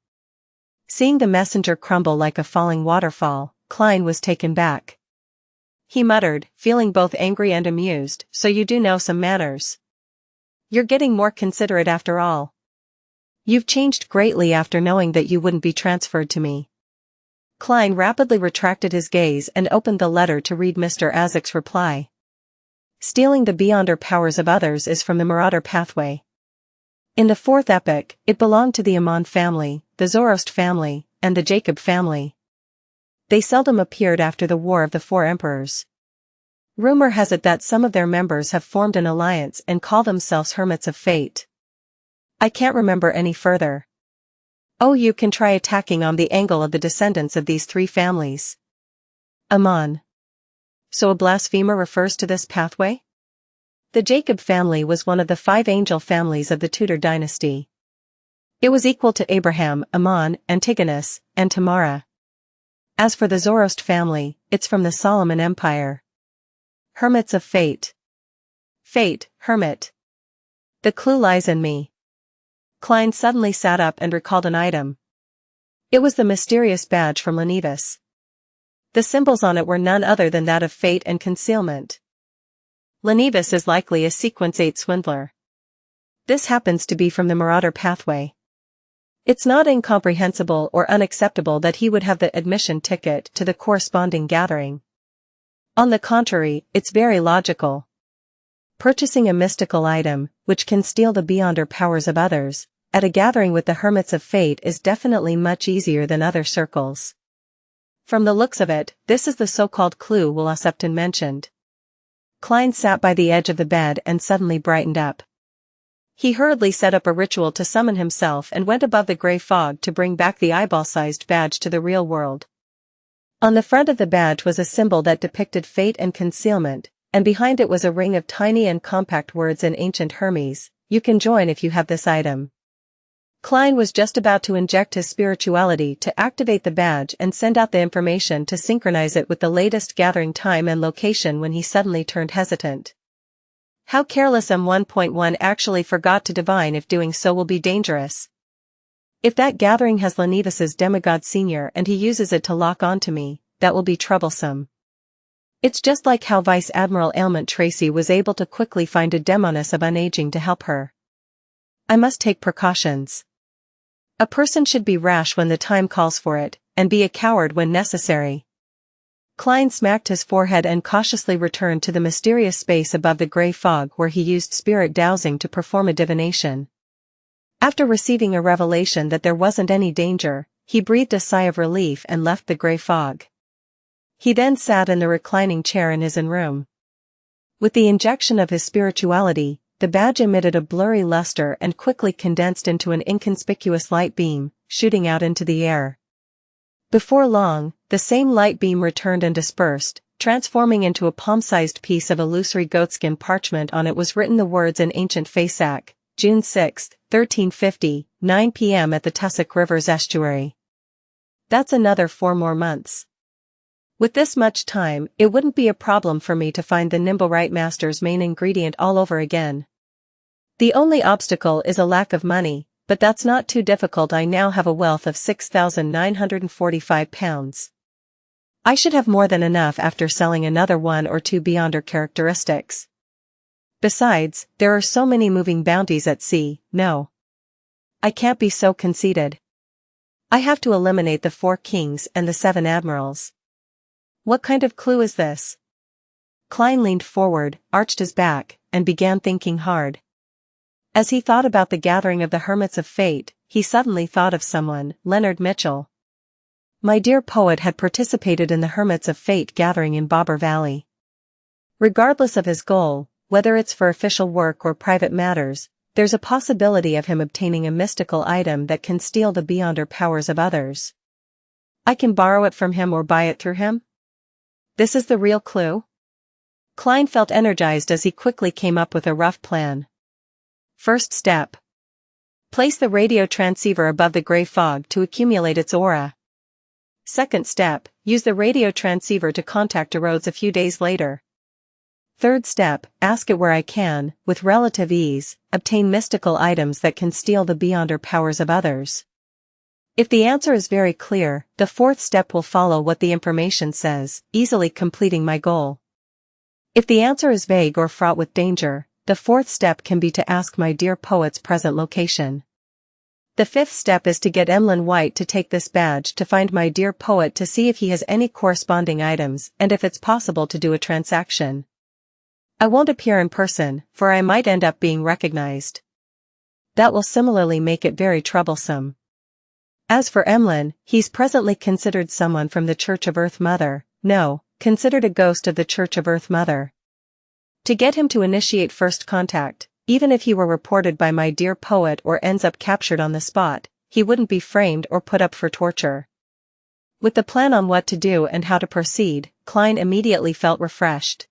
Seeing the messenger crumble like a falling waterfall, Klein was taken back. He muttered, feeling both angry and amused, so you do know some manners. You're getting more considerate after all. You've changed greatly after knowing that you wouldn't be transferred to me. Klein rapidly retracted his gaze and opened the letter to read Mr. Azek's reply. Stealing the beyonder powers of others is from the Marauder pathway. In the fourth epoch, it belonged to the Amon family, the Zoroast family, and the Jacob family. They seldom appeared after the War of the Four Emperors. Rumor has it that some of their members have formed an alliance and call themselves Hermits of Fate. I can't remember any further. Oh, you can try attacking on the angle of the descendants of these three families. Amon. So a blasphemer refers to this pathway? The Jacob family was one of the 5 angel families of the Tudor dynasty. It was equal to Abraham, Ammon, Antigonus, and Tamara. As for the Zoroast family, it's from the Solomon Empire. Hermits of Fate. Fate, hermit. The clue lies in me. Klein suddenly sat up and recalled an item. It was the mysterious badge from Lenivis. The symbols on it were none other than that of fate and concealment. Lenivis is likely a Sequence 8 swindler. This happens to be from the Marauder pathway. It's not incomprehensible or unacceptable that he would have the admission ticket to the corresponding gathering. On the contrary, it's very logical. Purchasing a mystical item, which can steal the beyonder powers of others, at a gathering with the Hermits of Fate is definitely much easier than other circles. From the looks of it, this is the so-called clue Wuxia mentioned. Klein sat by the edge of the bed and suddenly brightened up. He hurriedly set up a ritual to summon himself and went above the gray fog to bring back the eyeball-sized badge to the real world. On the front of the badge was a symbol that depicted fate and concealment, and behind it was a ring of tiny and compact words in ancient Hermes. You can join if you have this item. Klein was just about to inject his spirituality to activate the badge and send out the information to synchronize it with the latest gathering time and location when he suddenly turned hesitant. How careless M1.1 actually forgot to divine if doing so will be dangerous. If that gathering has Lenivis's demigod senior and he uses it to lock onto me, that will be troublesome. It's just like how Vice Admiral Ailment Tracy was able to quickly find a demoness of unaging to help her. I must take precautions. A person should be rash when the time calls for it, and be a coward when necessary. Klein smacked his forehead and cautiously returned to the mysterious space above the gray fog where he used spirit dowsing to perform a divination. After receiving a revelation that there wasn't any danger, he breathed a sigh of relief and left the gray fog. He then sat in the reclining chair in his own room. With the injection of his spirituality, the badge emitted a blurry luster and quickly condensed into an inconspicuous light beam, shooting out into the air. Before long, the same light beam returned and dispersed, transforming into a palm-sized piece of illusory goatskin parchment. On it was written the words in ancient Fasak, June 6, 1350, 9 p.m. at the Tussock River's estuary. That's another 4 more months. With this much time, it wouldn't be a problem for me to find the Nimblewright Master's main ingredient all over again. The only obstacle is a lack of money, but that's not too difficult. I now have a wealth of £6,945. I should have more than enough after selling another 1 or 2 beyonder characteristics. Besides, there are so many moving bounties at sea. No. I can't be so conceited. I have to eliminate the 4 kings and the 7 admirals. What kind of clue is this? Klein leaned forward, arched his back, and began thinking hard. As he thought about the gathering of the Hermits of Fate, he suddenly thought of someone, Leonard Mitchell. My dear poet had participated in the Hermits of Fate gathering in Bobber Valley. Regardless of his goal, whether it's for official work or private matters, there's a possibility of him obtaining a mystical item that can steal the beyonder powers of others. I can borrow it from him or buy it through him? This is the real clue? Klein felt energized as he quickly came up with a rough plan. First step. Place the radio transceiver above the gray fog to accumulate its aura. Second step, use the radio transceiver to contact Arrodes a few days later. Third step, ask it where I can, with relative ease, obtain mystical items that can steal the beyonder powers of others. If the answer is very clear, the fourth step will follow what the information says, easily completing my goal. If the answer is vague or fraught with danger, the fourth step can be to ask my dear poet's present location. The fifth step is to get Emlyn White to take this badge to find my dear poet to see if he has any corresponding items and if it's possible to do a transaction. I won't appear in person, for I might end up being recognized. That will similarly make it very troublesome. As for Emlyn, he's presently considered someone from the Church of Earth Mother, no, considered a ghost of the Church of Earth Mother. To get him to initiate first contact, even if he were reported by my dear poet or ends up captured on the spot, he wouldn't be framed or put up for torture. With the plan on what to do and how to proceed, Klein immediately felt refreshed.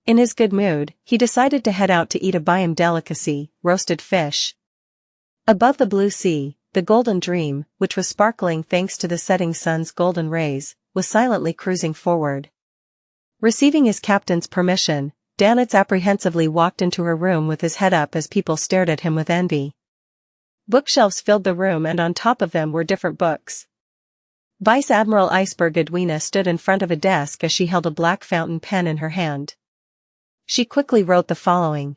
In his good mood, he decided to head out to eat a Bayam delicacy, roasted fish. Above the blue sea, the Golden Dream, which was sparkling thanks to the setting sun's golden rays, was silently cruising forward. Receiving his captain's permission, Danitz apprehensively walked into her room with his head up as people stared at him with envy. Bookshelves filled the room and on top of them were different books. Vice Admiral Iceberg Edwina stood in front of a desk as she held a black fountain pen in her hand. She quickly wrote the following.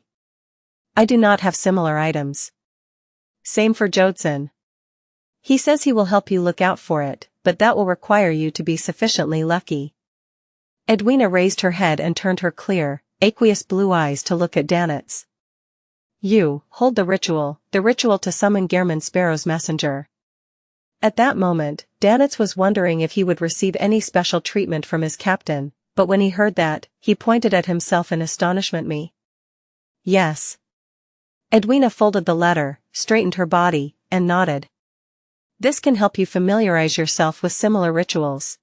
I do not have similar items. Same for Jodson. He says he will help you look out for it, but that will require you to be sufficiently lucky. Edwina raised her head and turned her clear, aqueous blue eyes to look at Danitz. You, hold the ritual to summon Gehrman Sparrow's messenger. At that moment, Danitz was wondering if he would receive any special treatment from his captain, but when he heard that, he pointed at himself in astonishment. Me? Yes. Edwina folded the letter, straightened her body, and nodded. This can help you familiarize yourself with similar rituals.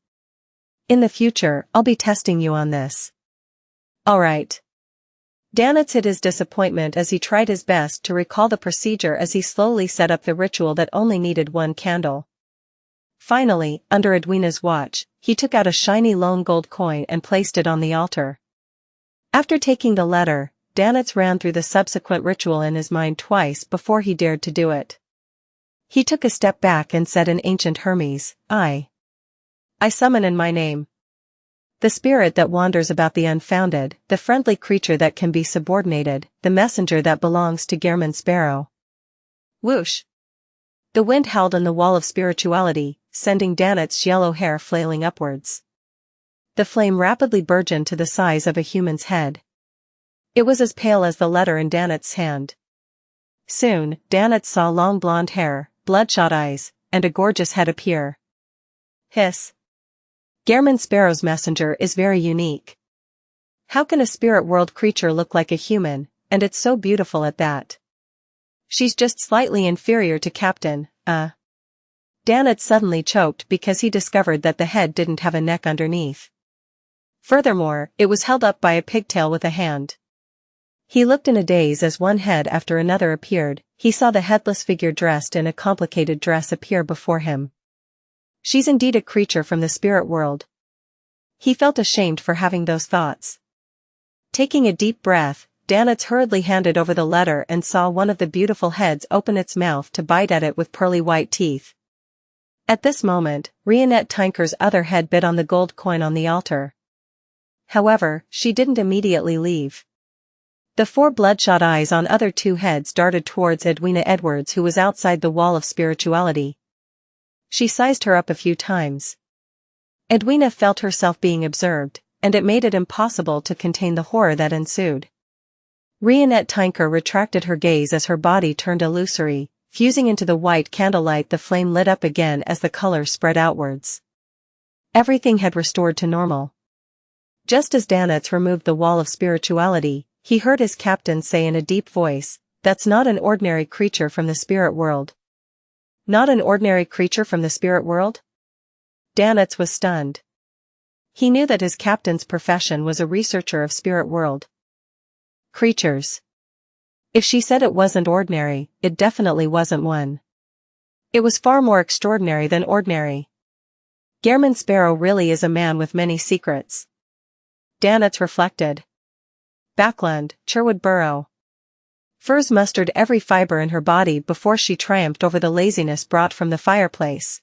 In the future, I'll be testing you on this. All right. Danitz hid his disappointment as he tried his best to recall the procedure as he slowly set up the ritual that only needed one candle. Finally, under Edwina's watch, he took out a shiny lone gold coin and placed it on the altar. After taking the letter, Danitz ran through the subsequent ritual in his mind twice before he dared to do it. He took a step back and said in ancient Hermes, I summon in my name. The spirit that wanders about the unfounded, the friendly creature that can be subordinated, the messenger that belongs to Gehrman Sparrow. Whoosh! The wind howled in the wall of spirituality, sending Danitz's yellow hair flailing upwards. The flame rapidly burgeoned to the size of a human's head. It was as pale as the letter in Danitz's hand. Soon, Danitz saw long blonde hair, bloodshot eyes, and a gorgeous head appear. Hiss. Gehrman Sparrow's messenger is very unique. How can a spirit world creature look like a human, and it's so beautiful at that? She's just slightly inferior to Captain, Danitz suddenly choked because he discovered that the head didn't have a neck underneath. Furthermore, it was held up by a pigtail with a hand. He looked in a daze as one head after another appeared. He saw the headless figure dressed in a complicated dress appear before him. She's indeed a creature from the spirit world. He felt ashamed for having those thoughts. Taking a deep breath, Danitz hurriedly handed over the letter and saw one of the beautiful heads open its mouth to bite at it with pearly white teeth. At this moment, Rionette Tinker's other head bit on the gold coin on the altar. However, she didn't immediately leave. The four bloodshot eyes on other two heads darted towards Edwina Edwards, who was outside the wall of spirituality. She sized her up a few times. Edwina felt herself being observed, and it made it impossible to contain the horror that ensued. Rionette Tinker retracted her gaze as her body turned illusory, fusing into the white candlelight. The flame lit up again as the colors spread outwards. Everything had restored to normal. Just as Danitz removed the wall of spirituality, he heard his captain say in a deep voice, "That's not an ordinary creature from the spirit world." Not an ordinary creature from the spirit world? Danitz was stunned. He knew that his captain's profession was a researcher of spirit world creatures. If she said it wasn't ordinary, it definitely wasn't one. It was far more extraordinary than ordinary. Gehrman Sparrow really is a man with many secrets. Danitz reflected. Backland, Cherwood Burrow. Furs mustered every fiber in her body before she triumphed over the laziness brought from the fireplace.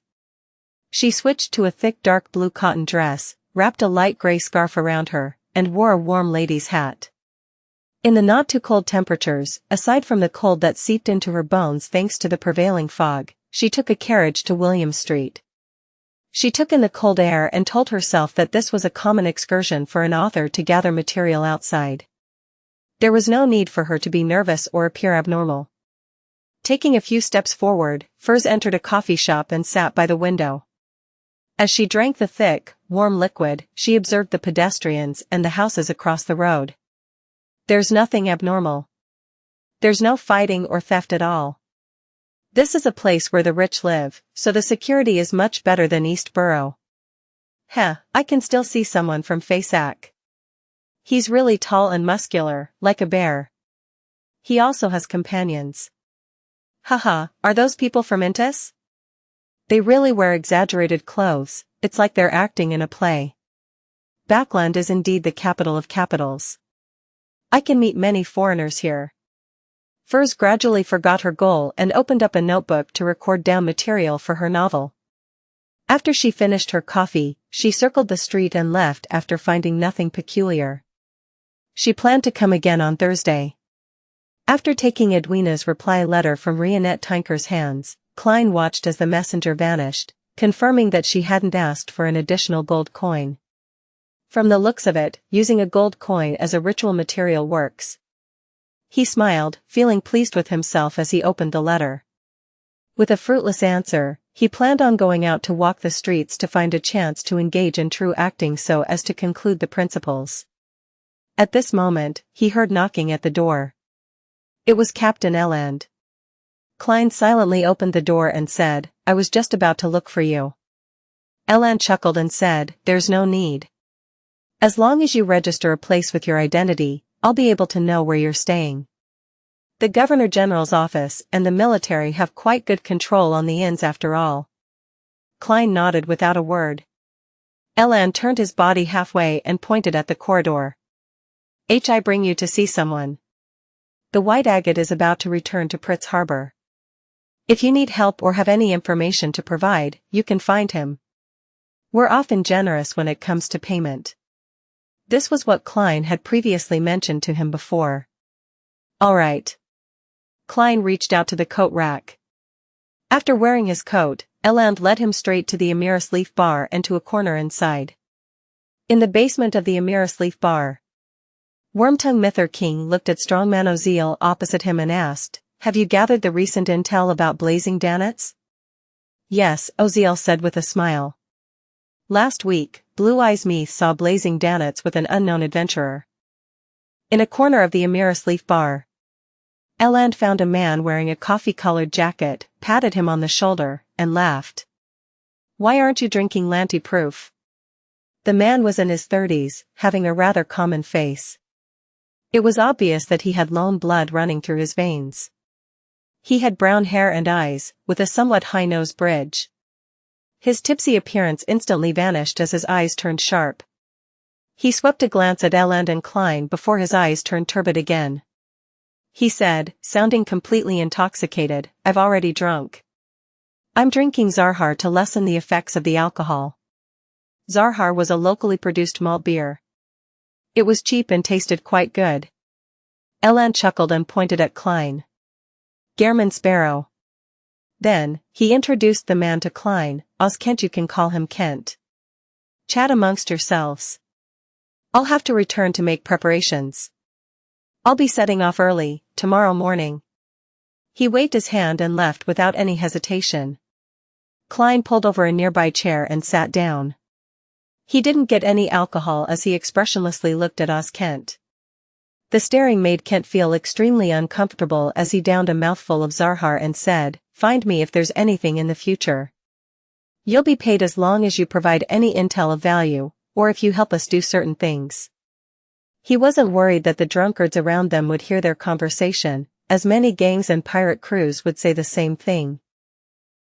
She switched to a thick dark blue cotton dress, wrapped a light gray scarf around her, and wore a warm lady's hat. In the not-too-cold temperatures, aside from the cold that seeped into her bones thanks to the prevailing fog, she took a carriage to William Street. She took in the cold air and told herself that this was a common excursion for an author to gather material outside. There was no need for her to be nervous or appear abnormal. Taking a few steps forward, Furs entered a coffee shop and sat by the window. As she drank the thick, warm liquid, she observed the pedestrians and the houses across the road. There's nothing abnormal. There's no fighting or theft at all. This is a place where the rich live, so the security is much better than East Borough. I can still see someone from Faceac. He's really tall and muscular, like a bear. He also has companions. Are those people from Intis? They really wear exaggerated clothes, it's like they're acting in a play. Backland is indeed the capital of capitals. I can meet many foreigners here. Furs gradually forgot her goal and opened up a notebook to record down material for her novel. After she finished her coffee, she circled the street and left after finding nothing peculiar. She planned to come again on Thursday. After taking Edwina's reply letter from Rionette Tinker's hands, Klein watched as the messenger vanished, confirming that she hadn't asked for an additional gold coin. From the looks of it, using a gold coin as a ritual material works. He smiled, feeling pleased with himself as he opened the letter. With a fruitless answer, he planned on going out to walk the streets to find a chance to engage in true acting so as to conclude the principles. At this moment, he heard knocking at the door. It was Captain Eland. Klein silently opened the door and said, "I was just about to look for you." Eland chuckled and said, "There's no need. As long as you register a place with your identity, I'll be able to know where you're staying. The Governor General's office and the military have quite good control on the inns after all." Klein nodded without a word. Eland turned his body halfway and pointed at the corridor. "I bring you to see someone. The White Agate is about to return to Pritz Harbor. If you need help or have any information to provide, you can find him. We're often generous when it comes to payment." This was what Klein had previously mentioned to him before. "All right." Klein reached out to the coat rack. After wearing his coat, Eland led him straight to the Emiris Leaf Bar and to a corner inside. In the basement of the Emiris Leaf Bar, Wormtongue Mither King looked at Strongman Oziel opposite him and asked, "Have you gathered the recent intel about Blazing Danets?" "Yes," Oziel said with a smile. "Last week, Blue Eyes Meath saw Blazing Danets with an unknown adventurer. In a corner of the Emiris Leaf Bar, Eland found a man wearing a coffee-colored jacket, patted him on the shoulder, and laughed. "Why aren't you drinking Lanty Proof?" The man was in his 30s, having a rather common face. It was obvious that he had lone blood running through his veins. He had brown hair and eyes, with a somewhat high nose bridge. His tipsy appearance instantly vanished as his eyes turned sharp. He swept a glance at Eland and Klein before his eyes turned turbid again. He said, sounding completely intoxicated, "I've already drunk. I'm drinking Zarhar to lessen the effects of the alcohol." Zarhar was a locally produced malt beer. It was cheap and tasted quite good. Eland chuckled and pointed at Klein. "Gehrman Sparrow." Then, he introduced the man to Klein. "Oz Kent, you can call him Kent. Chat amongst yourselves. I'll have to return to make preparations. I'll be setting off early, tomorrow morning." He waved his hand and left without any hesitation. Klein pulled over a nearby chair and sat down. He didn't get any alcohol as he expressionlessly looked at Oz Kent. The staring made Kent feel extremely uncomfortable as he downed a mouthful of Zarhar and said, "Find me if there's anything in the future. You'll be paid as long as you provide any intel of value, or if you help us do certain things." He wasn't worried that the drunkards around them would hear their conversation, as many gangs and pirate crews would say the same thing.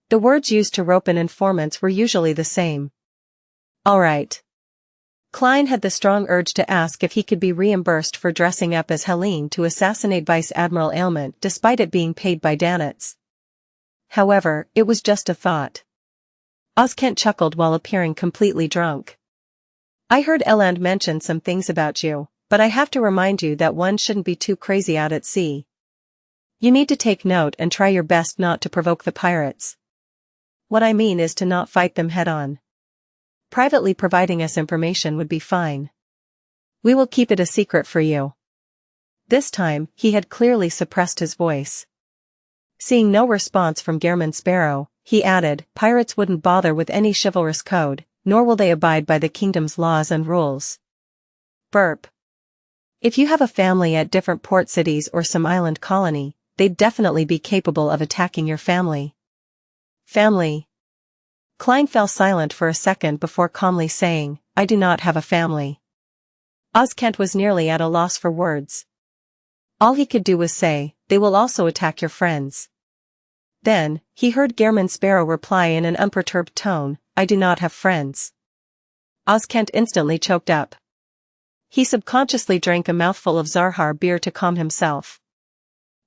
The words used to rope in informants were usually the same. "All right." Klein had the strong urge to ask if he could be reimbursed for dressing up as Helene to assassinate Vice Admiral Ailment despite it being paid by Danets. However, it was just a thought. Oz Kent chuckled while appearing completely drunk. "I heard Eland mention some things about you. But I have to remind you that one shouldn't be too crazy out at sea. You need to take note and try your best not to provoke the pirates. What I mean is to not fight them head-on. Privately providing us information would be fine. We will keep it a secret for you. This time, he had clearly suppressed his voice. Seeing no response from Gehrman Sparrow, he added, pirates wouldn't bother with any chivalrous code, nor will they abide by the kingdom's laws and rules. Burp. If you have a family at different port cities or some island colony, they'd definitely be capable of attacking your family. Family. Klein fell silent for a second before calmly saying, I do not have a family. Kent was nearly at a loss for words. All he could do was say, they will also attack your friends. Then, he heard Gehrman Sparrow reply in an unperturbed tone, I do not have friends. Kent instantly choked up. He subconsciously drank a mouthful of Zarhar beer to calm himself.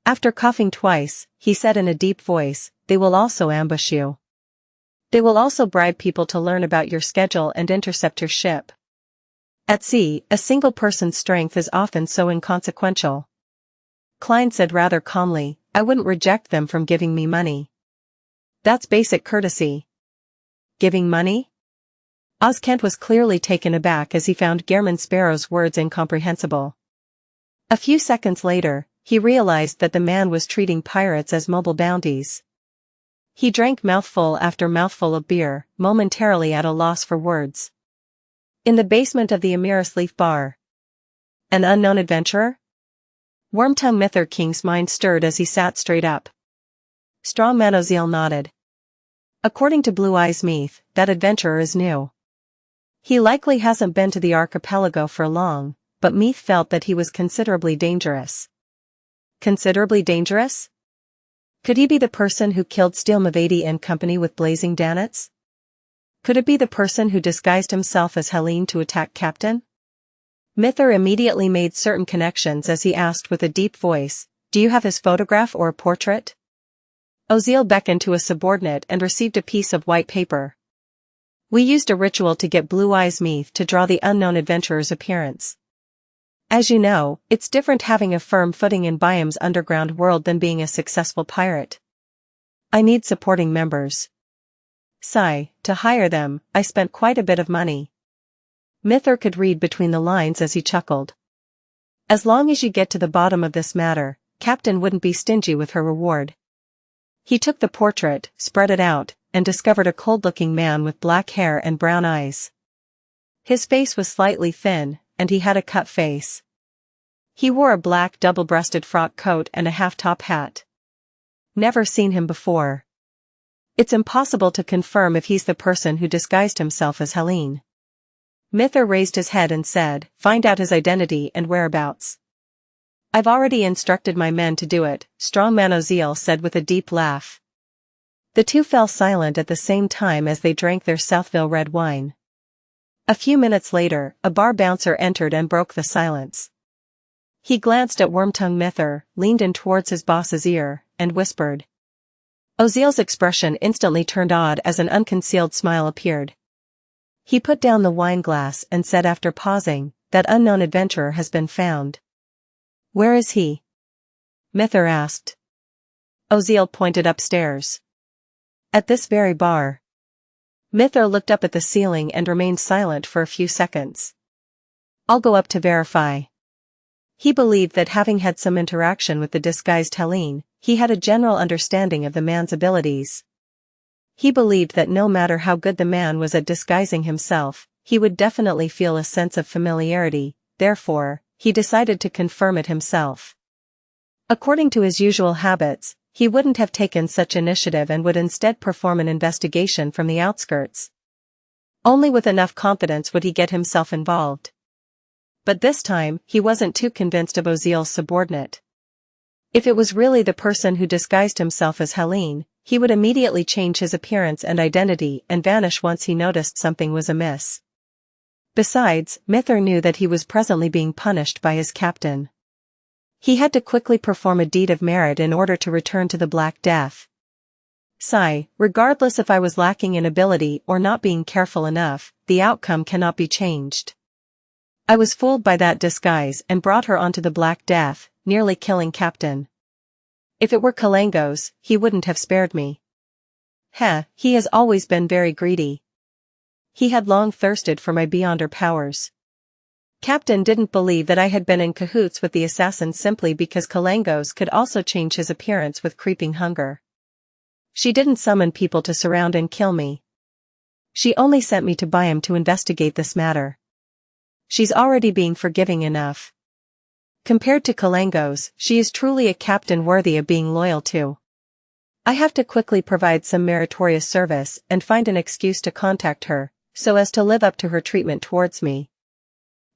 After coughing twice, he said in a deep voice, they will also ambush you. They will also bribe people to learn about your schedule and intercept your ship. At sea, a single person's strength is often so inconsequential. Klein said rather calmly, I wouldn't reject them from giving me money. That's basic courtesy. Giving money? Kent was clearly taken aback as he found Gehrman Sparrow's words incomprehensible. A few seconds later, he realized that the man was treating pirates as mobile bounties. He drank mouthful after mouthful of beer, momentarily at a loss for words. In the basement of the Emiris Leaf Bar. An unknown adventurer? Wormtongue Mither King's mind stirred as he sat straight up. Strongman Oziel nodded. According to Blue Eyes Meath, that adventurer is new. He likely hasn't been to the archipelago for long, but Meath felt that he was considerably dangerous. Considerably dangerous? Could he be the person who killed Steel Mavady and company with blazing danets? Could it be the person who disguised himself as Helene to attack Captain? Mither immediately made certain connections as he asked with a deep voice, do you have his photograph or a portrait? Oziel beckoned to a subordinate and received a piece of white paper. We used a ritual to get Blue Eyes Meath to draw the unknown adventurer's appearance. As you know, it's different having a firm footing in Biam's underground world than being a successful pirate. I need supporting members. To hire them, I spent quite a bit of money. Mither could read between the lines as he chuckled. As long as you get to the bottom of this matter, Captain wouldn't be stingy with her reward. He took the portrait, spread it out, and discovered a cold-looking man with black hair and brown eyes. His face was slightly thin, and he had a cut face. He wore a black double-breasted frock coat and a half-top hat. Never seen him before. It's impossible to confirm if he's the person who disguised himself as Helene. Mither raised his head and said, find out his identity and whereabouts. I've already instructed my men to do it, Strongman Oziel said with a deep laugh. The two fell silent at the same time as they drank their Southville red wine. A few minutes later, a bar bouncer entered and broke the silence. He glanced at Wormtongue Mither, leaned in towards his boss's ear, and whispered. Oziel's expression instantly turned odd as an unconcealed smile appeared. He put down the wine glass and said after pausing, that unknown adventurer has been found. Where is he? Mither asked. Oziel pointed upstairs. At this very bar. Mither looked up at the ceiling and remained silent for a few seconds. I'll go up to verify. He believed that having had some interaction with the disguised Helene, he had a general understanding of the man's abilities. He believed that no matter how good the man was at disguising himself, he would definitely feel a sense of familiarity, therefore, he decided to confirm it himself. According to his usual habits, he wouldn't have taken such initiative and would instead perform an investigation from the outskirts. Only with enough confidence would he get himself involved. But this time, he wasn't too convinced of Oziel's subordinate. If it was really the person who disguised himself as Helene, he would immediately change his appearance and identity and vanish once he noticed something was amiss. Besides, Mither knew that he was presently being punished by his captain. He had to quickly perform a deed of merit in order to return to the Black Death. Regardless if I was lacking in ability or not being careful enough, the outcome cannot be changed. I was fooled by that disguise and brought her onto the Black Death, nearly killing Captain. If it were Kalangos, he wouldn't have spared me. He has always been very greedy. He had long thirsted for my beyonder powers. Captain didn't believe that I had been in cahoots with the assassin simply because Kalangos could also change his appearance with creeping hunger. She didn't summon people to surround and kill me. She only sent me to Byam to investigate this matter. She's already being forgiving enough. Compared to Kalangos, she is truly a captain worthy of being loyal to. I have to quickly provide some meritorious service and find an excuse to contact her, so as to live up to her treatment towards me.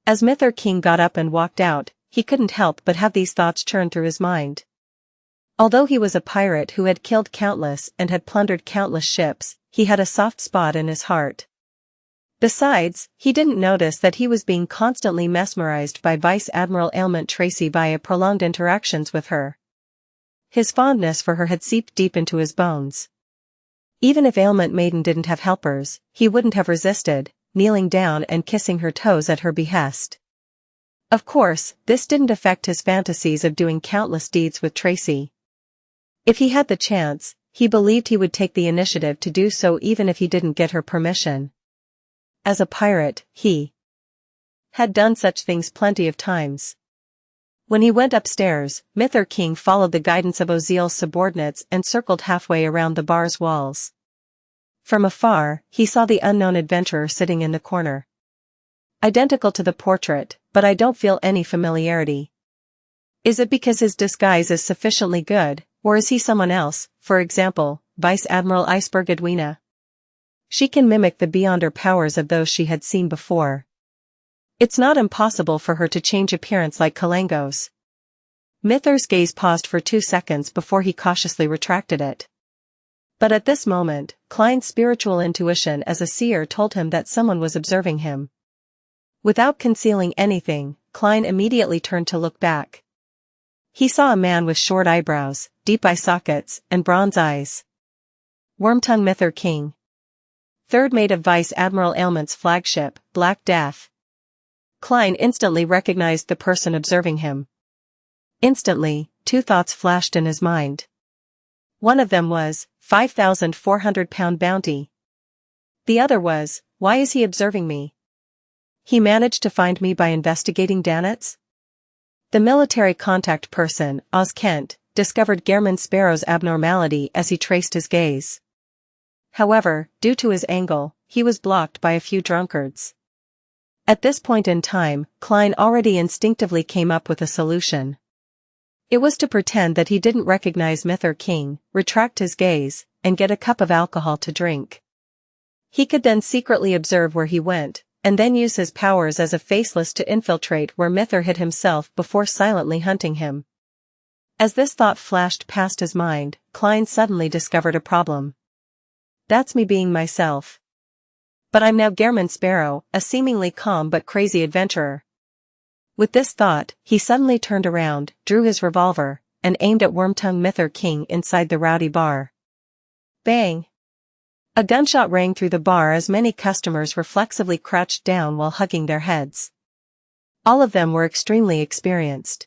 As Mither King got up and walked out, he couldn't help but have these thoughts churn through his mind. Although he was a pirate who had killed countless and had plundered countless ships, he had a soft spot in his heart. Besides, he didn't notice that he was being constantly mesmerized by Vice Admiral Ailment Tracy via prolonged interactions with her. His fondness for her had seeped deep into his bones. Even if Ailment Maiden didn't have helpers, he wouldn't have resisted, kneeling down and kissing her toes at her behest. Of course, this didn't affect his fantasies of doing countless deeds with Tracy. If he had the chance, he believed he would take the initiative to do so even if he didn't get her permission. As a pirate, he had done such things plenty of times. When he went upstairs, Mither King followed the guidance of Oziel's subordinates and circled halfway around the bar's walls. From afar, he saw the unknown adventurer sitting in the corner. Identical to the portrait, but I don't feel any familiarity. Is it because his disguise is sufficiently good, or is he someone else, for example, Vice Admiral Iceberg Edwina? She can mimic the beyonder powers of those she had seen before. It's not impossible for her to change appearance like Kalangos. Mither's gaze paused for 2 seconds before he cautiously retracted it. But at this moment, Klein's spiritual intuition as a seer told him that someone was observing him. Without concealing anything, Klein immediately turned to look back. He saw a man with short eyebrows, deep eye sockets, and bronze eyes. Wormtongue Mither King. Third mate of Vice Admiral Ailment's flagship, Black Death. Klein instantly recognized the person observing him. Instantly, 2 thoughts flashed in his mind. One of them was, 5,400 pound bounty. The other was, why is he observing me? He managed to find me by investigating Danitz? The military contact person, Oz Kent, discovered Gehrman Sparrow's abnormality as he traced his gaze. However, due to his angle, he was blocked by a few drunkards. At this point in time, Klein already instinctively came up with a solution. It was to pretend that he didn't recognize Mither King, retract his gaze, and get a cup of alcohol to drink. He could then secretly observe where he went, and then use his powers as a faceless to infiltrate where Mither hid himself before silently hunting him. As this thought flashed past his mind, Klein suddenly discovered a problem. That's me being myself. But I'm now Gehrman Sparrow, a seemingly calm but crazy adventurer. With this thought, he suddenly turned around, drew his revolver, and aimed at Wormtongue Mither King inside the rowdy bar. Bang! A gunshot rang through the bar as many customers reflexively crouched down while hugging their heads. All of them were extremely experienced.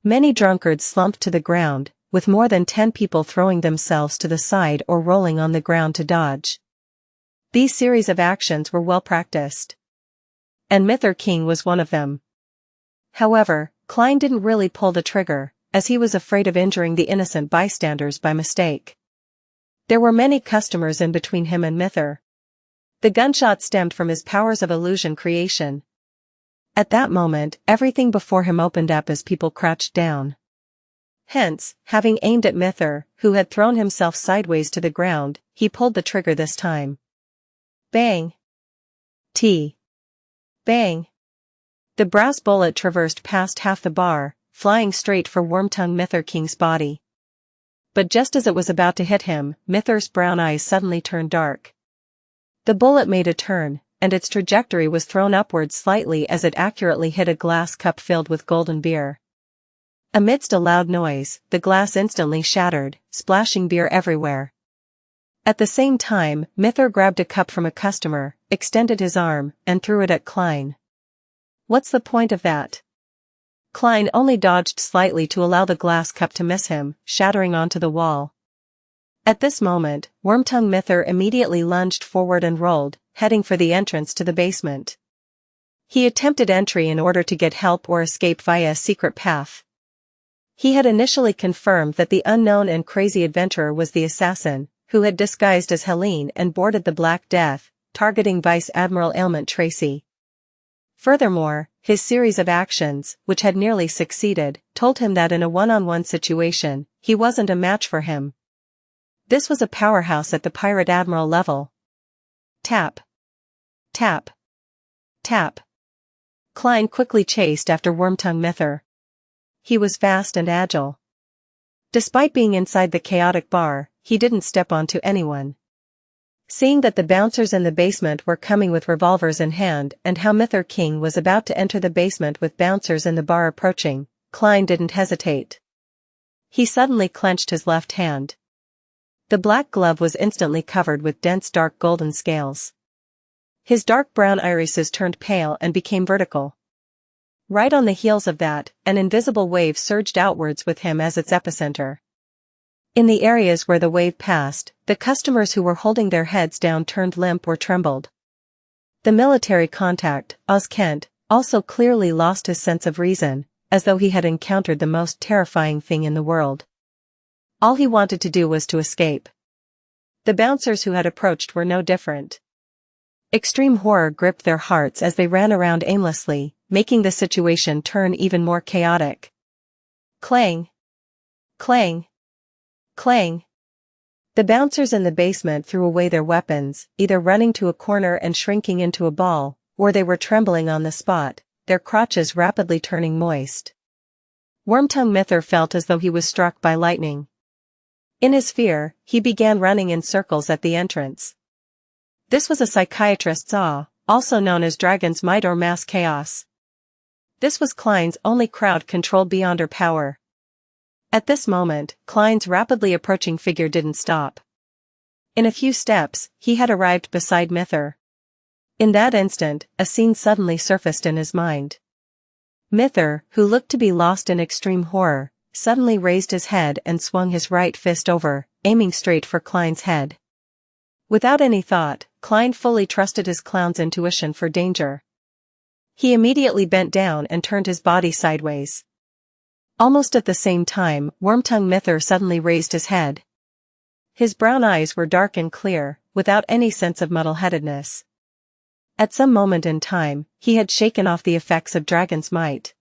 Many drunkards slumped to the ground, with more than 10 people throwing themselves to the side or rolling on the ground to dodge. These series of actions were well practiced. And Mither King was one of them. However, Klein didn't really pull the trigger, as he was afraid of injuring the innocent bystanders by mistake. There were many customers in between him and Mither. The gunshot stemmed from his powers of illusion creation. At that moment, everything before him opened up as people crouched down. Hence, having aimed at Mither, who had thrown himself sideways to the ground, he pulled the trigger this time. Bang! Bang! The brass bullet traversed past half the bar, flying straight for Wormtongue Mither King's body. But just as it was about to hit him, Mither's brown eyes suddenly turned dark. The bullet made a turn, and its trajectory was thrown upwards slightly as it accurately hit a glass cup filled with golden beer. Amidst a loud noise, the glass instantly shattered, splashing beer everywhere. At the same time, Mither grabbed a cup from a customer, extended his arm, and threw it at Klein. What's the point of that? Klein only dodged slightly to allow the glass cup to miss him, shattering onto the wall. At this moment, Wormtongue Mither immediately lunged forward and rolled, heading for the entrance to the basement. He attempted entry in order to get help or escape via a secret path. He had initially confirmed that the unknown and crazy adventurer was the assassin, who had disguised as Helene and boarded the Black Death, targeting Vice Admiral Ailment Tracy. Furthermore, his series of actions, which had nearly succeeded, told him that in a one-on-one situation, he wasn't a match for him. This was a powerhouse at the Pirate Admiral level. Tap. Tap. Tap. Klein quickly chased after Wormtongue Mither. He was fast and agile. Despite being inside the chaotic bar, he didn't step onto anyone. Seeing that the bouncers in the basement were coming with revolvers in hand and how Mither King was about to enter the basement with bouncers in the bar approaching, Klein didn't hesitate. He suddenly clenched his left hand. The black glove was instantly covered with dense dark golden scales. His dark brown irises turned pale and became vertical. Right on the heels of that, an invisible wave surged outwards with him as its epicenter. In the areas where the wave passed, the customers who were holding their heads down turned limp or trembled. The military contact, Oz Kent, also clearly lost his sense of reason, as though he had encountered the most terrifying thing in the world. All he wanted to do was to escape. The bouncers who had approached were no different. Extreme horror gripped their hearts as they ran around aimlessly, making the situation turn even more chaotic. Clang! Clang! Clang! The bouncers in the basement threw away their weapons, either running to a corner and shrinking into a ball, or they were trembling on the spot, their crotches rapidly turning moist. Wormtongue Mither felt as though he was struck by lightning. In his fear, he began running in circles at the entrance. This was a psychiatrist's awe, also known as Dragon Migh or Mass Chaos. This was Klein's only crowd controlled beyond her power. At this moment, Klein's rapidly approaching figure didn't stop. In a few steps, he had arrived beside Mither. In that instant, a scene suddenly surfaced in his mind. Mither, who looked to be lost in extreme horror, suddenly raised his head and swung his right fist over, aiming straight for Klein's head. Without any thought, Klein fully trusted his clown's intuition for danger. He immediately bent down and turned his body sideways. Almost at the same time, Wormtongue Mither suddenly raised his head. His brown eyes were dark and clear, without any sense of muddle-headedness. At some moment in time, he had shaken off the effects of Dragon's might.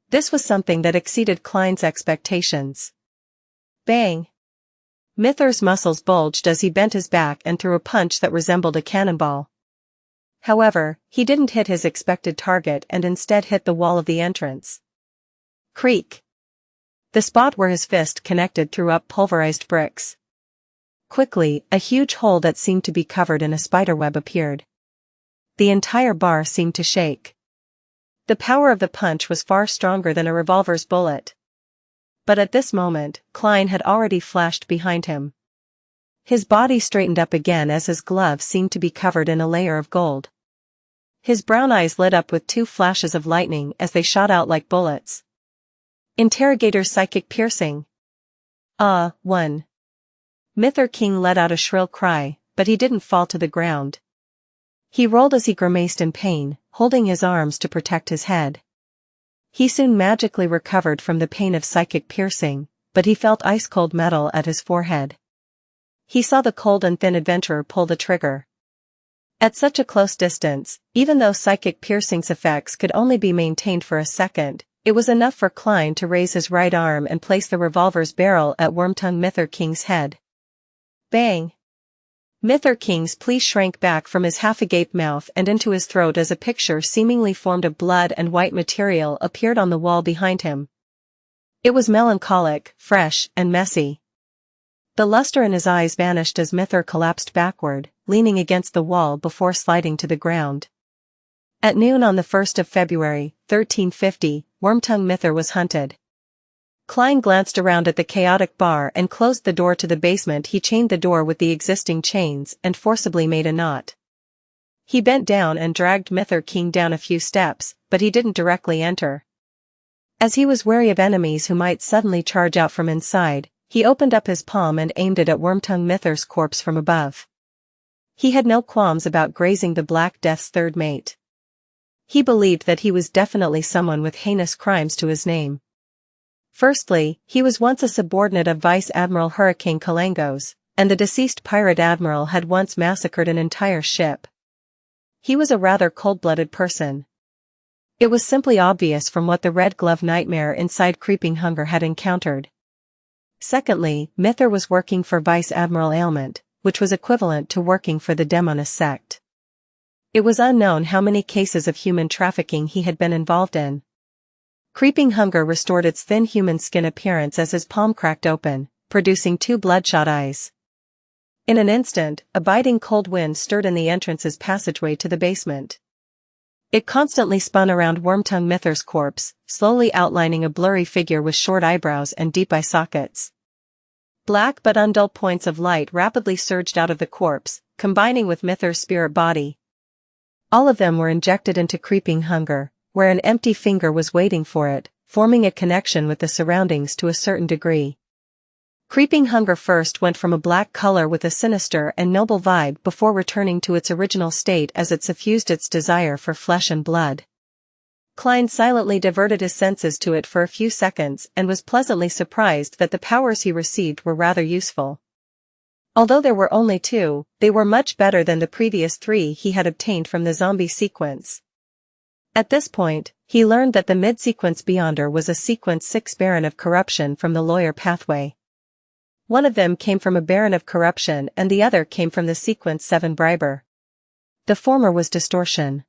This was something that exceeded Klein's expectations. Bang! Mither's muscles bulged as he bent his back and threw a punch that resembled a cannonball. However, he didn't hit his expected target and instead hit the wall of the entrance. Creak! The spot where his fist connected threw up pulverized bricks. Quickly, a huge hole that seemed to be covered in a spiderweb appeared. The entire bar seemed to shake. The power of the punch was far stronger than a revolver's bullet. But at this moment, Klein had already flashed behind him. His body straightened up again as his glove seemed to be covered in a layer of gold. His brown eyes lit up with two flashes of lightning as they shot out like bullets. Interrogator's psychic piercing. One. Mither King let out a shrill cry, but he didn't fall to the ground. He rolled as he grimaced in pain, holding his arms to protect his head. He soon magically recovered from the pain of psychic piercing, but he felt ice-cold metal at his forehead. He saw the cold and thin adventurer pull the trigger. At such a close distance, even though psychic piercing's effects could only be maintained for a second, it was enough for Klein to raise his right arm and place the revolver's barrel at Wormtongue Mither King's head. Bang! Mither King's plea shrank back from his half-agape mouth and into his throat as a picture seemingly formed of blood and white material appeared on the wall behind him. It was melancholic, fresh, and messy. The luster in his eyes vanished as Mither collapsed backward, leaning against the wall before sliding to the ground. At noon on the 1st of February, 1350, Wormtongue Mither was hunted. Klein glanced around at the chaotic bar and closed the door to the basement. He chained the door with the existing chains and forcibly made a knot. He bent down and dragged Mither King down a few steps, but he didn't directly enter. As he was wary of enemies who might suddenly charge out from inside, he opened up his palm and aimed it at Wormtongue Mither's corpse from above. He had no qualms about grazing the Black Death's third mate. He believed that he was definitely someone with heinous crimes to his name. Firstly, he was once a subordinate of Vice Admiral Hurricane Kalangos, and the deceased pirate admiral had once massacred an entire ship. He was a rather cold-blooded person. It was simply obvious from what the Red Glove Nightmare inside Creeping Hunger had encountered. Secondly, Mither was working for Vice Admiral Ailment, which was equivalent to working for the Demonist sect. It was unknown how many cases of human trafficking he had been involved in. Creeping Hunger restored its thin human skin appearance as his palm cracked open, producing two bloodshot eyes. In an instant, a biting cold wind stirred in the entrance's passageway to the basement. It constantly spun around Wormtongue Mither's corpse, slowly outlining a blurry figure with short eyebrows and deep eye sockets. Black but undull points of light rapidly surged out of the corpse, combining with Mither's spirit body. All of them were injected into Creeping Hunger, where an empty finger was waiting for it, forming a connection with the surroundings to a certain degree. Creeping Hunger first went from a black color with a sinister and noble vibe before returning to its original state as it suffused its desire for flesh and blood. Klein silently diverted his senses to it for a few seconds and was pleasantly surprised that the powers he received were rather useful. Although there were only 2, they were much better than the previous 3 he had obtained from the zombie sequence. At this point, he learned that the mid-sequence Beyonder was a Sequence 6 Baron of Corruption from the Lawyer pathway. One of them came from a Baron of Corruption and the other came from the Sequence 7 Briber. The former was distortion.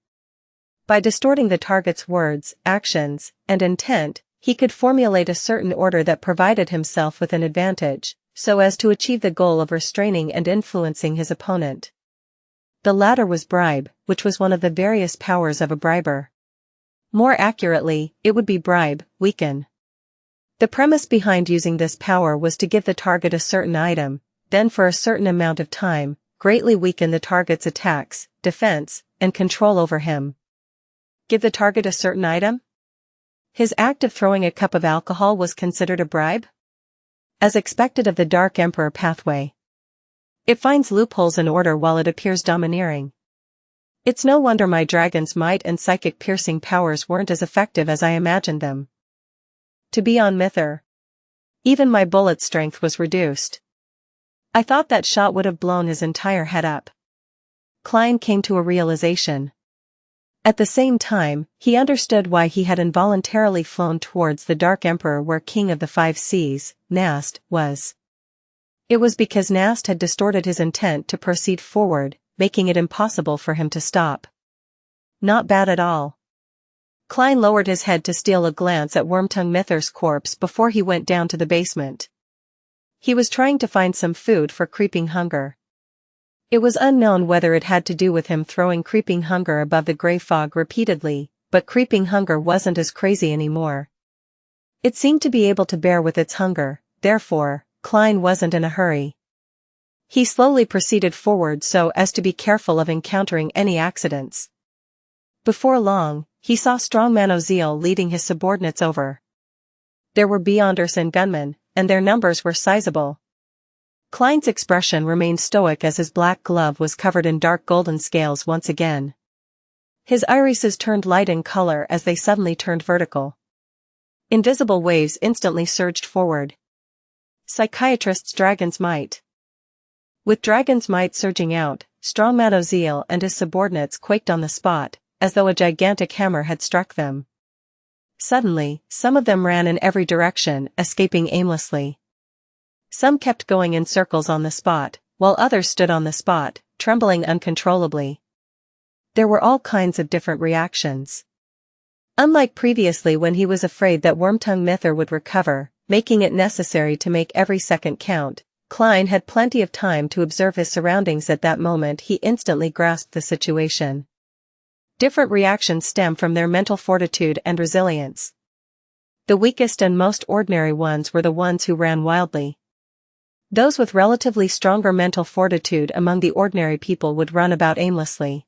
By distorting the target's words, actions, and intent, he could formulate a certain order that provided himself with an advantage, so as to achieve the goal of restraining and influencing his opponent. The latter was bribe, which was one of the various powers of a briber. More accurately, it would be bribe, weaken. The premise behind using this power was to give the target a certain item, then for a certain amount of time, greatly weaken the target's attacks, defense, and control over him. Give the target a certain item? His act of throwing a cup of alcohol was considered a bribe? As expected of the Dark Emperor pathway. It finds loopholes in order while it appears domineering. It's no wonder my Dragon's Might and psychic piercing powers weren't as effective as I imagined them. To be on Mither. Even my bullet strength was reduced. I thought that shot would have blown his entire head up. Klein came to a realization. At the same time, he understood why he had involuntarily flown towards the Dark Emperor where King of the Five Seas, Nast, was. It was because Nast had distorted his intent to proceed forward, making it impossible for him to stop. Not bad at all. Klein lowered his head to steal a glance at Wormtongue Mither's corpse before he went down to the basement. He was trying to find some food for Creeping Hunger. It was unknown whether it had to do with him throwing Creeping Hunger above the grey fog repeatedly, but Creeping Hunger wasn't as crazy anymore. It seemed to be able to bear with its hunger, therefore, Klein wasn't in a hurry. He slowly proceeded forward so as to be careful of encountering any accidents. Before long, he saw Strongman Oziel leading his subordinates over. There were Beyonders and gunmen, and their numbers were sizable. Klein's expression remained stoic as his black glove was covered in dark golden scales once again. His irises turned light in color as they suddenly turned vertical. Invisible waves instantly surged forward. Psychiatrist's Dragon's Might. With Dragon's Might surging out, Strongman Oziel and his subordinates quaked on the spot, as though a gigantic hammer had struck them. Suddenly, some of them ran in every direction, escaping aimlessly. Some kept going in circles on the spot, while others stood on the spot, trembling uncontrollably. There were all kinds of different reactions. Unlike previously when he was afraid that Wormtongue Mither would recover, making it necessary to make every second count, Klein had plenty of time to observe his surroundings. At that moment he instantly grasped the situation. Different reactions stem from their mental fortitude and resilience. The weakest and most ordinary ones were the ones who ran wildly. Those with relatively stronger mental fortitude among the ordinary people would run about aimlessly.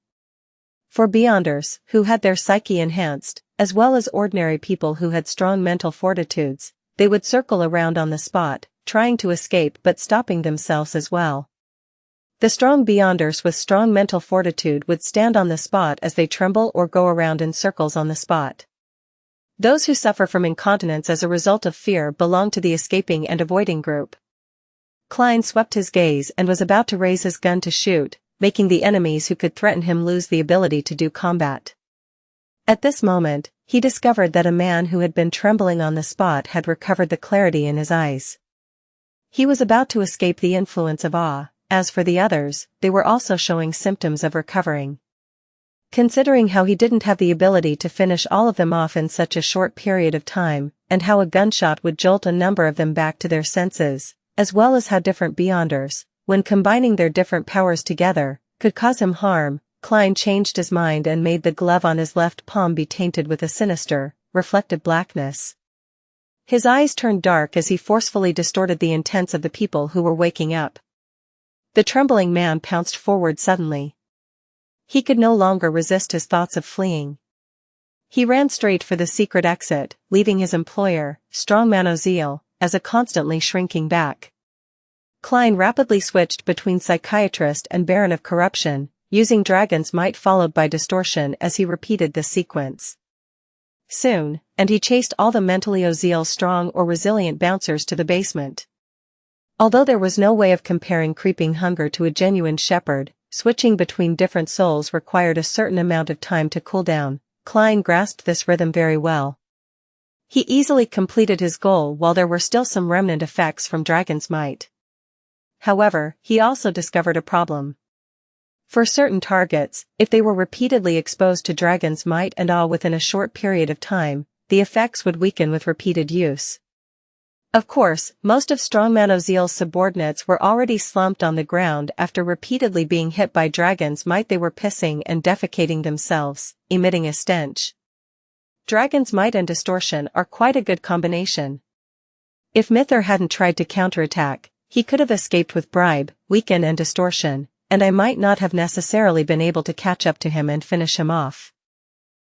For Beyonders, who had their psyche enhanced, as well as ordinary people who had strong mental fortitudes, they would circle around on the spot, trying to escape but stopping themselves as well. The strong Beyonders with strong mental fortitude would stand on the spot as they tremble or go around in circles on the spot. Those who suffer from incontinence as a result of fear belong to the escaping and avoiding group. Klein swept his gaze and was about to raise his gun to shoot, making the enemies who could threaten him lose the ability to do combat. At this moment, he discovered that a man who had been trembling on the spot had recovered the clarity in his eyes. He was about to escape the influence of awe. As for the others, they were also showing symptoms of recovering. Considering how he didn't have the ability to finish all of them off in such a short period of time, and how a gunshot would jolt a number of them back to their senses, as well as how different Beyonders, when combining their different powers together, could cause him harm, Klein changed his mind and made the glove on his left palm be tainted with a sinister, reflective blackness. His eyes turned dark as he forcefully distorted the intents of the people who were waking up. The trembling man pounced forward suddenly. He could no longer resist his thoughts of fleeing. He ran straight for the secret exit, leaving his employer, strongman Oziel, as a constantly shrinking back. Klein rapidly switched between psychiatrist and baron of corruption, using Dragon's Might followed by distortion as he repeated this sequence. Soon, and he chased all the mentally Oziel strong or resilient bouncers to the basement. Although there was no way of comparing creeping hunger to a genuine shepherd, switching between different souls required a certain amount of time to cool down. Klein grasped this rhythm very well. He easily completed his goal while there were still some remnant effects from Dragon's Might. However, he also discovered a problem. For certain targets, if they were repeatedly exposed to Dragon's Might and awe within a short period of time, the effects would weaken with repeated use. Of course, most of Strongman Oziel's subordinates were already slumped on the ground after repeatedly being hit by Dragon's Might. They were pissing and defecating themselves, emitting a stench. Dragon's Might and distortion are quite a good combination. If Mither hadn't tried to counterattack, he could have escaped with bribe, weaken and distortion, and I might not have necessarily been able to catch up to him and finish him off.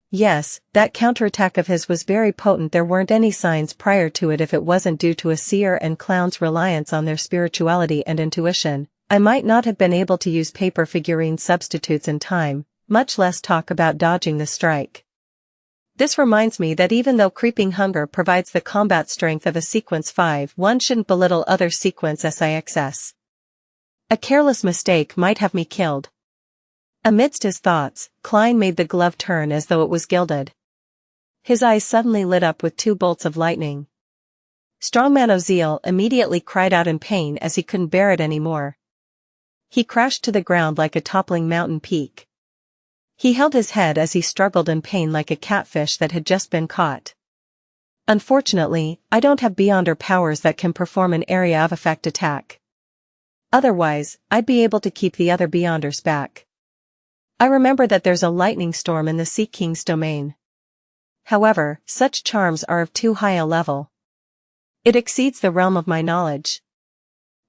Yes, that counterattack of his was very potent. There weren't any signs prior to it. If it wasn't due to a seer and clown's reliance on their spirituality and intuition, I might not have been able to use paper figurine substitutes in time, much less talk about dodging the strike. This reminds me that even though creeping hunger provides the combat strength of a sequence 5, one shouldn't belittle other sequence SIXS. A careless mistake might have me killed. Amidst his thoughts, Klein made the glove turn as though it was gilded. His eyes suddenly lit up with 2 bolts of lightning. Strongman Oziel immediately cried out in pain as he couldn't bear it anymore. He crashed to the ground like a toppling mountain peak. He held his head as he struggled in pain like a catfish that had just been caught. Unfortunately, I don't have Beyonder powers that can perform an area of effect attack. Otherwise, I'd be able to keep the other Beyonders back. I remember that there's a lightning storm in the Sea King's domain. However, such charms are of too high a level. It exceeds the realm of my knowledge.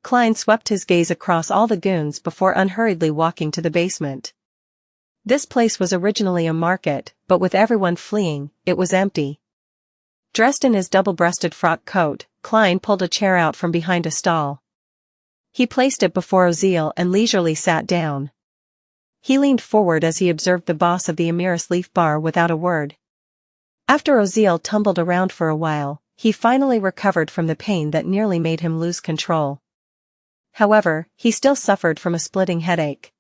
Klein swept his gaze across all the goons before unhurriedly walking to the basement. This place was originally a market, but with everyone fleeing, it was empty. Dressed in his double-breasted frock coat, Klein pulled a chair out from behind a stall. He placed it before Oziel and leisurely sat down. He leaned forward as he observed the boss of the Emiris Leaf Bar without a word. After Oziel tumbled around for a while, he finally recovered from the pain that nearly made him lose control. However, he still suffered from a splitting headache.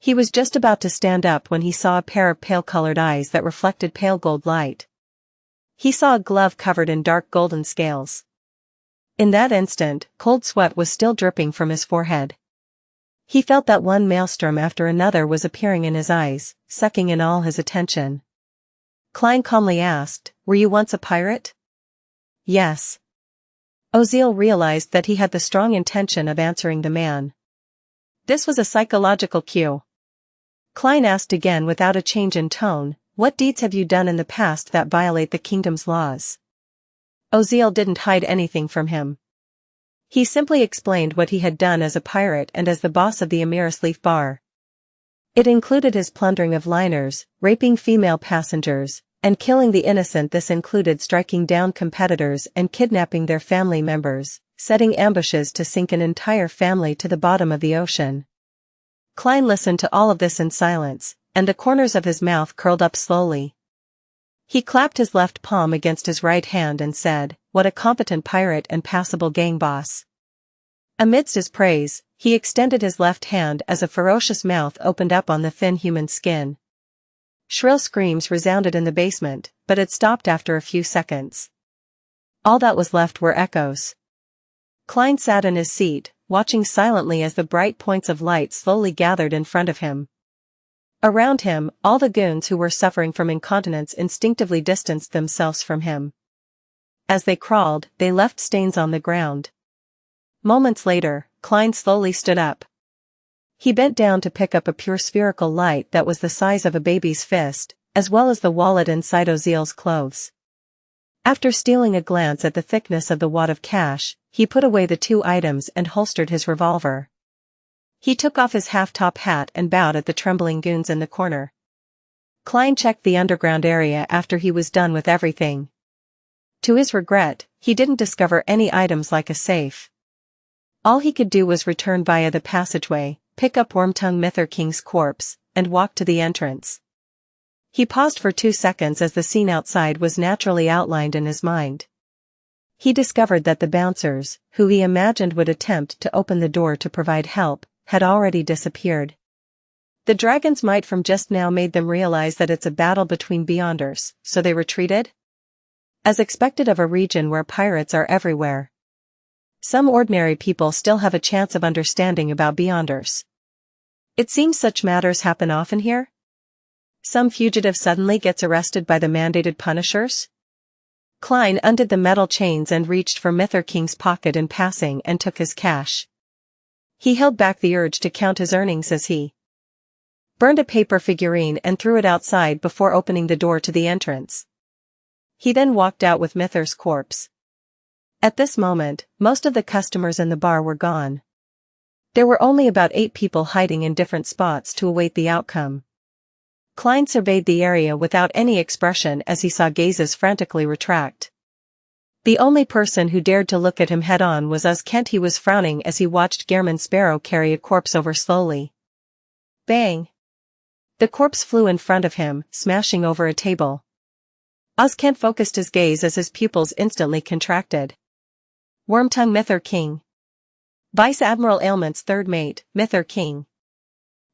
He was just about to stand up when he saw a pair of pale-colored eyes that reflected pale gold light. He saw a glove covered in dark golden scales. In that instant, cold sweat was still dripping from his forehead. He felt that one maelstrom after another was appearing in his eyes, sucking in all his attention. Klein calmly asked, "Were you once a pirate?" "Yes." Oziel realized that he had the strong intention of answering the man. This was a psychological cue. Klein asked again without a change in tone, "What deeds have you done in the past that violate the kingdom's laws?" Oziel didn't hide anything from him. He simply explained what he had done as a pirate and as the boss of the Emiris Leaf Bar. It included his plundering of liners, raping female passengers, and killing the innocent. This included striking down competitors and kidnapping their family members, setting ambushes to sink an entire family to the bottom of the ocean. Klein listened to all of this in silence, and the corners of his mouth curled up slowly. He clapped his left palm against his right hand and said, "What a competent pirate and passable gang boss." Amidst his praise, he extended his left hand as a ferocious mouth opened up on the thin human skin. Shrill screams resounded in the basement, but it stopped after a few seconds. All that was left were echoes. Klein sat in his seat, watching silently as the bright points of light slowly gathered in front of him. Around him, all the goons who were suffering from incontinence instinctively distanced themselves from him. As they crawled, they left stains on the ground. Moments later, Klein slowly stood up. He bent down to pick up a pure spherical light that was the size of a baby's fist, as well as the wallet inside Oziel's clothes. After stealing a glance at the thickness of the wad of cash, he put away the two items and holstered his revolver. He took off his half-top hat and bowed at the trembling goons in the corner. Klein checked the underground area after he was done with everything. To his regret, he didn't discover any items like a safe. All he could do was return via the passageway, pick up Wormtongue Mither King's corpse, and walk to the entrance. He paused for 2 seconds as the scene outside was naturally outlined in his mind. He discovered that the bouncers, who he imagined would attempt to open the door to provide help, had already disappeared. The dragon's might from just now made them realize that it's a battle between beyonders, so they retreated? As expected of a region where pirates are everywhere. Some ordinary people still have a chance of understanding about beyonders. It seems such matters happen often here? Some fugitive suddenly gets arrested by the mandated punishers? Klein undid the metal chains and reached for Mither King's pocket in passing and took his cash. He held back the urge to count his earnings as he burned a paper figurine and threw it outside before opening the door to the entrance. He then walked out with Mither's corpse. At this moment, most of the customers in the bar were gone. There were only about 8 people hiding in different spots to await the outcome. Klein surveyed the area without any expression as he saw gazes frantically retract. The only person who dared to look at him head-on was Kent. He was frowning as he watched Gehrman Sparrow carry a corpse over slowly. Bang! The corpse flew in front of him, smashing over a table. Kent focused his gaze as his pupils instantly contracted. Wormtongue Mither King. Vice Admiral Ailment's third mate, Mither King.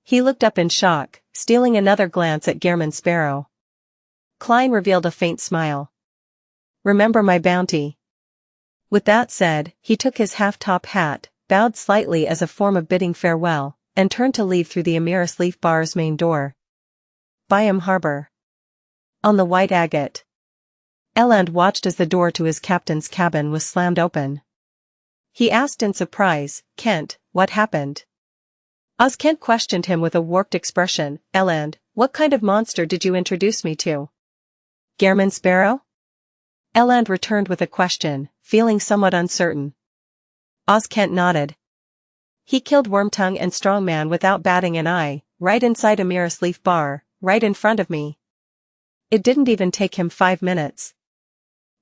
He looked up in shock, stealing another glance at Gehrman Sparrow. Klein revealed a faint smile. Remember my bounty. With that said, he took his half-top hat, bowed slightly as a form of bidding farewell, and turned to leave through the Emiris Leaf Bar's main door. Byam Harbor. On the White Agate. Eland watched as the door to his captain's cabin was slammed open. He asked in surprise, "Kent, what happened?" Kent questioned him with a warped expression. "Eland, what kind of monster did you introduce me to?" "Gehrman Sparrow?" Eland returned with a question, feeling somewhat uncertain. Kent nodded. "He killed Wormtongue and Strongman without batting an eye, right inside Emiris Leaf Bar, right in front of me. It didn't even take him 5 minutes.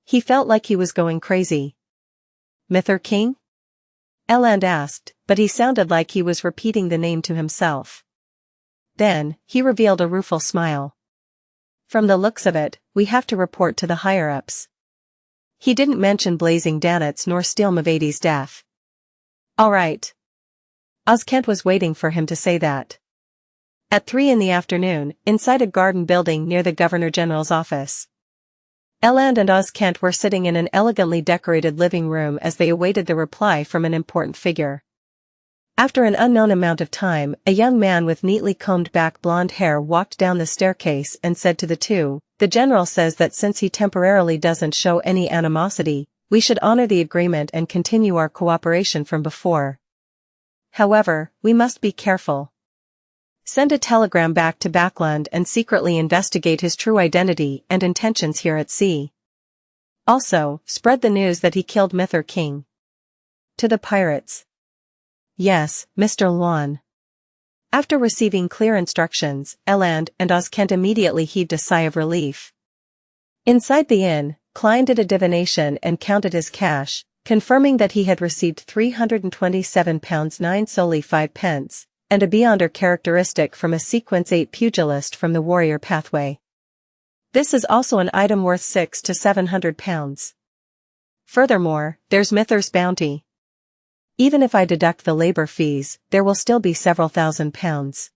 He felt like he was going crazy." "Mither King?" Eland asked, but he sounded like he was repeating the name to himself. Then, he revealed a rueful smile. "From the looks of it, we have to report to the higher-ups." He didn't mention Blazing Danet's nor Steel Mavadi's death. "All right." Kent was waiting for him to say that. At 3 in the afternoon, inside a garden building near the Governor-General's office. Eland and Kent were sitting in an elegantly decorated living room as they awaited the reply from an important figure. After an unknown amount of time, a young man with neatly combed back blonde hair walked down the staircase and said to the two, "The general says that since he temporarily doesn't show any animosity, we should honor the agreement and continue our cooperation from before. However, we must be careful. Send a telegram back to Backland and secretly investigate his true identity and intentions here at sea. Also, spread the news that he killed Mither King. To the pirates." "Yes, Mr. Luan." After receiving clear instructions, Eland and Oskent immediately heaved a sigh of relief. Inside the inn, Klein did a divination and counted his cash, confirming that he had received £327 9 solely 5 pence, and a Beyonder characteristic from a Sequence 8 pugilist from the warrior pathway. This is also an item worth £600 to £700. Furthermore, there's Mither's bounty. Even if I deduct the labor fees, there will still be several £1,000s.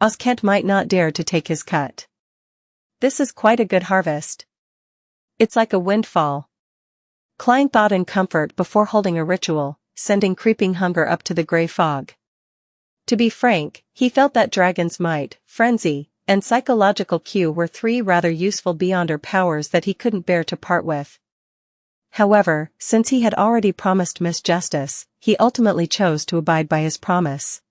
Oskent might not dare to take his cut. This is quite a good harvest. It's like a windfall. Klein thought in comfort before holding a ritual, sending creeping hunger up to the grey fog. To be frank, he felt that Dragon's Might, Frenzy, and Psychological Cue were 3 rather useful Beyonder powers that he couldn't bear to part with. However, since he had already promised Miss Justice, he ultimately chose to abide by his promise.